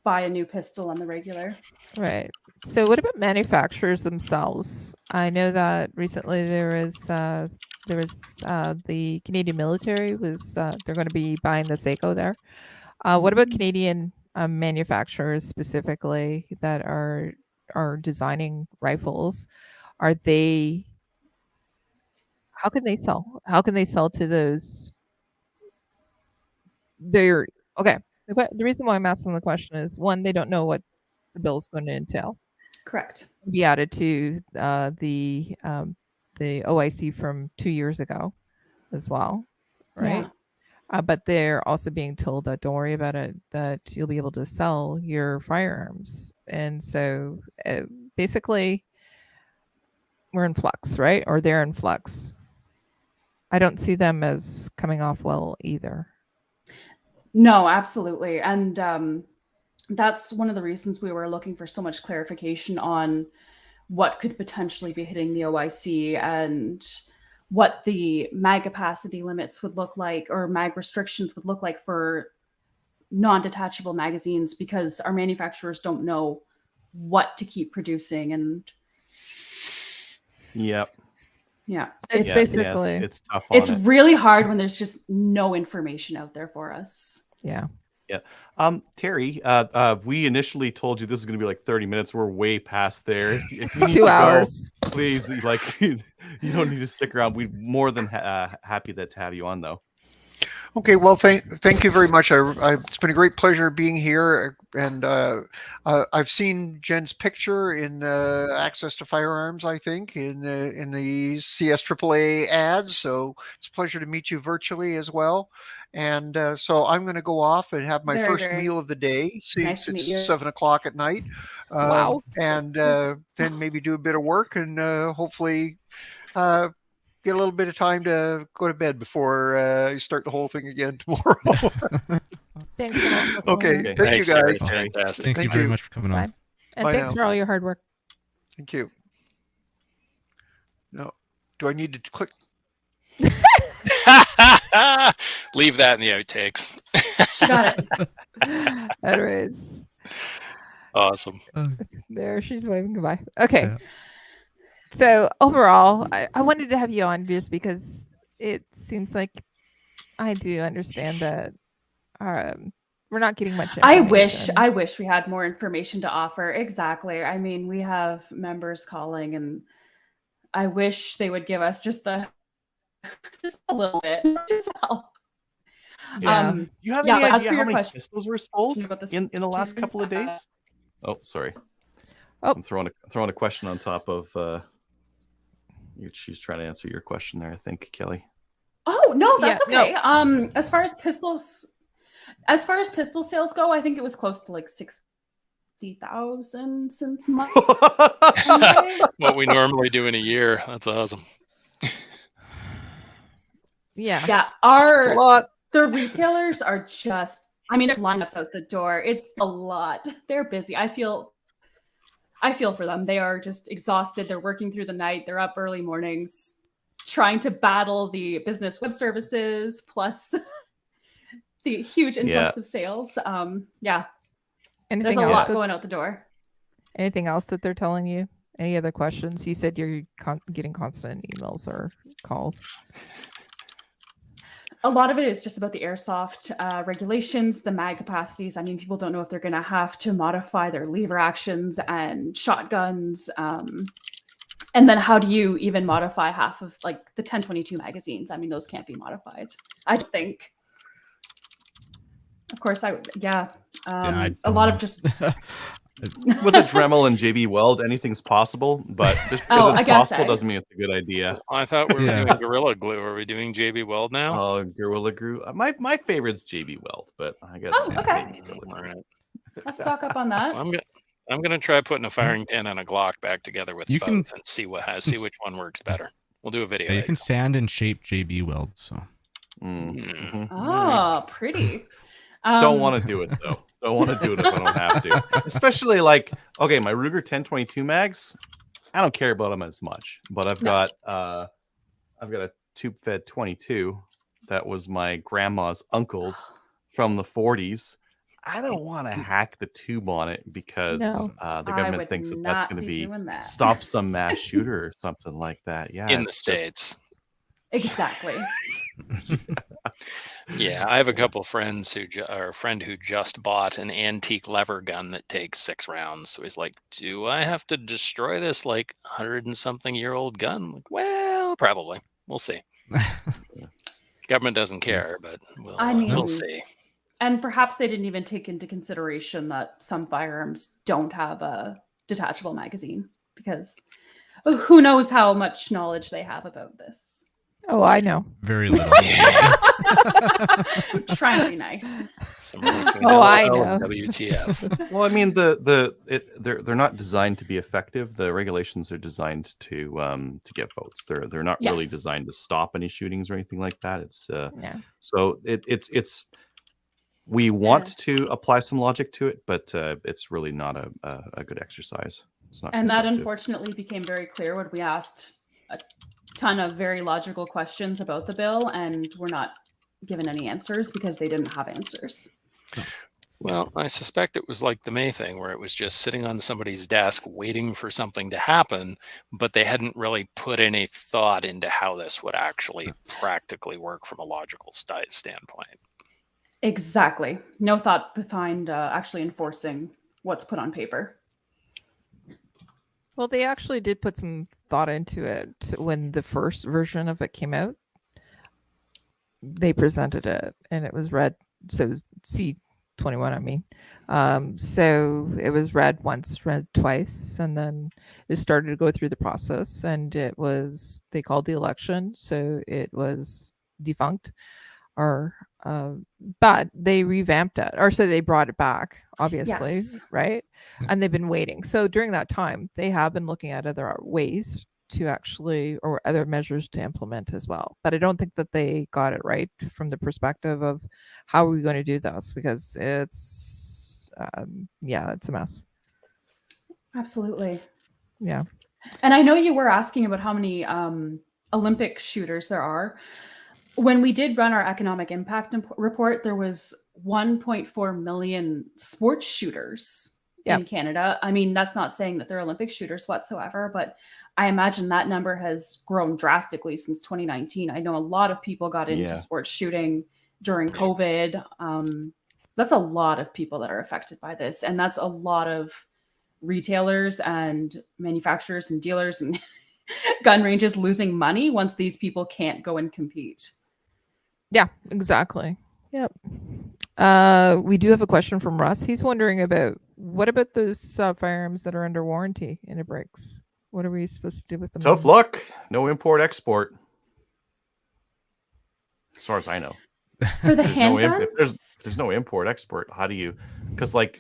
Speaker 7: buy a new pistol on the regular.
Speaker 1: Right. So, what about manufacturers themselves? I know that recently there was the Canadian military was they're going to be buying the Seiko there. What about Canadian manufacturers specifically that are designing rifles? Are they? How can they sell? How can they sell to those? They're okay. The reason why I'm asking the question is, one, they don't know what the bill is going to entail.
Speaker 7: Correct.
Speaker 1: Be added to the OIC from 2 years ago as well, right? But they're also being told that don't worry about it, that you'll be able to sell your firearms. And so basically, we're in flux, right? Or they're in flux. I don't see them as coming off well either.
Speaker 7: No, absolutely. And that's one of the reasons we were looking for so much clarification on what could potentially be hitting the OIC and what the mag capacity limits would look like, or mag restrictions would look like for non-detachable magazines, because our manufacturers don't know what to keep producing. And
Speaker 5: Yep.
Speaker 7: yeah,
Speaker 1: It's
Speaker 5: Yeah,
Speaker 1: basically
Speaker 5: it's tough on
Speaker 7: it's
Speaker 5: it.
Speaker 7: really hard when there's just no information out there for us.
Speaker 1: Yeah.
Speaker 5: Terry, we initially told you this is going to be like 30 minutes. We're way past there. If you
Speaker 1: It's
Speaker 5: need
Speaker 1: 2
Speaker 5: to go,
Speaker 1: hours.
Speaker 5: please, like, you don't need to stick around. We're more than happy to have you on, though.
Speaker 2: Okay, well, thank you very much. It's been a great pleasure being here, and I've seen Jen's picture in Access to Firearms, I think, in the CSAAA ads. So it's a pleasure to meet you virtually as well. And so I'm going to go off and have my
Speaker 7: Very,
Speaker 2: first
Speaker 7: very
Speaker 2: meal of the day,
Speaker 7: nice
Speaker 2: since
Speaker 7: to meet
Speaker 2: it's
Speaker 7: you.
Speaker 2: 7 o'clock at night.
Speaker 1: Wow.
Speaker 2: And then maybe do a bit of work, and hopefully get a little bit of time to go to bed before you start the whole thing again tomorrow.
Speaker 1: Thanks a lot for
Speaker 2: Okay,
Speaker 1: calling.
Speaker 2: thank you
Speaker 3: Thanks, Terry.
Speaker 2: guys.
Speaker 3: Fantastic.
Speaker 4: Thank you
Speaker 2: Thank
Speaker 4: very
Speaker 2: you.
Speaker 4: much for coming on.
Speaker 1: Bye. And
Speaker 2: Bye
Speaker 1: thanks
Speaker 2: now.
Speaker 1: for all your hard work.
Speaker 2: Thank you. No, do I need to click?
Speaker 3: Leave that in the outtakes.
Speaker 7: She got it.
Speaker 1: Anyways,
Speaker 3: Awesome.
Speaker 1: there she's waving goodbye. Okay.
Speaker 4: Yeah.
Speaker 1: So overall, I wanted to have you on just because it seems like I do understand that we're not getting much
Speaker 7: I
Speaker 1: information.
Speaker 7: wish we had more information to offer. Exactly. I mean, we have members calling, and I wish they would give us just a little bit to help.
Speaker 1: Yeah.
Speaker 5: Do you have
Speaker 7: Yeah,
Speaker 5: any
Speaker 7: but as
Speaker 5: idea
Speaker 7: for
Speaker 5: how
Speaker 7: your
Speaker 5: many
Speaker 7: question
Speaker 5: pistols were sold
Speaker 7: about this
Speaker 5: in the last
Speaker 7: series,
Speaker 5: couple of days? Oh, sorry.
Speaker 1: Oh.
Speaker 5: I'm throwing a question on top of. She's trying to answer your question there, I think, Kelly.
Speaker 7: Oh no,
Speaker 1: Yeah,
Speaker 7: that's
Speaker 1: no.
Speaker 7: okay. As far as pistol sales go, I think it was close to like 60,000 since Monday.
Speaker 3: What we normally do in a year. That's awesome.
Speaker 1: Yeah.
Speaker 7: Yeah,
Speaker 5: It's a lot.
Speaker 7: the retailers are just, I mean, there's lineups out the door. It's a lot. They're busy. I feel for them. They are just exhausted. They're working through the night. They're up early mornings trying to battle the business web services plus the huge influx of sales. Yeah,
Speaker 1: Anything
Speaker 7: there's a
Speaker 1: else
Speaker 7: lot
Speaker 1: that-
Speaker 7: going out the door.
Speaker 1: Anything else that they're telling you? Any other questions? You said you're getting constant emails or calls.
Speaker 7: A lot of it is just about the airsoft regulations, the mag capacities. I mean, people don't know if they're going to have to modify their lever actions and shotguns. And then how do you even modify half of like the 1022 magazines? I mean, those can't be modified, I don't think. Of course,
Speaker 4: I
Speaker 7: a
Speaker 4: don't
Speaker 7: lot
Speaker 4: know.
Speaker 7: of just
Speaker 5: With a Dremel and JB Weld, anything's possible, but just because
Speaker 7: Oh, I
Speaker 5: it's
Speaker 7: gotta
Speaker 5: possible
Speaker 7: say.
Speaker 5: doesn't mean it's a good idea.
Speaker 3: I thought we were
Speaker 4: Yeah.
Speaker 3: doing Gorilla Glue. Are we doing JB Weld now?
Speaker 5: Oh, Gorilla Glue. My favorite's JB Weld, but I guess
Speaker 7: Oh, okay.
Speaker 5: maybe Gorilla Glue.
Speaker 3: All right.
Speaker 7: Let's stock up on that.
Speaker 3: I'm gonna try putting a firing pin and a Glock back together with
Speaker 4: You
Speaker 3: both
Speaker 4: can-
Speaker 3: and see which one works better. We'll do a video.
Speaker 4: Yeah, you
Speaker 3: edit.
Speaker 4: can sand and shape JB Weld. So
Speaker 5: Mhm.
Speaker 7: Oh, pretty.
Speaker 5: Don't want to do it though. Don't want to do it if I don't have to. Especially like, okay, my Ruger 1022 mags, I don't care about them as much, but I've got a tube fed 22 that was my grandma's uncle's from the 40s. I don't want to hack the tube on it because
Speaker 1: No.
Speaker 5: the
Speaker 7: I
Speaker 5: government
Speaker 7: would
Speaker 5: thinks that's
Speaker 7: not
Speaker 5: going to
Speaker 7: be
Speaker 5: be
Speaker 7: doing that.
Speaker 5: stop some mass shooter or something like that. Yeah,
Speaker 3: in the
Speaker 5: it's just-
Speaker 3: States.
Speaker 7: Exactly.
Speaker 3: Yeah, I have a couple friends or a friend who just bought an antique lever gun that takes 6 rounds. So he's like, "Do I have to destroy this like 100-and-something-year-old gun?" I'm like, well, probably. We'll see. Government doesn't care, but we'll
Speaker 7: mean,
Speaker 3: see.
Speaker 7: And perhaps they didn't even take into consideration that some firearms don't have a detachable magazine, because who knows how much knowledge they have about this.
Speaker 1: Oh, I know.
Speaker 4: very little.
Speaker 7: Trying to be nice.
Speaker 1: Oh, I know.
Speaker 3: WTF.
Speaker 5: Well, I mean, they're not designed to be effective. The regulations are designed to get votes. They're not really
Speaker 7: Yes.
Speaker 5: designed to stop any shootings or anything like that. It's
Speaker 1: Yeah.
Speaker 5: so it's we want to apply some logic to it, but it's really not a good exercise. It's not.
Speaker 7: And that
Speaker 5: constructive.
Speaker 7: unfortunately became very clear when we asked a ton of very logical questions about the bill, and we're not given any answers because they didn't have answers.
Speaker 3: Well, I suspect it was like the May thing, where it was just sitting on somebody's desk waiting for something to happen, but they hadn't really put any thought into how this would actually practically work from a logical standpoint.
Speaker 7: Exactly. No thought behind actually enforcing what's put on paper.
Speaker 1: Well, they actually did put some thought into it when the first version of it came out. They presented it and it was read. So C21, I mean. So it was read once, read twice, and then it started to go through the process, and they called the election. So it was defunct, but they revamped it, or so they brought it back, obviously,
Speaker 7: Yes.
Speaker 1: right? And they've been waiting. So during that time, they have been looking at other ways to actually, or other measures to implement as well. But I don't think that they got it right from the perspective of how are we going to do this, because it's it's a mess.
Speaker 7: Absolutely.
Speaker 1: Yeah.
Speaker 7: And I know you were asking about how many Olympic shooters there are. When we did run our economic impact report, there was 1.4 million sports shooters in Canada. I mean, that's not saying that they're Olympic shooters whatsoever, but I imagine that number has grown drastically since 2019. I know a lot of people got into sports shooting during COVID. That's a lot of people that are affected by this. And that's a lot of retailers and manufacturers and dealers and gun ranges losing money once these people can't go and compete.
Speaker 1: Yeah, exactly. Yep. We do have a question from Russ. He's wondering what about those firearms that are under warranty and it breaks? What are we supposed to do with them?
Speaker 5: Tough luck. No import export. As far as I know.
Speaker 7: For the handguns?
Speaker 5: There's no import export. How do you? Because we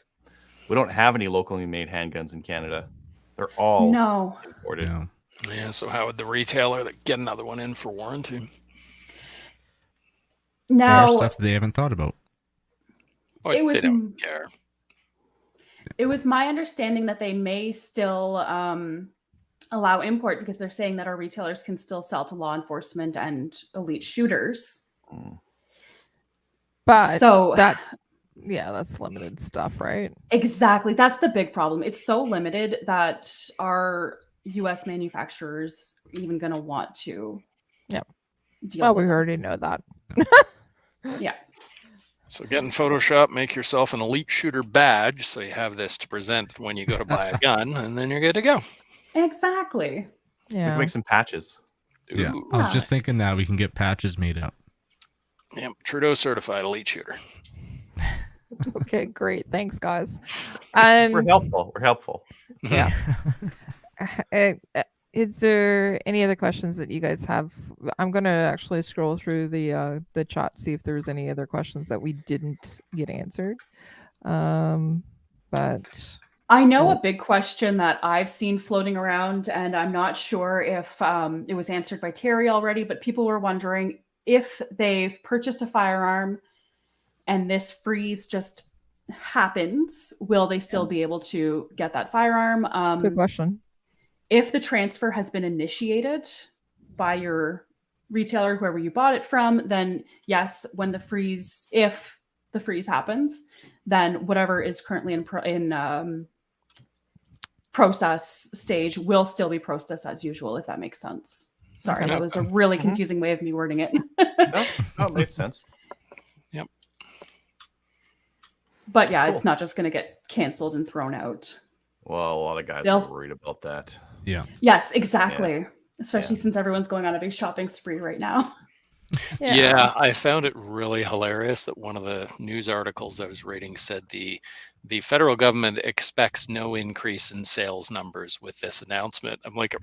Speaker 5: don't have any locally made handguns in Canada. They're all imported.
Speaker 4: Yeah.
Speaker 3: Yeah, so how would the retailer get another one in for warranty?
Speaker 7: Now,
Speaker 4: More stuff they haven't thought about.
Speaker 3: Oh,
Speaker 7: It was-
Speaker 3: they don't care.
Speaker 7: it was my understanding that they may still allow import because they're saying that our retailers can still sell to law enforcement and elite shooters.
Speaker 1: But
Speaker 7: So
Speaker 1: that's limited stuff, right?
Speaker 7: exactly. That's the big problem. It's so limited that our US manufacturers even going to want to deal
Speaker 1: Well,
Speaker 7: with
Speaker 1: we already
Speaker 7: this.
Speaker 1: know that.
Speaker 7: Yeah.
Speaker 3: So get in Photoshop, make yourself an elite shooter badge, so you have this to present when you go to buy a gun, and then you're good to go.
Speaker 7: Exactly.
Speaker 5: We
Speaker 1: Yeah.
Speaker 5: can make some patches.
Speaker 4: Yeah.
Speaker 3: Ooh.
Speaker 4: I was just thinking that we can get patches made up.
Speaker 3: Yep, Trudeau certified elite shooter.
Speaker 1: Okay, great. Thanks, guys.
Speaker 5: We're helpful. We're helpful.
Speaker 1: Yeah. Is there any other questions that you guys have? I'm gonna actually scroll through the chat, see if there's any other questions that we didn't get answered. But
Speaker 7: I know
Speaker 1: Well-
Speaker 7: a big question that I've seen floating around, and I'm not sure if it was answered by Terry already, but people were wondering if they've purchased a firearm and this freeze just happens, will they still be able to get that firearm?
Speaker 1: good question.
Speaker 7: If the transfer has been initiated by your retailer, whoever you bought it from, then yes, when if the freeze happens, then whatever is currently in process stage will still be processed as usual, if that makes sense. Sorry,
Speaker 1: Okay.
Speaker 7: that was a really
Speaker 5: Mhm.
Speaker 7: confusing way of me wording it.
Speaker 5: No, it makes sense.
Speaker 7: But yeah,
Speaker 5: Cool.
Speaker 7: it's not just going to get canceled and thrown out.
Speaker 5: Well, a lot of guys
Speaker 7: They'll-
Speaker 5: are worried about that.
Speaker 4: Yeah.
Speaker 7: Yes, exactly. Especially
Speaker 5: Yeah.
Speaker 7: since everyone's going on a big shopping spree right now.
Speaker 3: Yeah, I found it really hilarious that one of the news articles I was reading said the federal government expects no increase in sales numbers with this announcement. I'm like,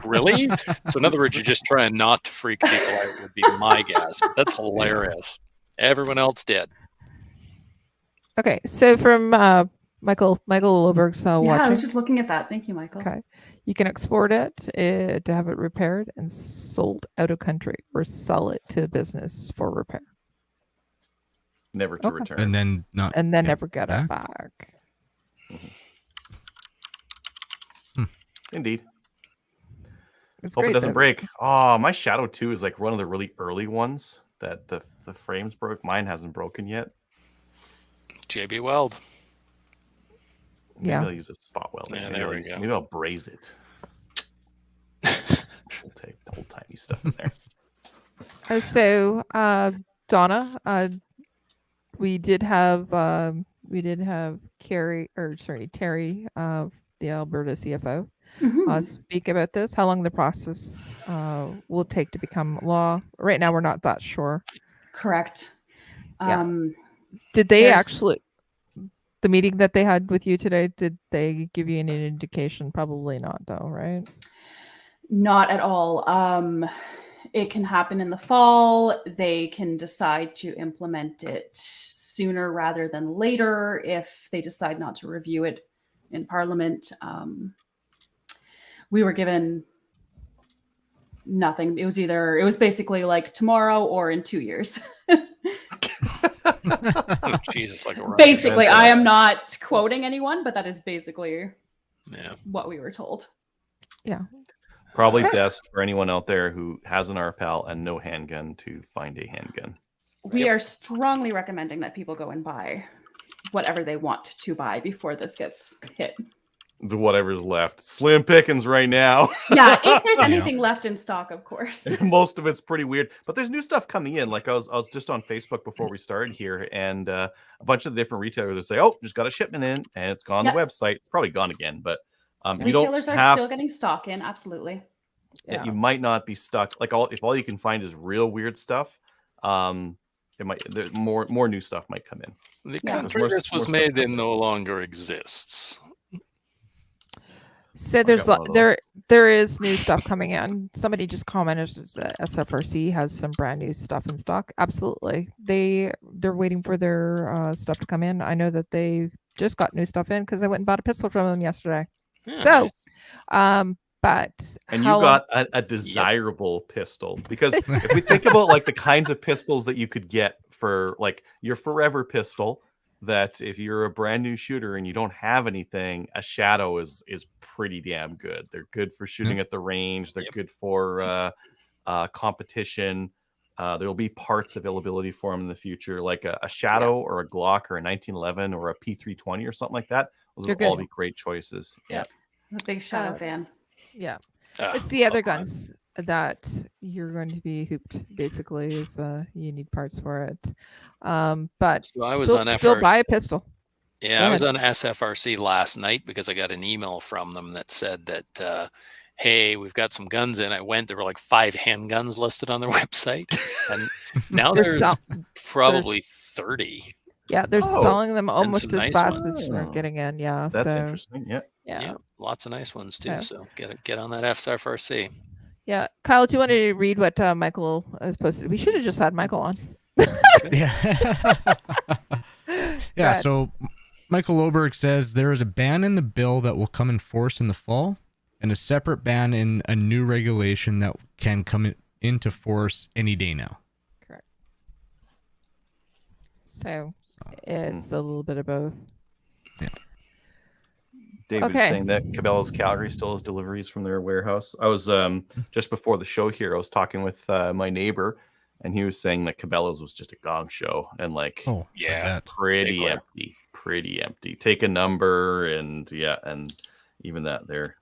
Speaker 3: really? So in other words, you're just trying not to freak people out would be my guess. But that's hilarious. Everyone else did.
Speaker 1: Okay, so from Michael Loberg's
Speaker 7: Yeah, I
Speaker 1: watching.
Speaker 7: was just looking at that. Thank you, Michael.
Speaker 1: Okay. You can export it to have it repaired and sold out of country or sell it to a business for repair
Speaker 5: Never to
Speaker 1: Okay.
Speaker 5: return.
Speaker 4: And then not.
Speaker 1: and then
Speaker 4: Yeah,
Speaker 1: never get it back.
Speaker 5: Indeed.
Speaker 1: It's
Speaker 5: Hope
Speaker 1: great
Speaker 5: it doesn't
Speaker 1: though.
Speaker 5: break. Oh, my Shadow 2 is like one of the really early ones that the frames broke. Mine hasn't broken yet.
Speaker 3: JB Weld.
Speaker 5: Maybe
Speaker 1: Yeah.
Speaker 5: I'll use a spot welding.
Speaker 3: Yeah,
Speaker 5: maybe,
Speaker 3: there
Speaker 5: I'll
Speaker 3: we
Speaker 5: use,
Speaker 3: go.
Speaker 5: maybe I'll braze it. We'll take old timey stuff in there.
Speaker 1: So Donna, we did have Terry, the Alberta CFO,
Speaker 7: Mhm.
Speaker 1: speak about this. How long the process will take to become law? Right now, we're not that sure.
Speaker 7: Correct.
Speaker 1: Yeah. Did they
Speaker 7: There's-
Speaker 1: actually? The meeting that they had with you today, did they give you any indication? Probably not, though, right?
Speaker 7: Not at all. It can happen in the fall. They can decide to implement it sooner rather than later if they decide not to review it in Parliament. We were given nothing. It was basically like tomorrow or in 2 years.
Speaker 3: Oh, Jesus, like a rocket.
Speaker 7: Basically, I am
Speaker 5: Fantastic.
Speaker 7: not quoting anyone, but that is basically
Speaker 3: Yeah.
Speaker 7: what we were told.
Speaker 1: Yeah.
Speaker 5: Probably
Speaker 1: Okay.
Speaker 5: best for anyone out there who has an RPAL and no handgun to find a handgun.
Speaker 7: We are strongly recommending that people go and buy whatever they want to buy before this gets hit.
Speaker 5: Whatever's left. Slim pickings right now.
Speaker 7: Yeah, if there's anything left in stock, of course.
Speaker 5: Most of it's pretty weird, but there's new stuff coming in. Like I was just on Facebook before we started here, and a bunch of the different retailers will say, "Oh, just got a shipment in, and it's gone on the website. It's probably gone again." But you don't
Speaker 7: Retailers are
Speaker 5: have.
Speaker 7: still getting stock in, absolutely.
Speaker 1: Yeah.
Speaker 5: You might not be stuck. Like if all you can find is real weird stuff, it might. More new stuff might come in.
Speaker 3: The
Speaker 1: Yeah.
Speaker 3: country
Speaker 5: More-
Speaker 3: this was
Speaker 5: more stuff
Speaker 3: made in
Speaker 5: coming.
Speaker 3: no longer exists.
Speaker 1: So there's
Speaker 5: got one of those.
Speaker 1: there is new stuff coming in. Somebody just commented that SFRC has some brand new stuff in stock. Absolutely, they're waiting for their stuff to come in. I know that they just got new stuff in because I went and bought a pistol from them yesterday.
Speaker 3: Yeah,
Speaker 1: So,
Speaker 3: nice.
Speaker 1: but
Speaker 5: And
Speaker 1: how
Speaker 5: you got a desirable pistol, because if we think about like the kinds of pistols that you could get for like your forever pistol, that if you're a brand new shooter and you don't have anything, a Shadow is pretty damn good. They're good for shooting at the range. They're good for competition. There'll be parts availability for them in the future, like a Shadow or a Glock or a 1911 or a P320 or something like that. Those
Speaker 1: They're
Speaker 5: will all
Speaker 1: good.
Speaker 5: be great choices.
Speaker 1: Yeah.
Speaker 7: I'm a big Shadow
Speaker 1: Uh,
Speaker 7: fan.
Speaker 1: yeah,
Speaker 3: Ah,
Speaker 1: it's the other
Speaker 3: love that.
Speaker 1: guns that you're going to be hooped basically if you need parts for it. But
Speaker 3: So I was
Speaker 1: still,
Speaker 3: on
Speaker 1: still
Speaker 3: FRC.
Speaker 1: buy a pistol.
Speaker 3: Yeah,
Speaker 1: Go
Speaker 3: I was on SFRC last night because I got an email from them that said that, hey, we've got some guns in. I went, there were like 5 handguns listed on their website. And now
Speaker 1: There's
Speaker 3: there's
Speaker 1: some-
Speaker 3: probably 30.
Speaker 1: Yeah, they're
Speaker 5: Oh,
Speaker 1: selling them almost
Speaker 3: some
Speaker 1: as
Speaker 3: nice
Speaker 1: fast
Speaker 5: ones.
Speaker 1: as we're getting in. Yeah,
Speaker 5: That's
Speaker 1: so
Speaker 5: interesting. Yeah.
Speaker 1: yeah,
Speaker 3: lots of nice ones too.
Speaker 1: So-
Speaker 3: So get on that FSRC.
Speaker 1: yeah. Kyle, do you want to read what Michael has posted? We should have just had Michael on.
Speaker 4: Yeah. Yeah.
Speaker 1: ahead.
Speaker 4: So Michael Oberg says there is a ban in the bill that will come in force in the fall, and a separate ban in a new regulation that can come into force any day now.
Speaker 1: Correct. So it's a little bit of both.
Speaker 5: David's
Speaker 1: Okay.
Speaker 5: saying that Cabela's Calgary still has deliveries from their warehouse. I was just before the show here, I was talking with my neighbor, and he was saying that Cabela's was just a gong show and like
Speaker 4: Oh,
Speaker 3: Yeah.
Speaker 4: I bet.
Speaker 5: pretty
Speaker 3: Stay
Speaker 5: empty, pretty empty. Take a number and even that they're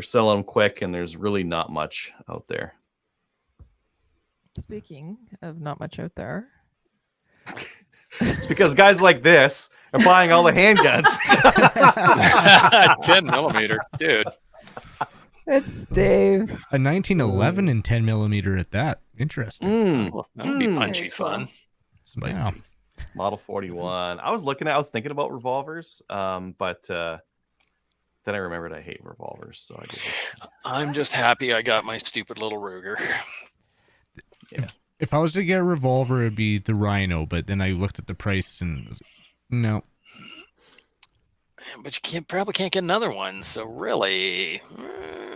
Speaker 5: selling them quick, and there's really not much out there.
Speaker 1: Speaking of not much out there.
Speaker 5: It's because guys like this are buying all the handguns.
Speaker 3: 10 millimeter, dude.
Speaker 1: It's Dave.
Speaker 4: A 1911 and 10 millimeter at that. Interesting.
Speaker 3: Well, that'll be punchy
Speaker 7: Very cool.
Speaker 3: fun.
Speaker 5: Spicy.
Speaker 4: Yeah.
Speaker 5: Model 41. I was thinking about revolvers, but then I remembered I hate revolvers, so I didn't.
Speaker 3: I'm just happy I got my stupid little Ruger.
Speaker 4: If I was to get a revolver, it'd be the Rhino, but then I looked at the price and was like, no.
Speaker 3: But you probably can't get another one. So really,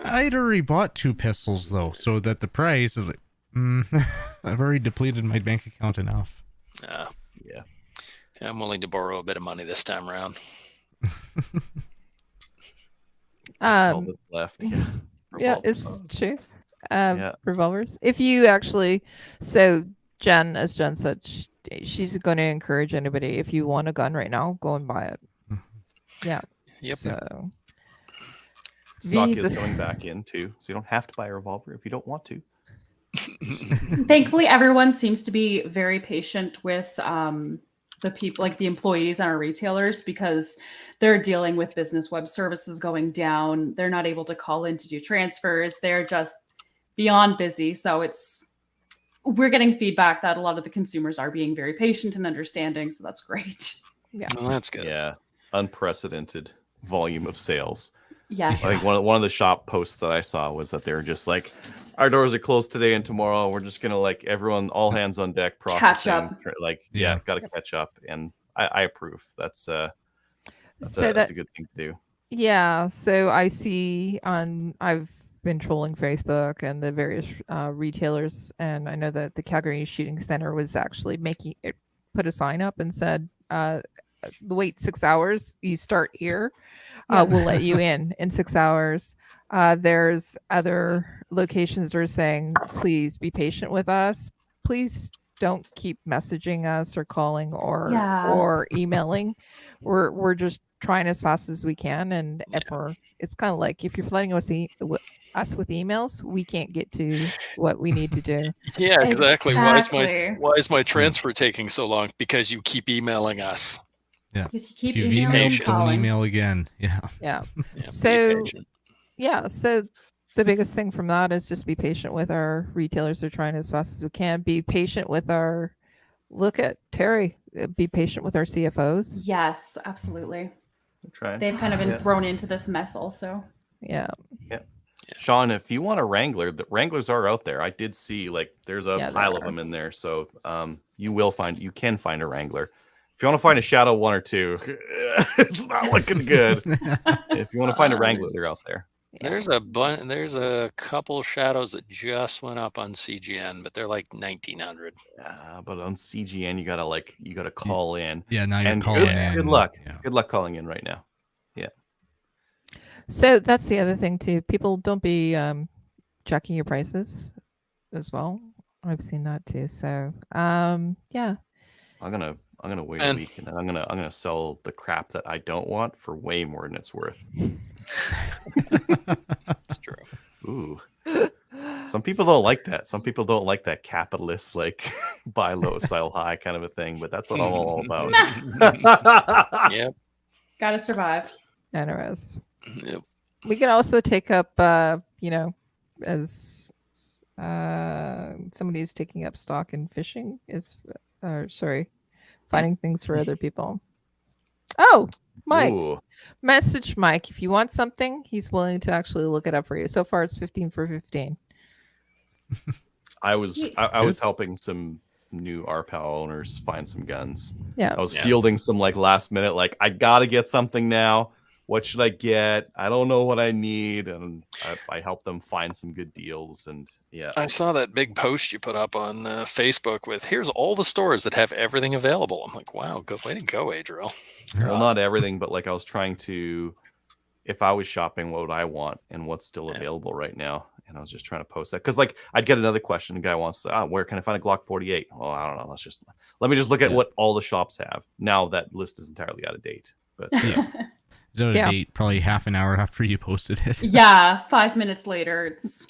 Speaker 4: I'd already bought 2 pistols though, so that the price is like, I've already depleted my bank account enough.
Speaker 5: Yeah.
Speaker 3: I'm willing to borrow a bit of money this time around.
Speaker 5: That's all that's left. Yeah.
Speaker 1: Yeah,
Speaker 5: Revolvers.
Speaker 1: it's true.
Speaker 5: Yeah.
Speaker 1: Revolvers. If you actually, so Jen, as Jen said, she's going to encourage anybody. If you want a gun right now, go and buy it. Yeah.
Speaker 3: Yep.
Speaker 1: So
Speaker 5: Stock
Speaker 1: Visa-
Speaker 5: is coming back in too, so you don't have to buy a revolver if you don't want to.
Speaker 7: Thankfully, everyone seems to be very patient with the people, like the employees and our retailers, because they're dealing with business web services going down. They're not able to call in to do transfers. They're just beyond busy. So we're getting feedback that a lot of the consumers are being very patient and understanding. So that's great.
Speaker 3: Well, that's good.
Speaker 5: Yeah. Unprecedented volume of sales.
Speaker 7: Yes.
Speaker 5: I think one of the shop posts that I saw was that they were just like, our doors are closed today and tomorrow. We're just gonna like everyone, all hands on deck, processing.
Speaker 7: Catch up.
Speaker 4: Yeah.
Speaker 5: Got to catch up, and I approve. That's
Speaker 1: So
Speaker 5: that's a good thing to do.
Speaker 1: Yeah, so I see I've been trolling Facebook and the various retailers, and I know that the Calgary Shooting Center was actually put a sign up and said, wait 6 hours, you start here.
Speaker 7: Yeah.
Speaker 1: We'll let you in 6 hours. There's other locations that are saying, please be patient with us. Please don't keep messaging us or calling or emailing. We're just trying as fast as we can, and it's kind of like if you're flooding us with emails, we can't get to what we need to do.
Speaker 3: Yeah, exactly.
Speaker 7: Exactly.
Speaker 3: Why is my transfer taking so long? Because you keep emailing us.
Speaker 7: Because you keep
Speaker 4: If you've
Speaker 7: emailing and
Speaker 4: emailed, don't
Speaker 7: calling.
Speaker 4: email again. Yeah.
Speaker 1: Yeah.
Speaker 3: Yeah, be
Speaker 1: So
Speaker 3: patient.
Speaker 1: so the biggest thing from that is just be patient with our retailers. They're trying as fast as we can. Be patient with look at Terry. Be patient with our CFOs.
Speaker 7: Yes, absolutely.
Speaker 5: I'm trying.
Speaker 7: They've kind of been thrown into this mess also.
Speaker 1: Yeah.
Speaker 5: Sean, if you want a Wrangler, the Wranglers are out there. I did see like there's a
Speaker 1: Yeah,
Speaker 5: pile
Speaker 1: there
Speaker 5: of
Speaker 1: are.
Speaker 5: them in there, so you can find a Wrangler. If you want to find a Shadow 1 or 2, it's not looking good. If you want to find a Wrangler, they're out there.
Speaker 1: Yeah.
Speaker 3: There's a couple shadows that just went up on CGN, but they're like 1900.
Speaker 5: But on CGN, you gotta call in.
Speaker 4: Yeah, now you're
Speaker 5: And
Speaker 4: calling in.
Speaker 5: good luck.
Speaker 4: Yeah.
Speaker 5: Good luck calling in right now.
Speaker 1: So that's the other thing too. People don't be checking your prices as well. I've seen that too. So yeah.
Speaker 5: I'm gonna wait a
Speaker 3: And-
Speaker 5: week, and then I'm gonna sell the crap that I don't want for way more than it's worth.
Speaker 3: It's true.
Speaker 5: Ooh. Some people don't like that. Some people don't like that capitalist, like buy low, sell high kind of a thing. But that's what I'm all about.
Speaker 3: Yep.
Speaker 7: Gotta survive.
Speaker 1: Anyways.
Speaker 3: Yep.
Speaker 1: We can also take up as somebody's taking up stock in fishing finding things for other people. Oh, Mike.
Speaker 5: Ooh.
Speaker 1: Message Mike. If you want something, he's willing to actually look it up for you. So far, it's 15 for 15.
Speaker 5: I was
Speaker 7: Sweet.
Speaker 5: I was helping some new RPAL owners find some guns.
Speaker 1: Yeah.
Speaker 5: I was
Speaker 3: Yeah.
Speaker 5: fielding some like last minute, like I gotta get something now. What should I get? I don't know what I need, and I helped them find some good deals. And yeah,
Speaker 3: I saw that big post you put up on Facebook with here's all the stores that have everything available. I'm like, wow, good way to go, Adriel.
Speaker 5: well, not everything, but like I was trying to, if I was shopping, what would I want and what's still available right now? And I was just trying to post that because like I'd get another question. The guy wants, where can I find a Glock 48? Well, I don't know. Let me just look at what all the shops have. Now that list is entirely out of date. But
Speaker 4: Yeah. It's out of
Speaker 1: Yeah.
Speaker 4: date probably half an hour after you posted it.
Speaker 7: Yeah, 5 minutes later, it's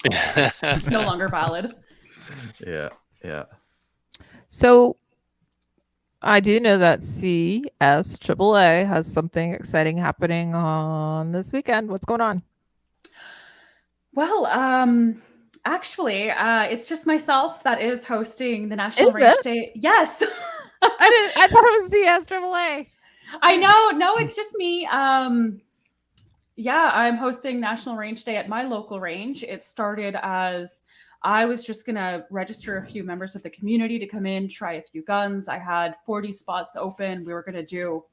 Speaker 7: no longer valid.
Speaker 5: yeah.
Speaker 1: So I do know that CSAAA has something exciting happening on this weekend. What's going on?
Speaker 7: Well, actually, it's just myself that is hosting the National
Speaker 1: Is
Speaker 7: Range
Speaker 1: it?
Speaker 7: Day. Yes.
Speaker 1: I thought it was CSAAA.
Speaker 7: I know. No, it's just me. Yeah, I'm hosting National Range Day at my local range. It started as I was just going to register a few members of the community to come in, try a few guns. I had 40 spots open. We were going to do,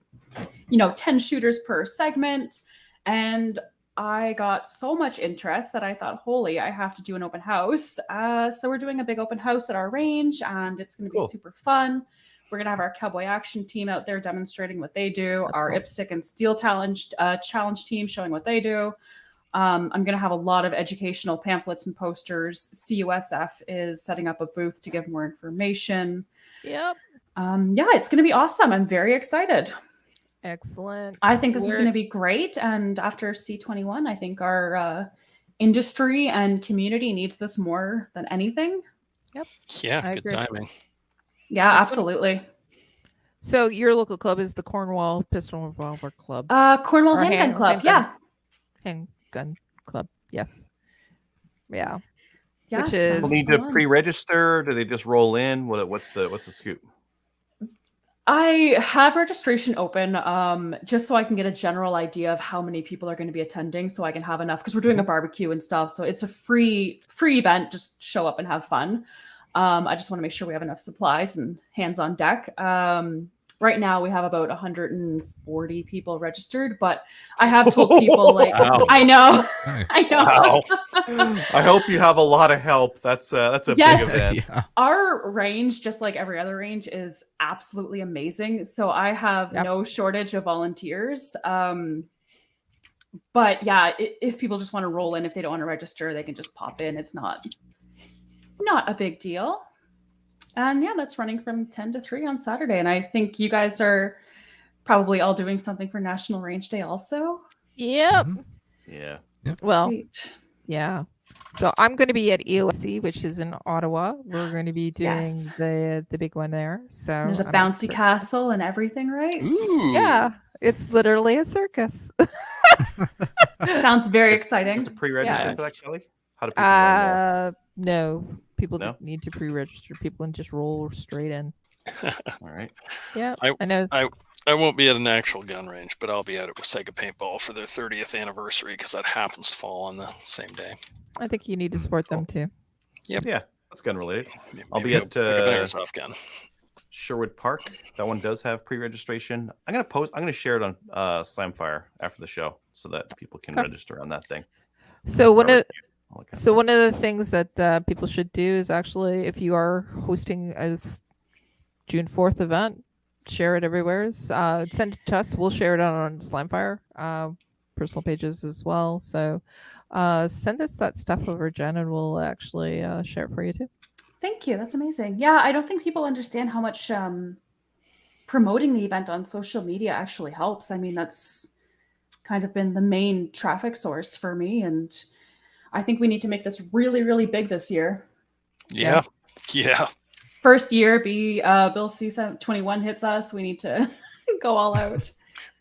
Speaker 7: 10 shooters per segment. And I got so much interest that I thought, holy, I have to do an open house. So we're doing a big open house at our range, and it's going to be
Speaker 5: Cool.
Speaker 7: super fun. We're going to have our Cowboy Action team out there demonstrating what they do,
Speaker 1: That's
Speaker 7: our
Speaker 1: cool.
Speaker 7: IPSC and Steel challenge team showing what they do. I'm going to have a lot of educational pamphlets and posters. CUSF is setting up a booth to give more information.
Speaker 1: Yep.
Speaker 7: Yeah, it's going to be awesome. I'm very excited.
Speaker 1: Excellent.
Speaker 7: I think this is going to be great. And after C21, I think our industry and community needs this more than anything.
Speaker 3: Yeah,
Speaker 1: I
Speaker 3: good
Speaker 1: agree.
Speaker 3: timing.
Speaker 7: Yeah,
Speaker 1: That's
Speaker 7: absolutely.
Speaker 1: So your local club is the Cornwall Pistol Revolver Club.
Speaker 7: Cornwall
Speaker 1: Or
Speaker 7: Handgun Club.
Speaker 1: handgun.
Speaker 7: Yeah.
Speaker 1: Handgun Club. Yes. Yeah.
Speaker 7: Yes,
Speaker 1: is-
Speaker 5: People
Speaker 7: that's
Speaker 5: need
Speaker 7: the
Speaker 5: to
Speaker 7: one.
Speaker 5: pre-register. Do they just roll in? What's the scoop?
Speaker 7: I have registration open just so I can get a general idea of how many people are going to be attending, so I can have enough because we're doing a barbecue and stuff. So it's a free event. Just show up and have fun. I just want to make sure we have enough supplies and hands on deck. Right now we have about 140 people registered, but I have told people like,
Speaker 3: Wow.
Speaker 7: I know,
Speaker 4: Nice.
Speaker 7: I know.
Speaker 3: Wow.
Speaker 5: I hope you have a lot of help. That's a
Speaker 7: Yes.
Speaker 5: big event.
Speaker 4: Yeah.
Speaker 7: Our range, just like every other range, is absolutely amazing. So I have
Speaker 1: Yep.
Speaker 7: no shortage of volunteers. But yeah, if people just want to roll in, if they don't want to register, they can just pop in. It's not a big deal. And yeah, that's running from 10 to 3 on Saturday. And I think you guys are probably all doing something for National Range Day also.
Speaker 1: Yep.
Speaker 4: Mhm.
Speaker 5: Yeah.
Speaker 1: Well,
Speaker 7: Sweet.
Speaker 1: yeah. So I'm going to be at EOC, which is in Ottawa. We're going to be doing
Speaker 7: Yes.
Speaker 1: the big one there. So
Speaker 7: There's a
Speaker 1: I'm
Speaker 7: bouncy
Speaker 1: excited.
Speaker 7: castle and everything, right?
Speaker 3: Ooh.
Speaker 1: Yeah, it's literally a circus.
Speaker 7: Sounds very
Speaker 5: To
Speaker 7: exciting.
Speaker 5: pre-register
Speaker 1: Yeah.
Speaker 5: for that, Kelly? How do people learn
Speaker 1: No, people
Speaker 5: No?
Speaker 1: don't need to pre-register. People can just roll straight in.
Speaker 5: more? All right.
Speaker 1: Yeah,
Speaker 3: I-
Speaker 1: I know.
Speaker 3: I won't be at an actual gun range, but I'll be out at Wasaga Paintball for their 30th anniversary because that happens to fall on the same day.
Speaker 1: I think you need to support them too.
Speaker 5: Yeah, that's gun related. I'll be
Speaker 3: Maybe
Speaker 5: at,
Speaker 3: pick up an airsoft gun.
Speaker 5: Sherwood Park. That one does have pre-registration. I'm gonna share it on Slamfire after the show so that people can
Speaker 1: Okay.
Speaker 5: register on that thing.
Speaker 1: So one of
Speaker 5: All that kind of
Speaker 1: So one of the things that people should do is actually, if you are hosting a June 4th event, share it everywhere. Send it to us. We'll share it out on Slamfire personal pages as well. So send us that stuff over, Jen, and we'll actually share it for you too.
Speaker 7: Thank you. That's amazing. Yeah, I don't think people understand how much promoting the event on social media actually helps. I mean, that's kind of been the main traffic source for me. And I think we need to make this really, really big this year.
Speaker 3: Yeah. Yeah.
Speaker 7: First year, Bill C-21 hits us. We need to go all out.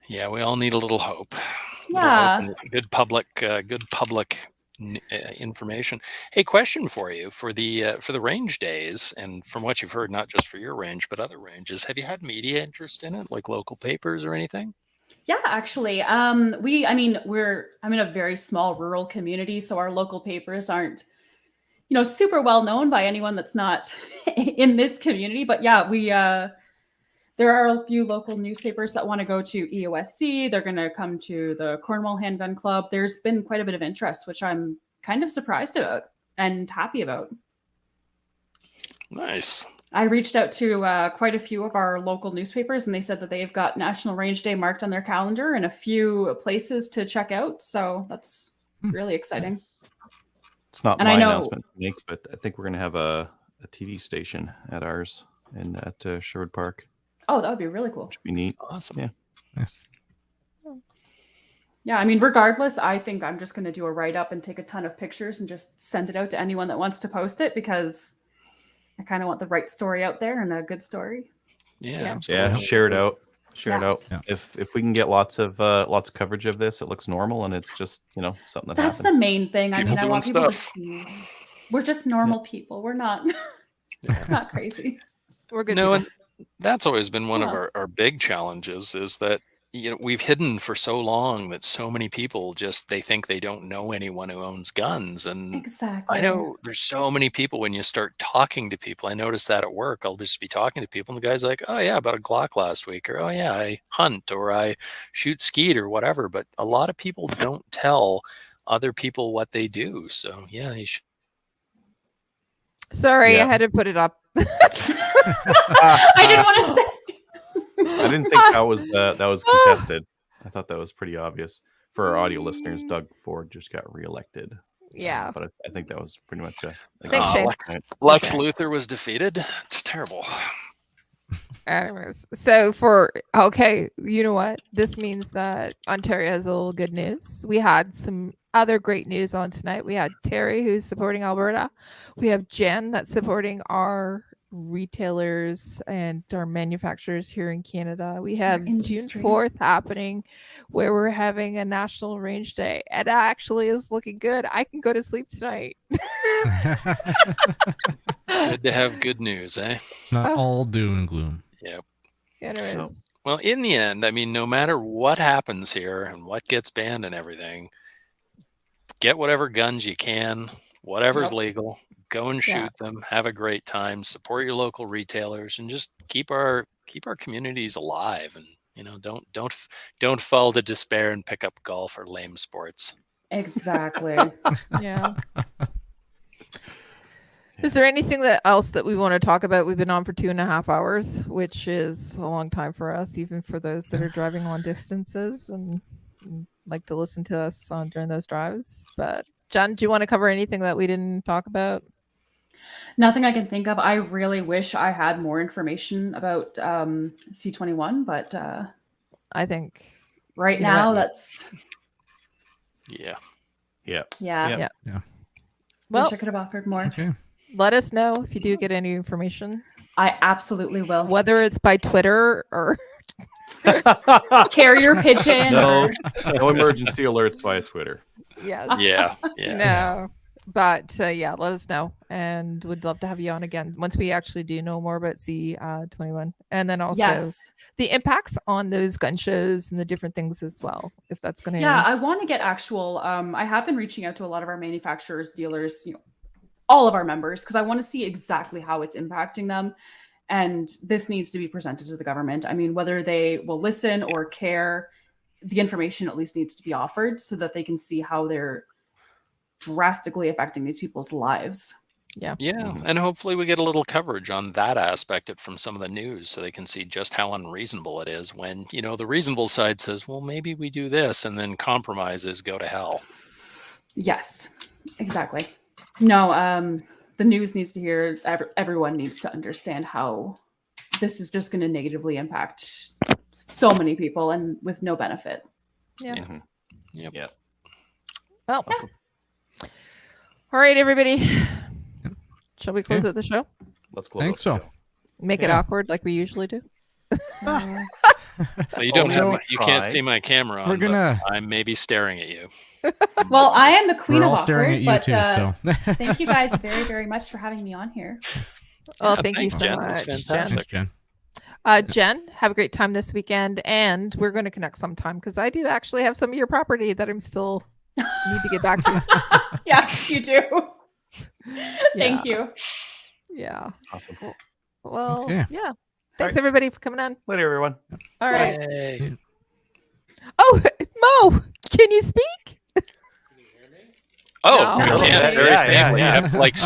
Speaker 3: Yeah. We all need a little hope. Little
Speaker 7: Yeah.
Speaker 3: hope and good public information. Hey, question for you for the range days, and from what you've heard, not just for your range but other ranges, have you had media interest in it, like local papers or anything?
Speaker 7: Yeah, actually, I'm in a very small rural community, so our local papers aren't, super well known by anyone that's not in this community. But yeah, there are a few local newspapers that want to go to EOSC. They're going to come to the Cornwall Handgun Club. There's been quite a bit of interest, which I'm kind of surprised about and happy about.
Speaker 3: Nice.
Speaker 7: I reached out to quite a few of our local newspapers, and they said that they've got National Range Day marked on their calendar and a few places to check out. So that's really exciting.
Speaker 5: It's not
Speaker 7: And
Speaker 5: my
Speaker 7: I know-
Speaker 5: announcement to make, but I think we're going to have a TV station at ours at Sherwood Park,
Speaker 7: Oh, that would be really cool.
Speaker 5: which would be neat.
Speaker 3: Awesome.
Speaker 5: Yeah.
Speaker 4: Nice.
Speaker 7: Yeah, I mean, regardless, I think I'm just going to do a write-up and take a ton of pictures and just send it out to anyone that wants to post it, because I kind of want the right story out there and a good story.
Speaker 3: Yeah,
Speaker 7: Yeah.
Speaker 3: absolutely.
Speaker 5: Yeah, share it out. Share it
Speaker 7: Yeah.
Speaker 5: out.
Speaker 4: Yeah.
Speaker 5: If we can get lots of coverage of this, it looks normal and it's just something that
Speaker 7: That's
Speaker 5: happens.
Speaker 7: the main thing. I
Speaker 3: People
Speaker 7: mean, I
Speaker 3: doing
Speaker 7: want people
Speaker 3: stuff.
Speaker 7: to see we're just normal people. We're not not crazy.
Speaker 1: We're good.
Speaker 3: No,
Speaker 1: people.
Speaker 3: and that's always been one of
Speaker 7: Yeah.
Speaker 3: our big challenges, is that we've hidden for so long that so many people they think they don't know anyone who owns guns. And
Speaker 7: Exactly.
Speaker 3: I know there's so many people, when you start talking to people, I notice that at work, I'll just be talking to people and the guy's like, oh yeah, I bought a Glock last week, or oh yeah, I hunt, or I shoot skeet, or whatever. But a lot of people don't tell other people what they do. So yeah, you should.
Speaker 1: Sorry,
Speaker 5: Yeah.
Speaker 1: I had to put it up.
Speaker 7: I didn't want to say.
Speaker 5: I didn't think that was contested. I thought that was pretty obvious. For our audio listeners, Doug Ford just got reelected.
Speaker 1: Yeah.
Speaker 5: But I think that was pretty much a
Speaker 1: Thanks, Shane.
Speaker 3: Lex
Speaker 1: Okay.
Speaker 3: Luthor was defeated. It's terrible.
Speaker 1: Anyways, you know what? This means that Ontario has a little good news. We had some other great news on tonight. We had Terry, who's supporting Alberta. We have Jen, that's supporting our retailers and our manufacturers here in Canada. We have June
Speaker 7: industry.
Speaker 1: 4th happening, where we're having a National Range Day. And it actually is looking good. I can go to sleep tonight.
Speaker 3: Good to have good news, eh?
Speaker 4: It's not all doom and gloom.
Speaker 1: Anyways.
Speaker 3: Well, in the end, I mean, no matter what happens here and what gets banned and everything, get whatever guns you can, whatever's
Speaker 7: Yep.
Speaker 3: legal, go and shoot them, have a great time, support your local retailers, and just keep our communities alive. And don't fall to despair and pick up golf or lame sports.
Speaker 7: Exactly.
Speaker 1: Yeah. Is there anything else that we want to talk about? We've been on for 2.5 hours, which is a long time for us, even for those that are driving long distances and like to listen to us during those drives. But John, do you want to cover anything that we didn't talk about?
Speaker 7: Nothing I can think of. I really wish I had more information about C21, but
Speaker 1: I think
Speaker 7: right
Speaker 1: You know
Speaker 7: now
Speaker 1: what?
Speaker 7: that's
Speaker 3: Yeah.
Speaker 5: Yeah.
Speaker 7: yeah.
Speaker 1: well,
Speaker 7: Wish I could have offered more.
Speaker 4: Okay.
Speaker 1: let us know if you do get any information,
Speaker 7: I absolutely will.
Speaker 1: whether it's by Twitter or
Speaker 7: Carrier pigeon.
Speaker 5: No,
Speaker 7: or-
Speaker 5: no emergency alerts via Twitter.
Speaker 1: yeah.
Speaker 3: Yeah.
Speaker 1: No. But let us know, and we'd love to have you on again once we actually do know more about C21, and then also
Speaker 7: yes.
Speaker 1: the impacts on those gun shows and the different things as well. If that's going to,
Speaker 7: Yeah, I want to get actual. I have been reaching out to a lot of our manufacturers, dealers, all of our members, because I want to see exactly how it's impacting them. And this needs to be presented to the government. I mean, whether they will listen or care, the information at least needs to be offered so that they can see how they're drastically affecting these people's lives.
Speaker 3: Yeah. And hopefully we get a little coverage on that aspect from some of the news, so they can see just how unreasonable it is when, the reasonable side says, well, maybe we do this, and then compromises go to hell.
Speaker 7: Yes, exactly. No, the news needs to hear, everyone needs to understand how this is just going to negatively impact so many people and with no benefit.
Speaker 1: Yeah.
Speaker 5: Mhm.
Speaker 3: Yep.
Speaker 5: Yeah.
Speaker 1: Well,
Speaker 5: Awesome.
Speaker 1: all right, everybody. Shall we close
Speaker 4: Okay.
Speaker 1: out the show?
Speaker 5: Let's close.
Speaker 4: I think
Speaker 5: out
Speaker 4: so.
Speaker 5: the show.
Speaker 1: Make it
Speaker 5: Yeah.
Speaker 1: awkward like we usually do.
Speaker 3: Well, you don't
Speaker 5: Oh,
Speaker 3: have
Speaker 5: no.
Speaker 3: my, you can't
Speaker 5: Try.
Speaker 3: see my camera on.
Speaker 4: We're gonna-
Speaker 3: but I'm maybe staring at you.
Speaker 7: Well, I am the queen
Speaker 4: We're
Speaker 7: of
Speaker 4: all staring
Speaker 7: awkward,
Speaker 4: at you
Speaker 7: but
Speaker 4: too. So
Speaker 7: thank you guys very, very much for having me on here.
Speaker 1: Well,
Speaker 3: Yeah,
Speaker 1: thank you
Speaker 3: thanks,
Speaker 1: so
Speaker 3: Jen. That's
Speaker 1: much, Jen.
Speaker 3: fantastic.
Speaker 4: Jen.
Speaker 1: Jen, have a great time this weekend, and we're going to connect sometime because I do actually have some of your property that I'm still need to get back to.
Speaker 7: Yes, you do. Thank you.
Speaker 1: Yeah.
Speaker 5: Awesome.
Speaker 1: Well,
Speaker 4: Okay.
Speaker 1: yeah. Thanks everybody for coming on.
Speaker 5: Later, everyone.
Speaker 1: All right.
Speaker 3: Yay.
Speaker 1: Oh, Mo, can you speak?
Speaker 3: Oh,
Speaker 1: No.
Speaker 3: we can't.
Speaker 5: Yeah,
Speaker 3: Very
Speaker 5: yeah,
Speaker 3: faintly.
Speaker 5: yeah.
Speaker 3: You have to like